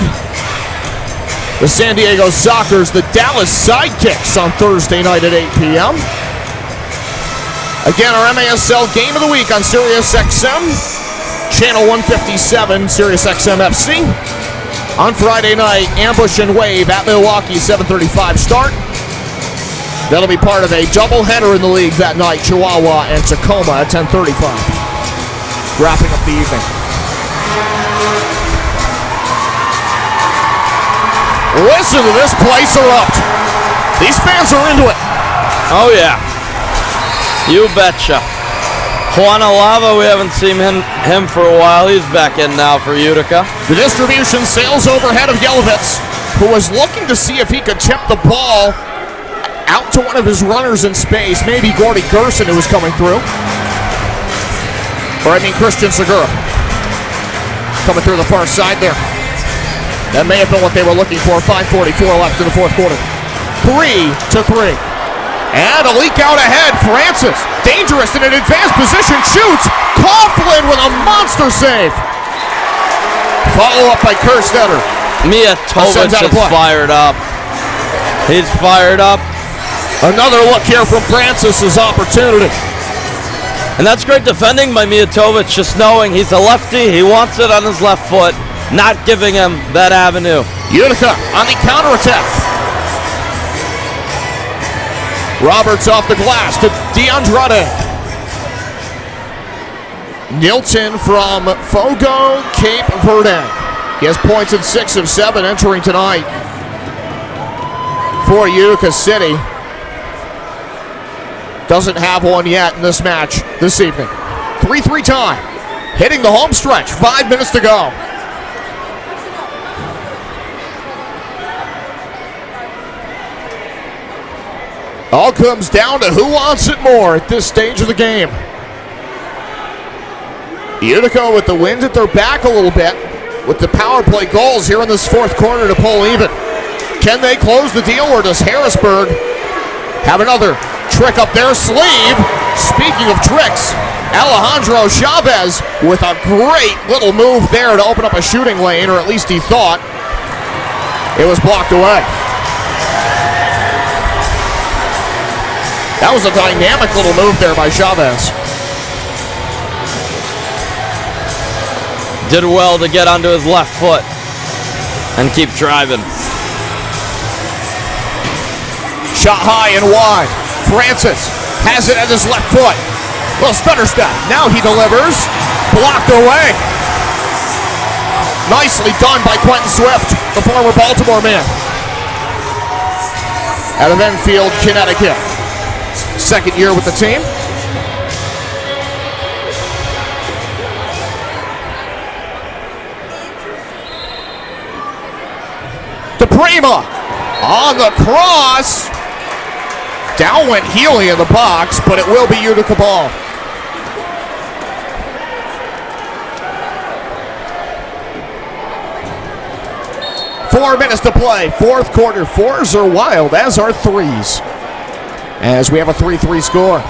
The San Diego Sockers, the Dallas Sidekicks on Thursday night at 8 p.m. Again, our MASL Game of the Week on SiriusXM, Channel 157, SiriusXM FC. On Friday night, Ambush and Wave at Milwaukee, 7:35 start. That'll be part of a doubleheader in the league that night, Chihuahua and Tacoma at 10:35. Wrapping up the evening. Listen to this place erupt. These fans are into it. Oh, yeah. You betcha. Juan Alava, we haven't seen him for a while. He's back in now for Utica. The distribution sails overhead of Yelovitz, who was looking to see if he could tip the ball out to one of his runners in space. Maybe Gordy Gerson, who was coming through. Christian Segura. Coming through the far side there. That may have been what they were looking for. 5:44 left in the fourth quarter. 3-3. And a leak out ahead. Francis, dangerous in an advanced position, shoots. Coughlin with a monster save. Follow up by Kerstetter. Mijatovic is fired up. He's fired up. Another look here from Francis's opportunity. And that's great defending by Mijatovic, just knowing he's a lefty, he wants it on his left foot, not giving him that avenue. Utica on the counterattack. Roberts off the glass to DeAndrade. Nilton from Fogo, Cape Verde. He has points in 6 of 7 entering tonight for Utica City. Doesn't have one yet in this match this evening. 3-3 tie. Hitting the home stretch. 5 minutes to go. All comes down to who wants it more at this stage of the game. Utica with the wind at their back a little bit with the power play goals here in this fourth quarter to pull even. Can they close the deal, or does Harrisburg have another trick up their sleeve? Speaking of tricks, Alejandro Chavez with a great little move there to open up a shooting lane, or at least he thought. It was blocked away. That was a dynamic little move there by Chavez. Did well to get onto his left foot and keep driving. Shot high and wide. Francis has it at his left foot. Little stutter step. Now he delivers. Blocked away. Nicely done by Quentin Swift, the former Baltimore man. Out of Enfield, Connecticut. Second year with the team. DePrima on the cross. Down went Healy in the box, but it will be Utica ball. Four minutes to play. Fourth quarter. Fours are wild, as are threes. As we have a 3-3 score.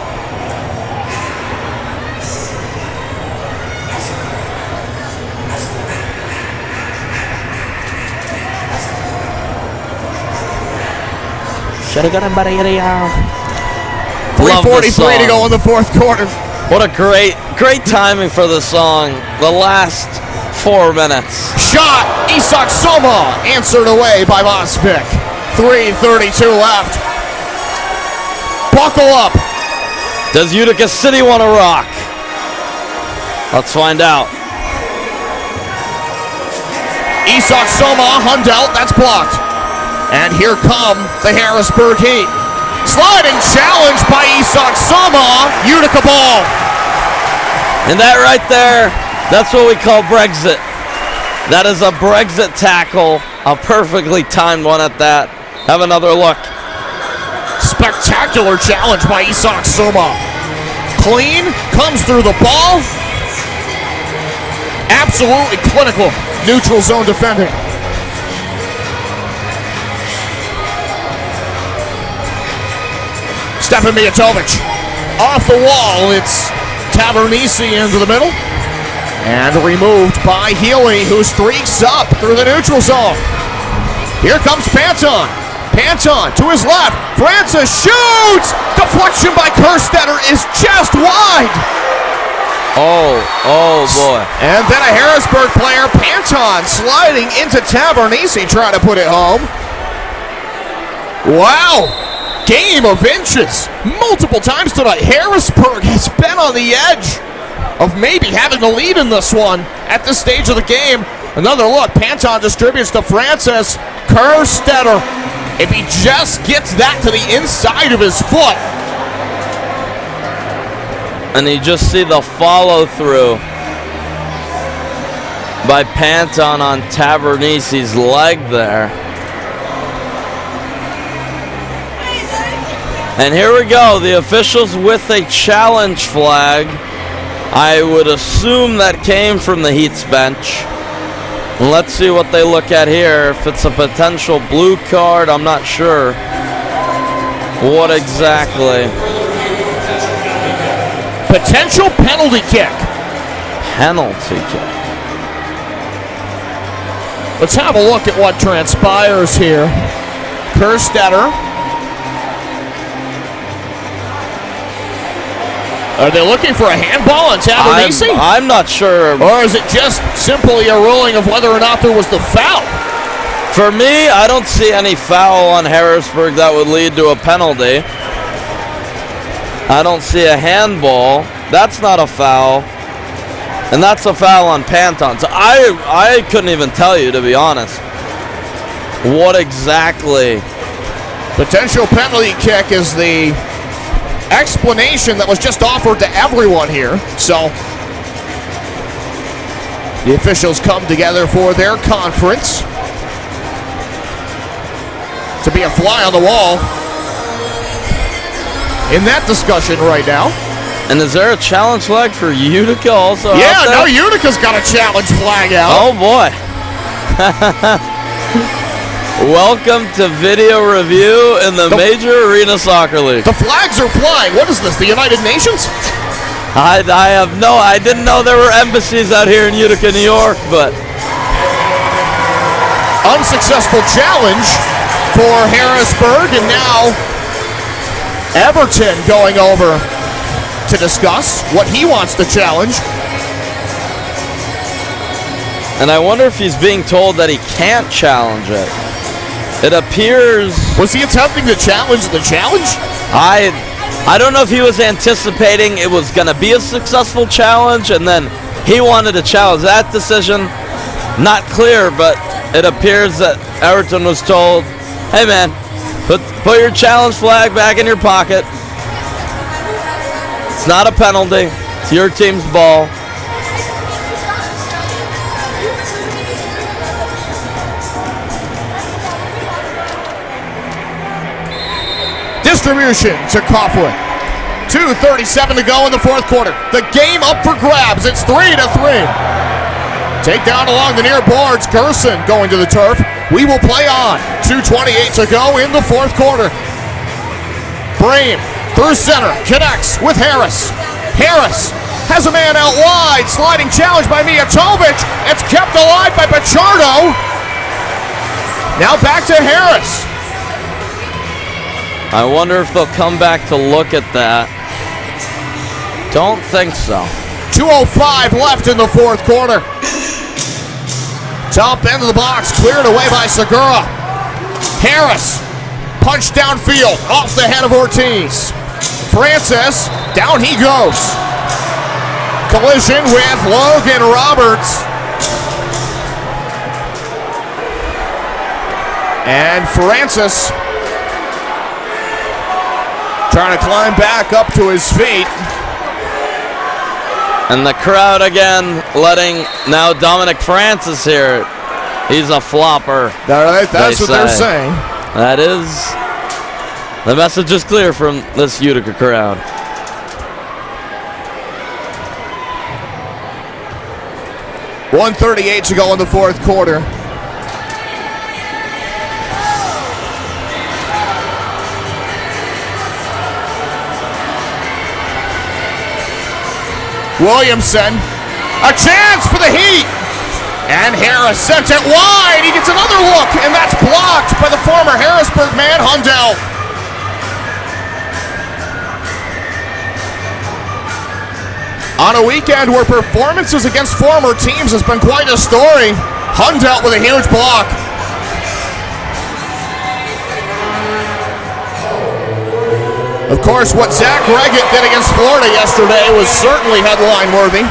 Should have got him by the 3:43 to go in the fourth quarter. What a great timing for the song. The last 4 minutes. Shot, Isak Soma, answered away by Mosvik. 3:32 left. Buckle up. Does Utica City want to rock? Let's find out. Isak Soma, Hundelt, that's blocked. And here come the Harrisburg Heat. Sliding challenge by Isak Soma, Utica ball. And that right there, that's what we call Brexit. That is a Brexit tackle, a perfectly timed one at that. Have another look. Spectacular challenge by Isak Soma. Clean, comes through the ball. Absolutely clinical neutral zone defending. Stefan Mijatovic off the wall. It's Tavernisi into the middle. And removed by Healy, who streaks up through the neutral zone. Here comes Panton. Panton to his left. Francis shoots! Deflection by Kerstetter is just wide. Oh boy. And then a Harrisburg player, Panton, sliding into Tavernisi, trying to put it home. Wow. Game of inches. Multiple times tonight. Harrisburg has been on the edge of maybe having the lead in this one at this stage of the game. Another look. Panton distributes to Francis. Kerstetter, if he just gets that to the inside of his foot. And you just see the follow through by Panton on Tavernisi's leg there. And here we go, the officials with a challenge flag. I would assume that came from the Heat's bench. And let's see what they look at here. If it's a potential blue card, I'm not sure what exactly. Potential penalty kick. Penalty kick. Let's have a look at what transpires here. Kerstetter. Are they looking for a handball on Tavernisi? I'm not sure. Or is it just simply a ruling of whether or not there was the foul? For me, I don't see any foul on Harrisburg that would lead to a penalty. I don't see a handball. That's not a foul. And that's a foul on Panton. So I couldn't even tell you, to be honest, what exactly. Potential penalty kick is the explanation that was just offered to everyone here. So the officials come together for their conference to be a fly on the wall. in that discussion right now. And is there a challenge flag for Utica also? Yeah, now Utica's got a challenge flag out. Oh boy. Welcome to video review in the Major Arena Soccer League. The flags are flying. What is this, the United Nations? I didn't know there were embassies out here in Utica, New York, but. Unsuccessful challenge for Harrisburg, and now Everton going over to discuss what he wants to challenge. And I wonder if he's being told that he can't challenge it. It appears... Was he attempting to challenge the challenge? I don't know if he was anticipating it was going to be a successful challenge, and then he wanted to challenge that decision. Not clear, but it appears that Everton was told, hey man, put your challenge flag back in your pocket. It's not a penalty. It's your team's ball. Distribution to Coughlin. 2:37 to go in the fourth quarter. The game up for grabs. It's 3-3. Takedown along the near boards. Gerson going to the turf. We will play on. 2:28 to go in the fourth quarter. Brame through center. Connects with Harris. Harris has a man out wide. Sliding challenge by Mijatovic. It's kept alive by Pichardo. Now back to Harris. I wonder if they'll come back to look at that. Don't think so. 2:05 left in the fourth quarter. Top end of the box cleared away by Segura. Harris punched downfield off the head of Ortiz. Francis, down he goes. Collision with Logan Roberts. And Francis trying to climb back up to his feet. And the crowd again letting now Dominic Francis hear it. He's a flopper. That's what they're saying. That is. The message is clear from this Utica crowd. .138 to go in the fourth quarter. Williamson, a chance for the Heat. And Harris sent it wide. He gets another look, and that's blocked by the former Harrisburg man, Hundell. On a weekend where performances against former teams has been quite a story, Hundell with a huge block. Of course, what Zach Reggett did against Florida yesterday was certainly headline-worthy.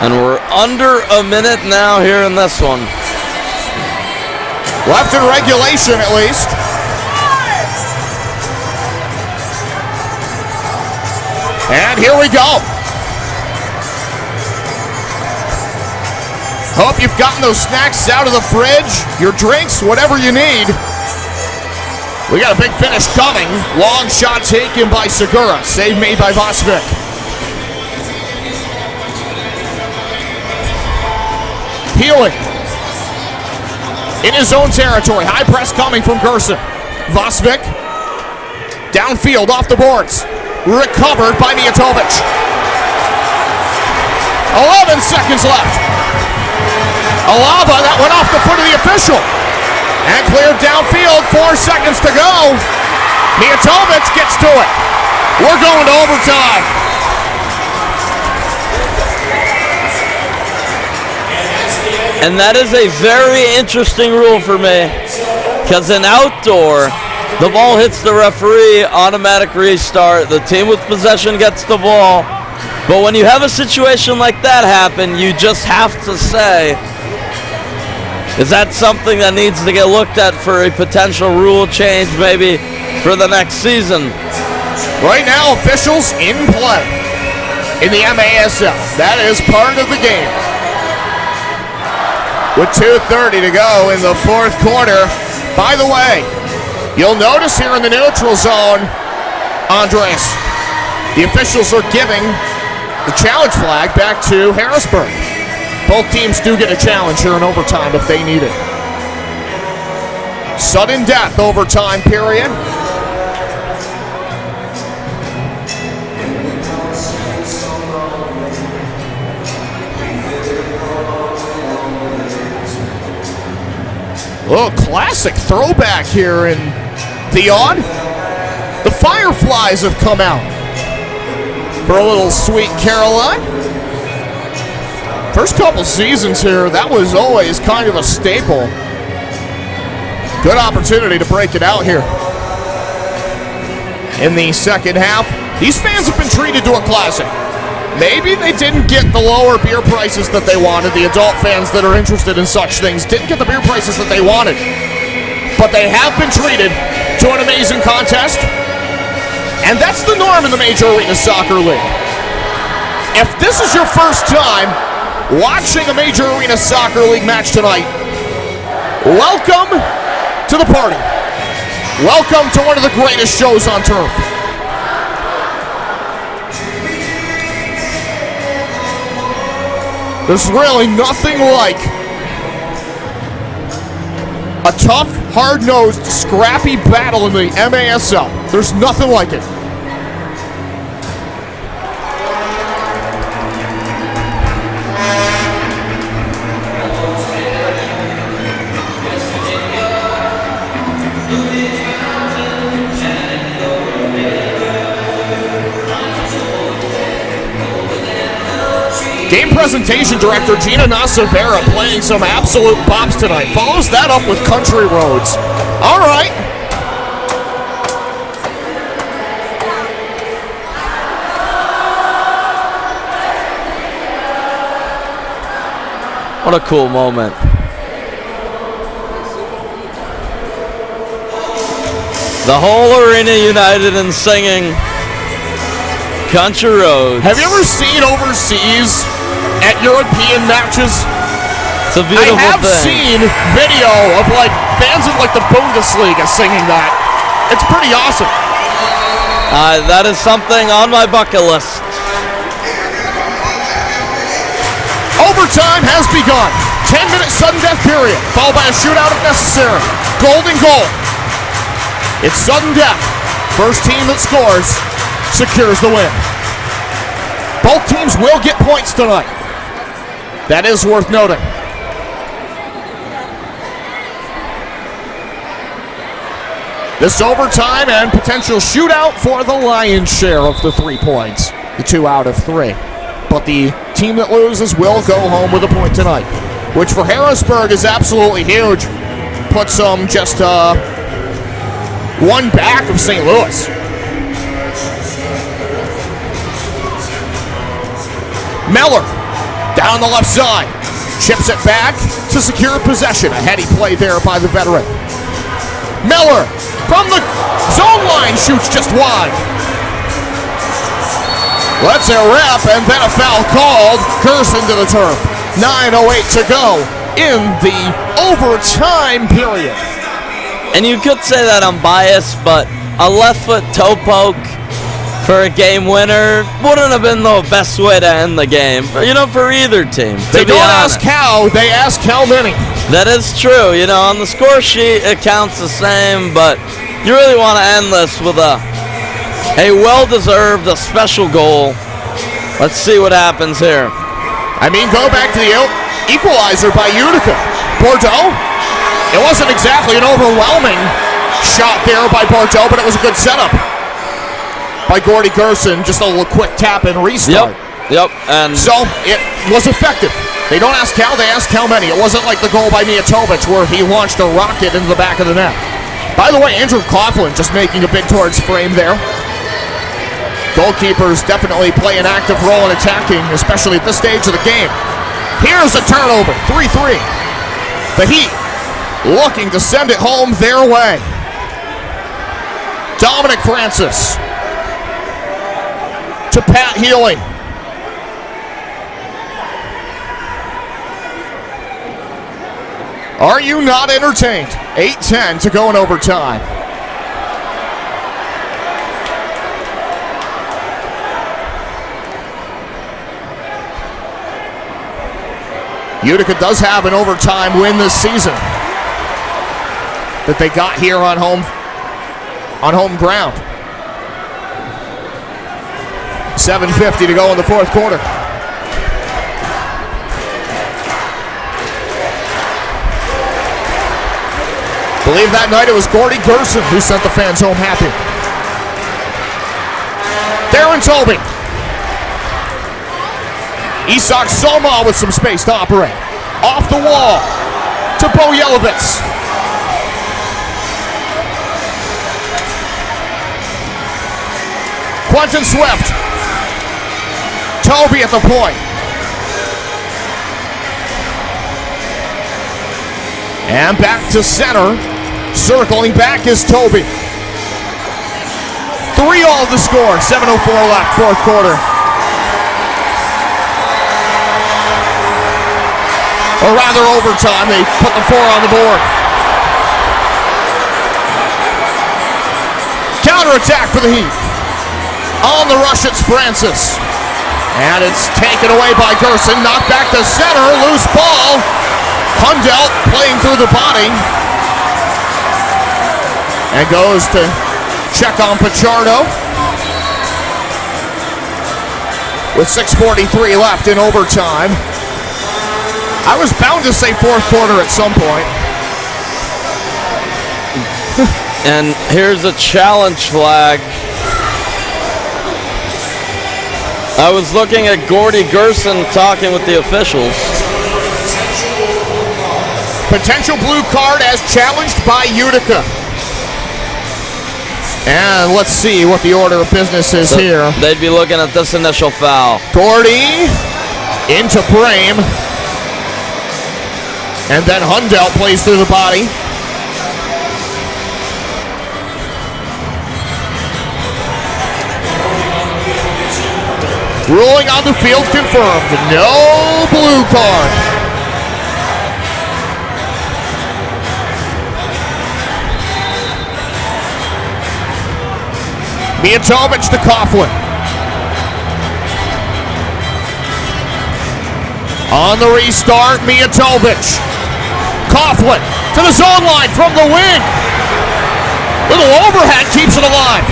And we're under a minute now here in this one. Left in regulation, at least. And here we go. Hope you've gotten those snacks out of the fridge, your drinks, whatever you need. We got a big finish coming. Long shot taken by Segura. Save made by Vosvik. Healing. In his own territory. High press coming from Gerson. Vosvik. Downfield off the boards. Recovered by Mijatovic. 11 seconds left. Alava, that went off the foot of the official. And cleared downfield, 4 seconds to go. Mijatovic gets to it. We're going to overtime. And that is a very interesting rule for me. Because in outdoor, the ball hits the referee, automatic restart. The team with possession gets the ball. But when you have a situation like that happen, you just have to say, is that something that needs to get looked at for a potential rule change maybe for the next season? Right now, officials in play in the MASL. That is part of the game. With 2:30 to go in the fourth quarter. By the way, you'll notice here in the neutral zone, Andres. The officials are giving the challenge flag back to Harrisburg. Both teams do get a challenge here in overtime if they need it. Sudden death overtime period. Oh, classic throwback here in Theon. The Fireflies have come out for a little Sweet Caroline. First couple seasons here, that was always kind of a staple. Good opportunity to break it out here in the second half. These fans have been treated to a classic. Maybe they didn't get the lower beer prices that they wanted. The adult fans that are interested in such things didn't get the beer prices that they wanted. But they have been treated to an amazing contest. And that's the norm in the Major Arena Soccer League. If this is your first time watching a Major Arena Soccer League match tonight, welcome to the party. Welcome to one of the greatest shows on turf. There's really nothing like a tough, hard-nosed, scrappy battle in the MASL. There's nothing like it. Game presentation director Gina Nasavera playing some absolute bops tonight. Follows that up with Country Roads. All right. What a cool moment. The whole arena united in singing Country Roads. Have you ever seen overseas at European matches? It's a beautiful thing. I have seen video of like fans of like the Bundesliga singing that. It's pretty awesome. That is something on my bucket list. Overtime has begun. 10-minute sudden death period, followed by a shootout if necessary. Golden goal. It's sudden death. First team that scores secures the win. Both teams will get points tonight. That is worth noting. This overtime and potential shootout for the lion's share of the 3 points. The 2 out of 3. But the team that loses will go home with a point tonight, which for Harrisburg is absolutely huge. Puts them just one back of St. Louis. Meller, down the left side, chips it back to secure possession. A heady play there by the veteran. Meller, from the zone line, shoots just wide. Let's a rep, and then a foul called. Gerson to the turf. 9:08 to go in the overtime period. And you could say that I'm biased, but a left foot toe poke for a game winner wouldn't have been the best way to end the game, for either team. They don't ask how, they ask how many. That is true. On the score sheet, it counts the same, but you really want to end this with a well-deserved, a special goal. Let's see what happens here. I mean, go back to the equalizer by Utica. Bordeaux, it wasn't exactly an overwhelming shot there by Bordeaux, but it was a good setup by Gordy Gerson. Just a little quick tap and restart. Yep. And so it was effective. They don't ask how, they ask how many. It wasn't like the goal by Mijatovic where he launched a rocket into the back of the net. By the way, Andrew Coughlin just making a big towards frame there. Goalkeepers definitely play an active role in attacking, especially at this stage of the game. Here's a turnover, 3-3. The Heat looking to send it home their way. Dominic Francis to Pat Healy. Are you not entertained? 8:10 to go in overtime. Utica does have an overtime win this season that they got here on home ground. 7:50 to go in the fourth quarter. Believe that night it was Gordy Gerson who sent the fans home happy. Darren Tobey. Isak Soma with some space to operate. Off the wall to Bo Yelovitz. Quentin Swift. Tobey at the point. And back to center. Circling back is Tobey. 3-all the score. 7:04 left, fourth quarter. Or rather overtime. They put the 4 on the board. Counterattack for the Heat. On the rush, it's Francis. And it's taken away by Gerson. Knocked back to center. Loose ball. Hundelt playing through the body. And goes to check on Pichardo. With 6:43 left in overtime. I was bound to say fourth quarter at some point. And here's a challenge flag. I was looking at Gordy Gerson talking with the officials. Potential blue card as challenged by Utica. And let's see what the order of business is here. They'd be looking at this initial foul. Gordy into Brame. And then Hundelt plays through the body. Ruling on the field confirmed. No blue card. Mijatovic to Coughlin. On the restart, Mijatovic. Coughlin to the zone line from the wing. Little overhead keeps it alive.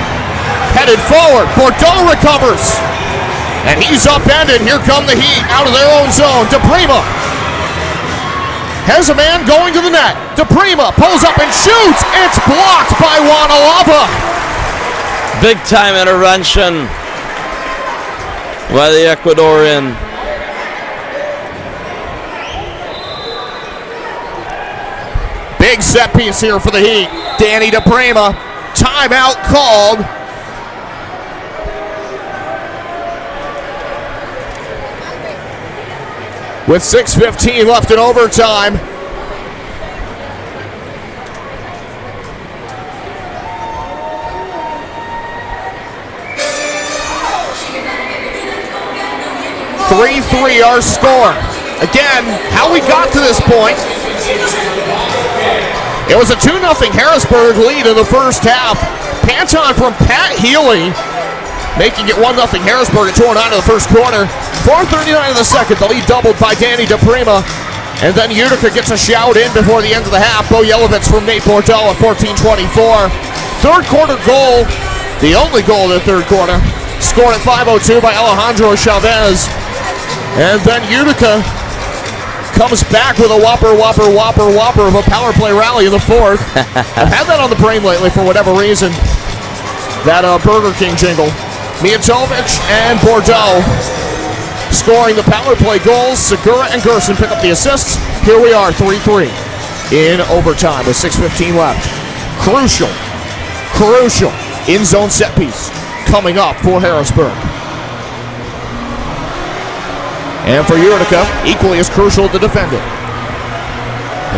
Headed forward, Bordeaux recovers. And he's upended. Here come the Heat out of their own zone. DePrima has a man going to the net. DePrima pulls up and shoots. It's blocked by Wanalava. Big time intervention by the Ecuadorian. Big set piece here for the Heat. Danny DePrima. Timeout called. With 6:15 left in overtime. (3-3) our score. Again, how we got to this point. It was a 2-0 Harrisburg lead in the first half. Panton from Pat Healy, making it 1-0 Harrisburg at 2:09 in the first quarter. 4:39 in the second. The lead doubled by Danny DePrima. And then Utica gets a shout in before the end of the half. Bo Yelovitz from Nate Bordeaux at 14:24. Third quarter goal, the only goal of the third quarter, scored at 5:02 by Alejandro Chavez. And then Utica comes back with a whopper of a power play rally in the fourth. I've had that on the brain lately for whatever reason. That Burger King jingle. Mijatovic and Bordeaux scoring the power play goals. Segura and Gerson pick up the assists. Here we are, 3-3 in overtime with 6:15 left. Crucial in-zone set piece coming up for Harrisburg. And for Utica, equally as crucial to defend it.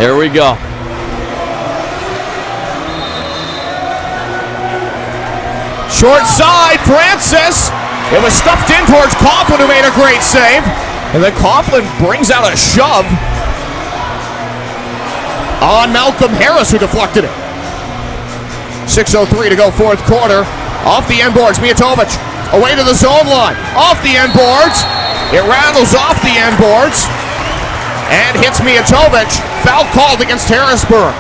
Here we go. Short side, Francis. It was stuffed in towards Coughlin, who made a great save. And then Coughlin brings out a shove on Malcolm Harris, who deflected it. 6:03 to go, fourth quarter. Off the end boards, Mijatovic away to the zone line. Off the end boards. It rattles off the end boards. and hits Mijatovic. Foul called against Harrisburg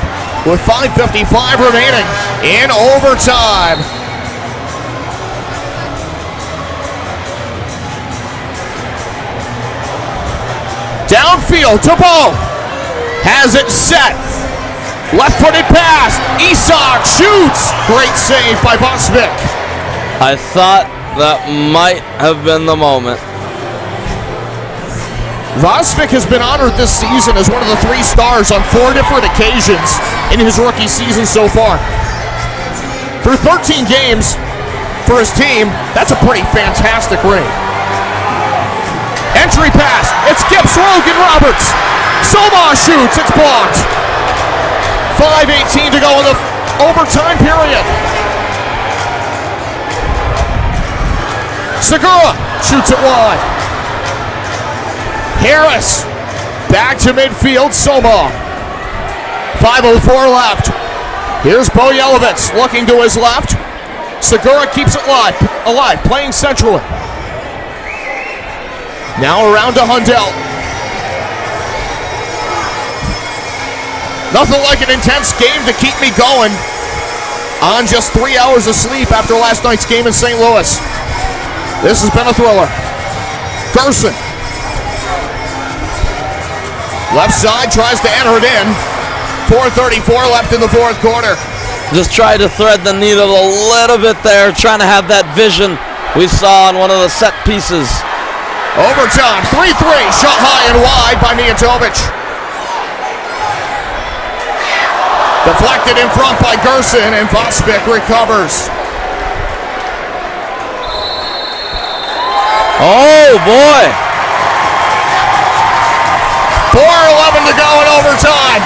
with 5:55 remaining in overtime. Downfield to Bo. Has it set. Left-footed pass. Isak shoots. Great save by Vosvik. I thought that might have been the moment. Vosvik has been honored this season as one of the 3 stars on 4 different occasions in his rookie season so far. Through 13 games for his team, that's a pretty fantastic rate. Entry pass, it skips Logan Roberts. Soma shoots, it's blocked. 5:18 to go in the overtime period. Segura shoots it wide. Harris back to midfield, Soma. 5:04 left. Here's Bojelovitz looking to his left. Segura keeps it alive, playing centrally. Now around to Hundell. Nothing like an intense game to keep me going on just 3 hours of sleep after last night's game in St. Louis. This has been a thriller. Gerson. Left side tries to enter it in. 4:34 left in the fourth quarter. Just try to thread the needle a little bit there, trying to have that vision we saw on one of the set pieces. Overtime, 3-3, shot high and wide by Mijatovic. Deflected in front by Gerson, and Vosvik recovers. Oh, boy. 4:11 to go in overtime.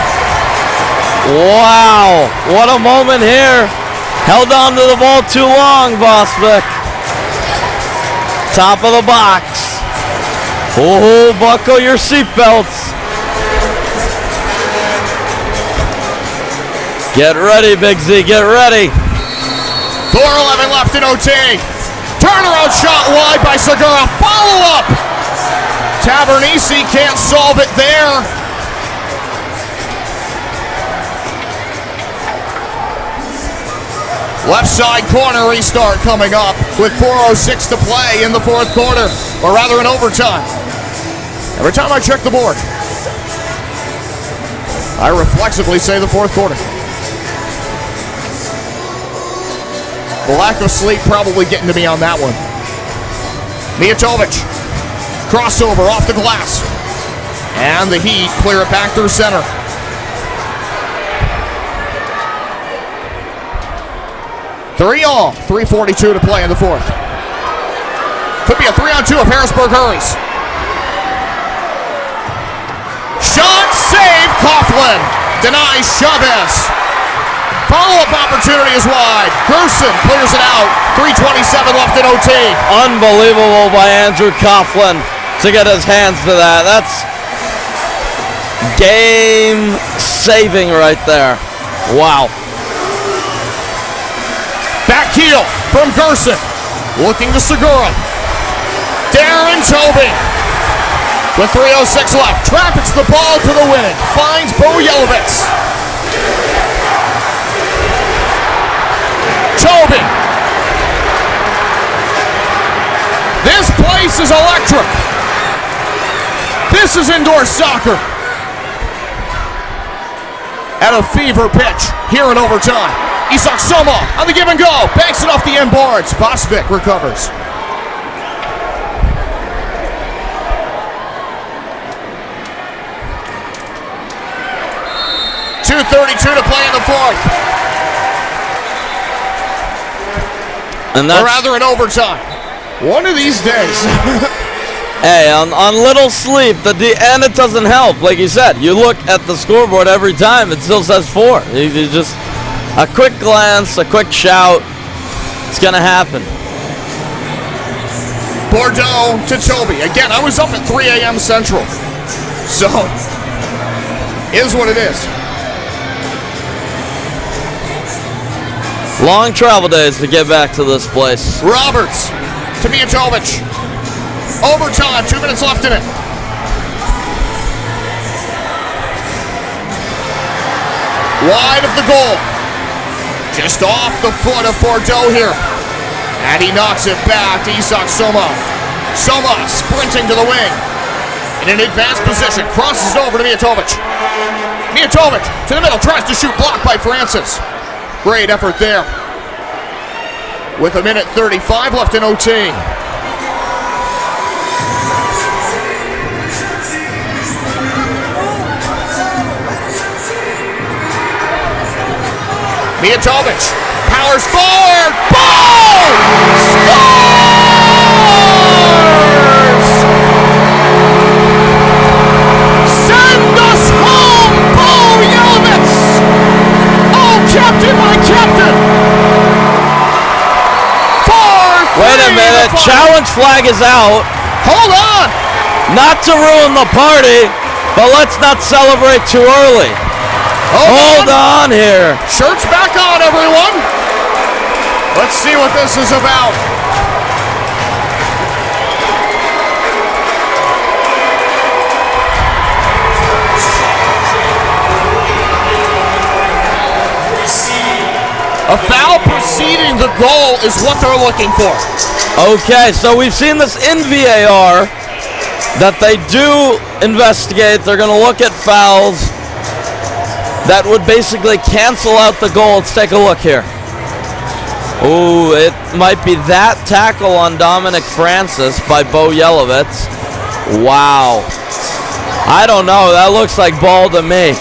Wow, what a moment here. Held on to the ball too long, Vosvik. Top of the box. Oh, buckle your seatbelts. Get ready, Big Z, get ready. 4:11 left in OT. Turnaround shot wide by Segura. Follow up. Tavernisi can't solve it there. Left side corner restart coming up with 4:06 to play in the fourth quarter, or rather in overtime. Every time I check the board, I reflexively say the fourth quarter. The lack of sleep probably getting to me on that one. Mijatovic, crossover off the glass. And the Heat clear it back through center. Three all, 3:42 to play in the fourth. Could be a 3-on-2 if Harrisburg hurries. Shot save, Coughlin denies Chavez. Follow-up opportunity is wide. Gerson clears it out. 3:27 left in OT. Unbelievable by Andrew Coughlin to get his hands to that. That's game saving right there. Wow. Back heel from Gerson. Looking to Segura. Darren Toby. With 3:06 left. Traffics the ball to the wing. Finds Bojelovitz. Toby. This place is electric. This is indoor soccer. At a fever pitch here in overtime. Isak Soma on the give and go. Banks it off the end boards. Vosvik recovers. .232 to play in the fourth. And that's, or rather in overtime. One of these days. Hey, on little sleep, and it doesn't help. Like you said, you look at the scoreboard every time, it still says 4. You just, a quick glance, a quick shout, it's going to happen. Bordeaux to Toby. Again, I was up at 3 a.m. Central. So, is what it is. Long travel days to get back to this place. Roberts to Mijatovic. Overtime, 2 minutes left in it. Wide of the goal. Just off the foot of Bordeaux here. And he knocks it back to Isak Soma. Soma sprinting to the wing. In an advanced position, crosses it over to Mijatovic. Mijatovic to the middle, tries to shoot, blocked by Francis. Great effort there. With a minute 35 left in OT. Mijatovic powers forward. Ball! Scores! Send us home, Bo Yelovitz! Oh, captain, my captain! Wait a minute, challenge flag is out. Hold on! Not to ruin the party, but let's not celebrate too early. Hold on here. Shirts back on, everyone. Let's see what this is about. A foul preceding the goal is what they're looking for. Okay, so we've seen this in VAR, that they do investigate. They're going to look at fouls that would basically cancel out the goal. Let's take a look here. Ooh, it might be that tackle on Dominic Francis by Bo Yelovitz. Wow. I don't know. That looks like ball to me.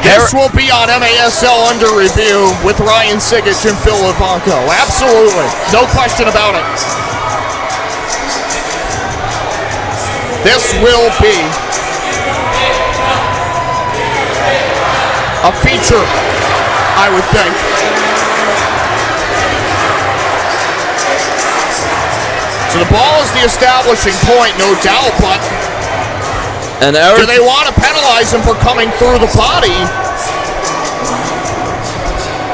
This will be on MASL under review with Ryan Sigic and Phil Levanko. Absolutely. No question about it. This will be a feature, I would think. So the ball is the establishing point, no doubt, but do they want to penalize him for coming through the body?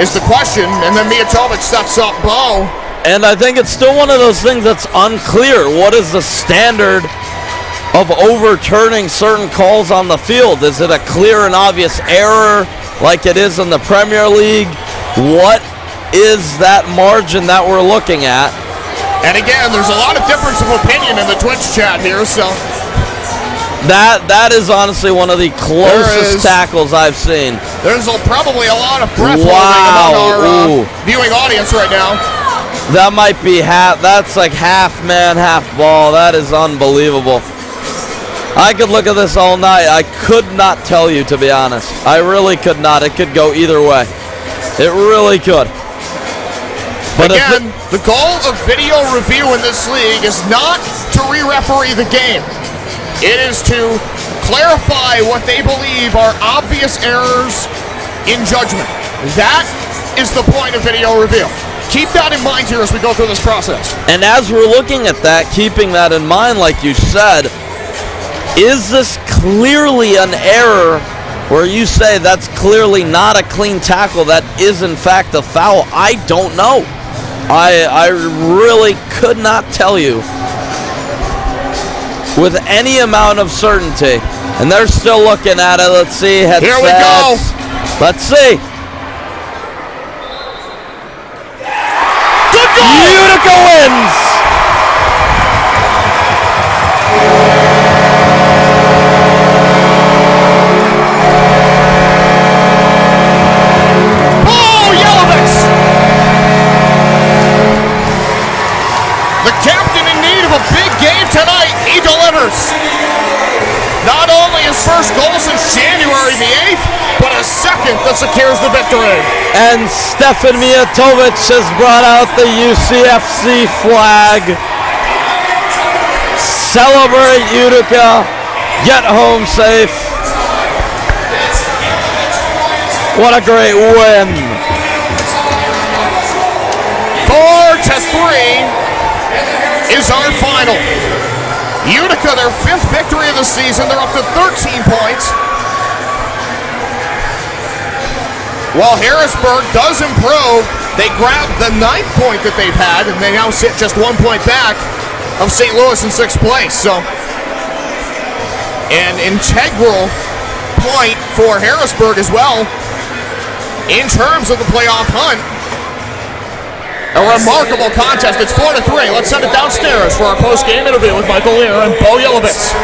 Is the question, and then Mijatovic sets up Bo. And I think it's still one of those things that's unclear. What is the standard of overturning certain calls on the field? Is it a clear and obvious error like it is in the Premier League? What is that margin that we're looking at? And again, there's a lot of difference of opinion in the Twitch chat here, so that is honestly one of the closest tackles I've seen. There's probably a lot of breath holding among our viewing audience right now. That might be half. That's like half man, half ball. That is unbelievable. I could look at this all night. I could not tell you, to be honest. I really could not. It could go either way. It really could. But again, the goal of video review in this league is not to re-referee the game. It is to clarify what they believe are obvious errors in judgment. That is the point of video review. Keep that in mind here as we go through this process. And as we're looking at that, keeping that in mind, like you said, is this clearly an error where you say that's clearly not a clean tackle, that is in fact a foul? I don't know. I really could not tell you with any amount of certainty. And they're still looking at it. Let's see. Headsets. Here we go. Let's see. Good goal! Utica wins. Bo Yelovitz! The captain in need of a big game tonight. He delivers. Not only his first goal since January the 8th, but a second that secures the victory. And Stefan Mijatovic has brought out the UCFC flag. Celebrate Utica. Get home safe. What a great win. 4-3 is our final. Utica, their 5th victory of the season. They're up to 13 points. While Harrisburg does improve, they grab the 9th point that they've had, and they now sit just 1 point back of St. Louis in 6th place. So, an integral point for Harrisburg as well in terms of the playoff hunt. A remarkable contest. It's 4-3. Let's send it downstairs for our post-game interview with Michael Lear and Bo Yelovitz.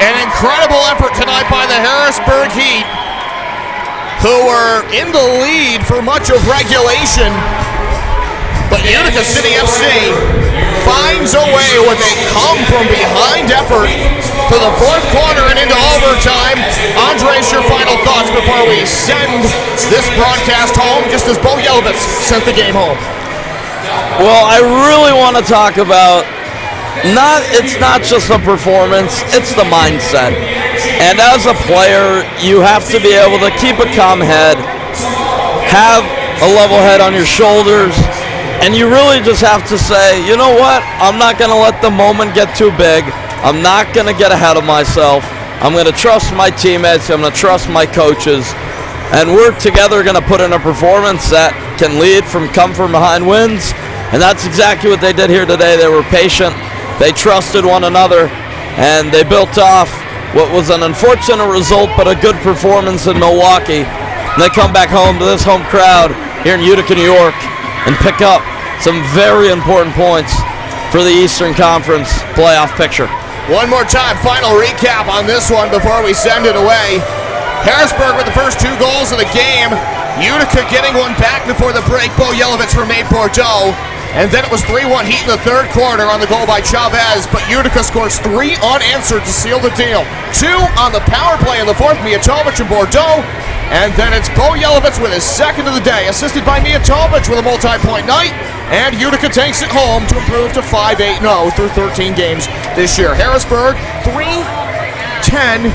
An incredible effort tonight by the Harrisburg Heat, who were in the lead for much of regulation. But Utica City FC finds a way with a come-from-behind effort for the fourth quarter and into overtime. Andres, your final thoughts before we send this broadcast home, just as Bo Yelovitz sent the game home. Well, I really want to talk about it's not just a performance, it's the mindset. And as a player, you have to be able to keep a calm head, have a level head on your shoulders, and you really just have to say, you know what, I'm not going to let the moment get too big. I'm not going to get ahead of myself. I'm going to trust my teammates. I'm going to trust my coaches. And we're together going to put in a performance that can lead come from behind wins. And that's exactly what they did here today. They were patient. They trusted one another, and they built off what was an unfortunate result, but a good performance in Milwaukee. And they come back home to this home crowd here in Utica, New York, and pick up some very important points for the Eastern Conference playoff picture. One more time, final recap on this one before we send it away. Harrisburg with the first 2 goals of the game. Utica getting one back before the break. Bo Yelovitz for Maine Bordeaux. And then it was 3-1 Heat in the third quarter on the goal by Chavez, but Utica scores 3 unanswered to seal the deal. 2 on the power play in the fourth, Mijatovic and Bordeaux. And then it's Bo Yelovitz with his second of the day, assisted by Mijatovic with a multi-point night. And Utica takes it home to improve to 5-8-0 through 13 games this year. Harrisburg, 3-10-1.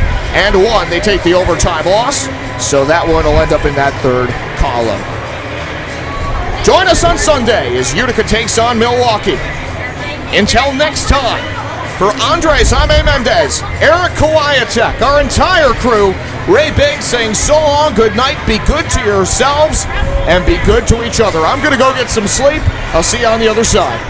They take the overtime loss, so that one will end up in that third column. Join us on Sunday as Utica takes on Milwaukee. Until next time, for Andres Jaime Mendez, Eric Kawayatek, our entire crew, Ray Biggs saying so long, good night, be good to yourselves, and be good to each other. I'm going to go get some sleep. I'll see you on the other side.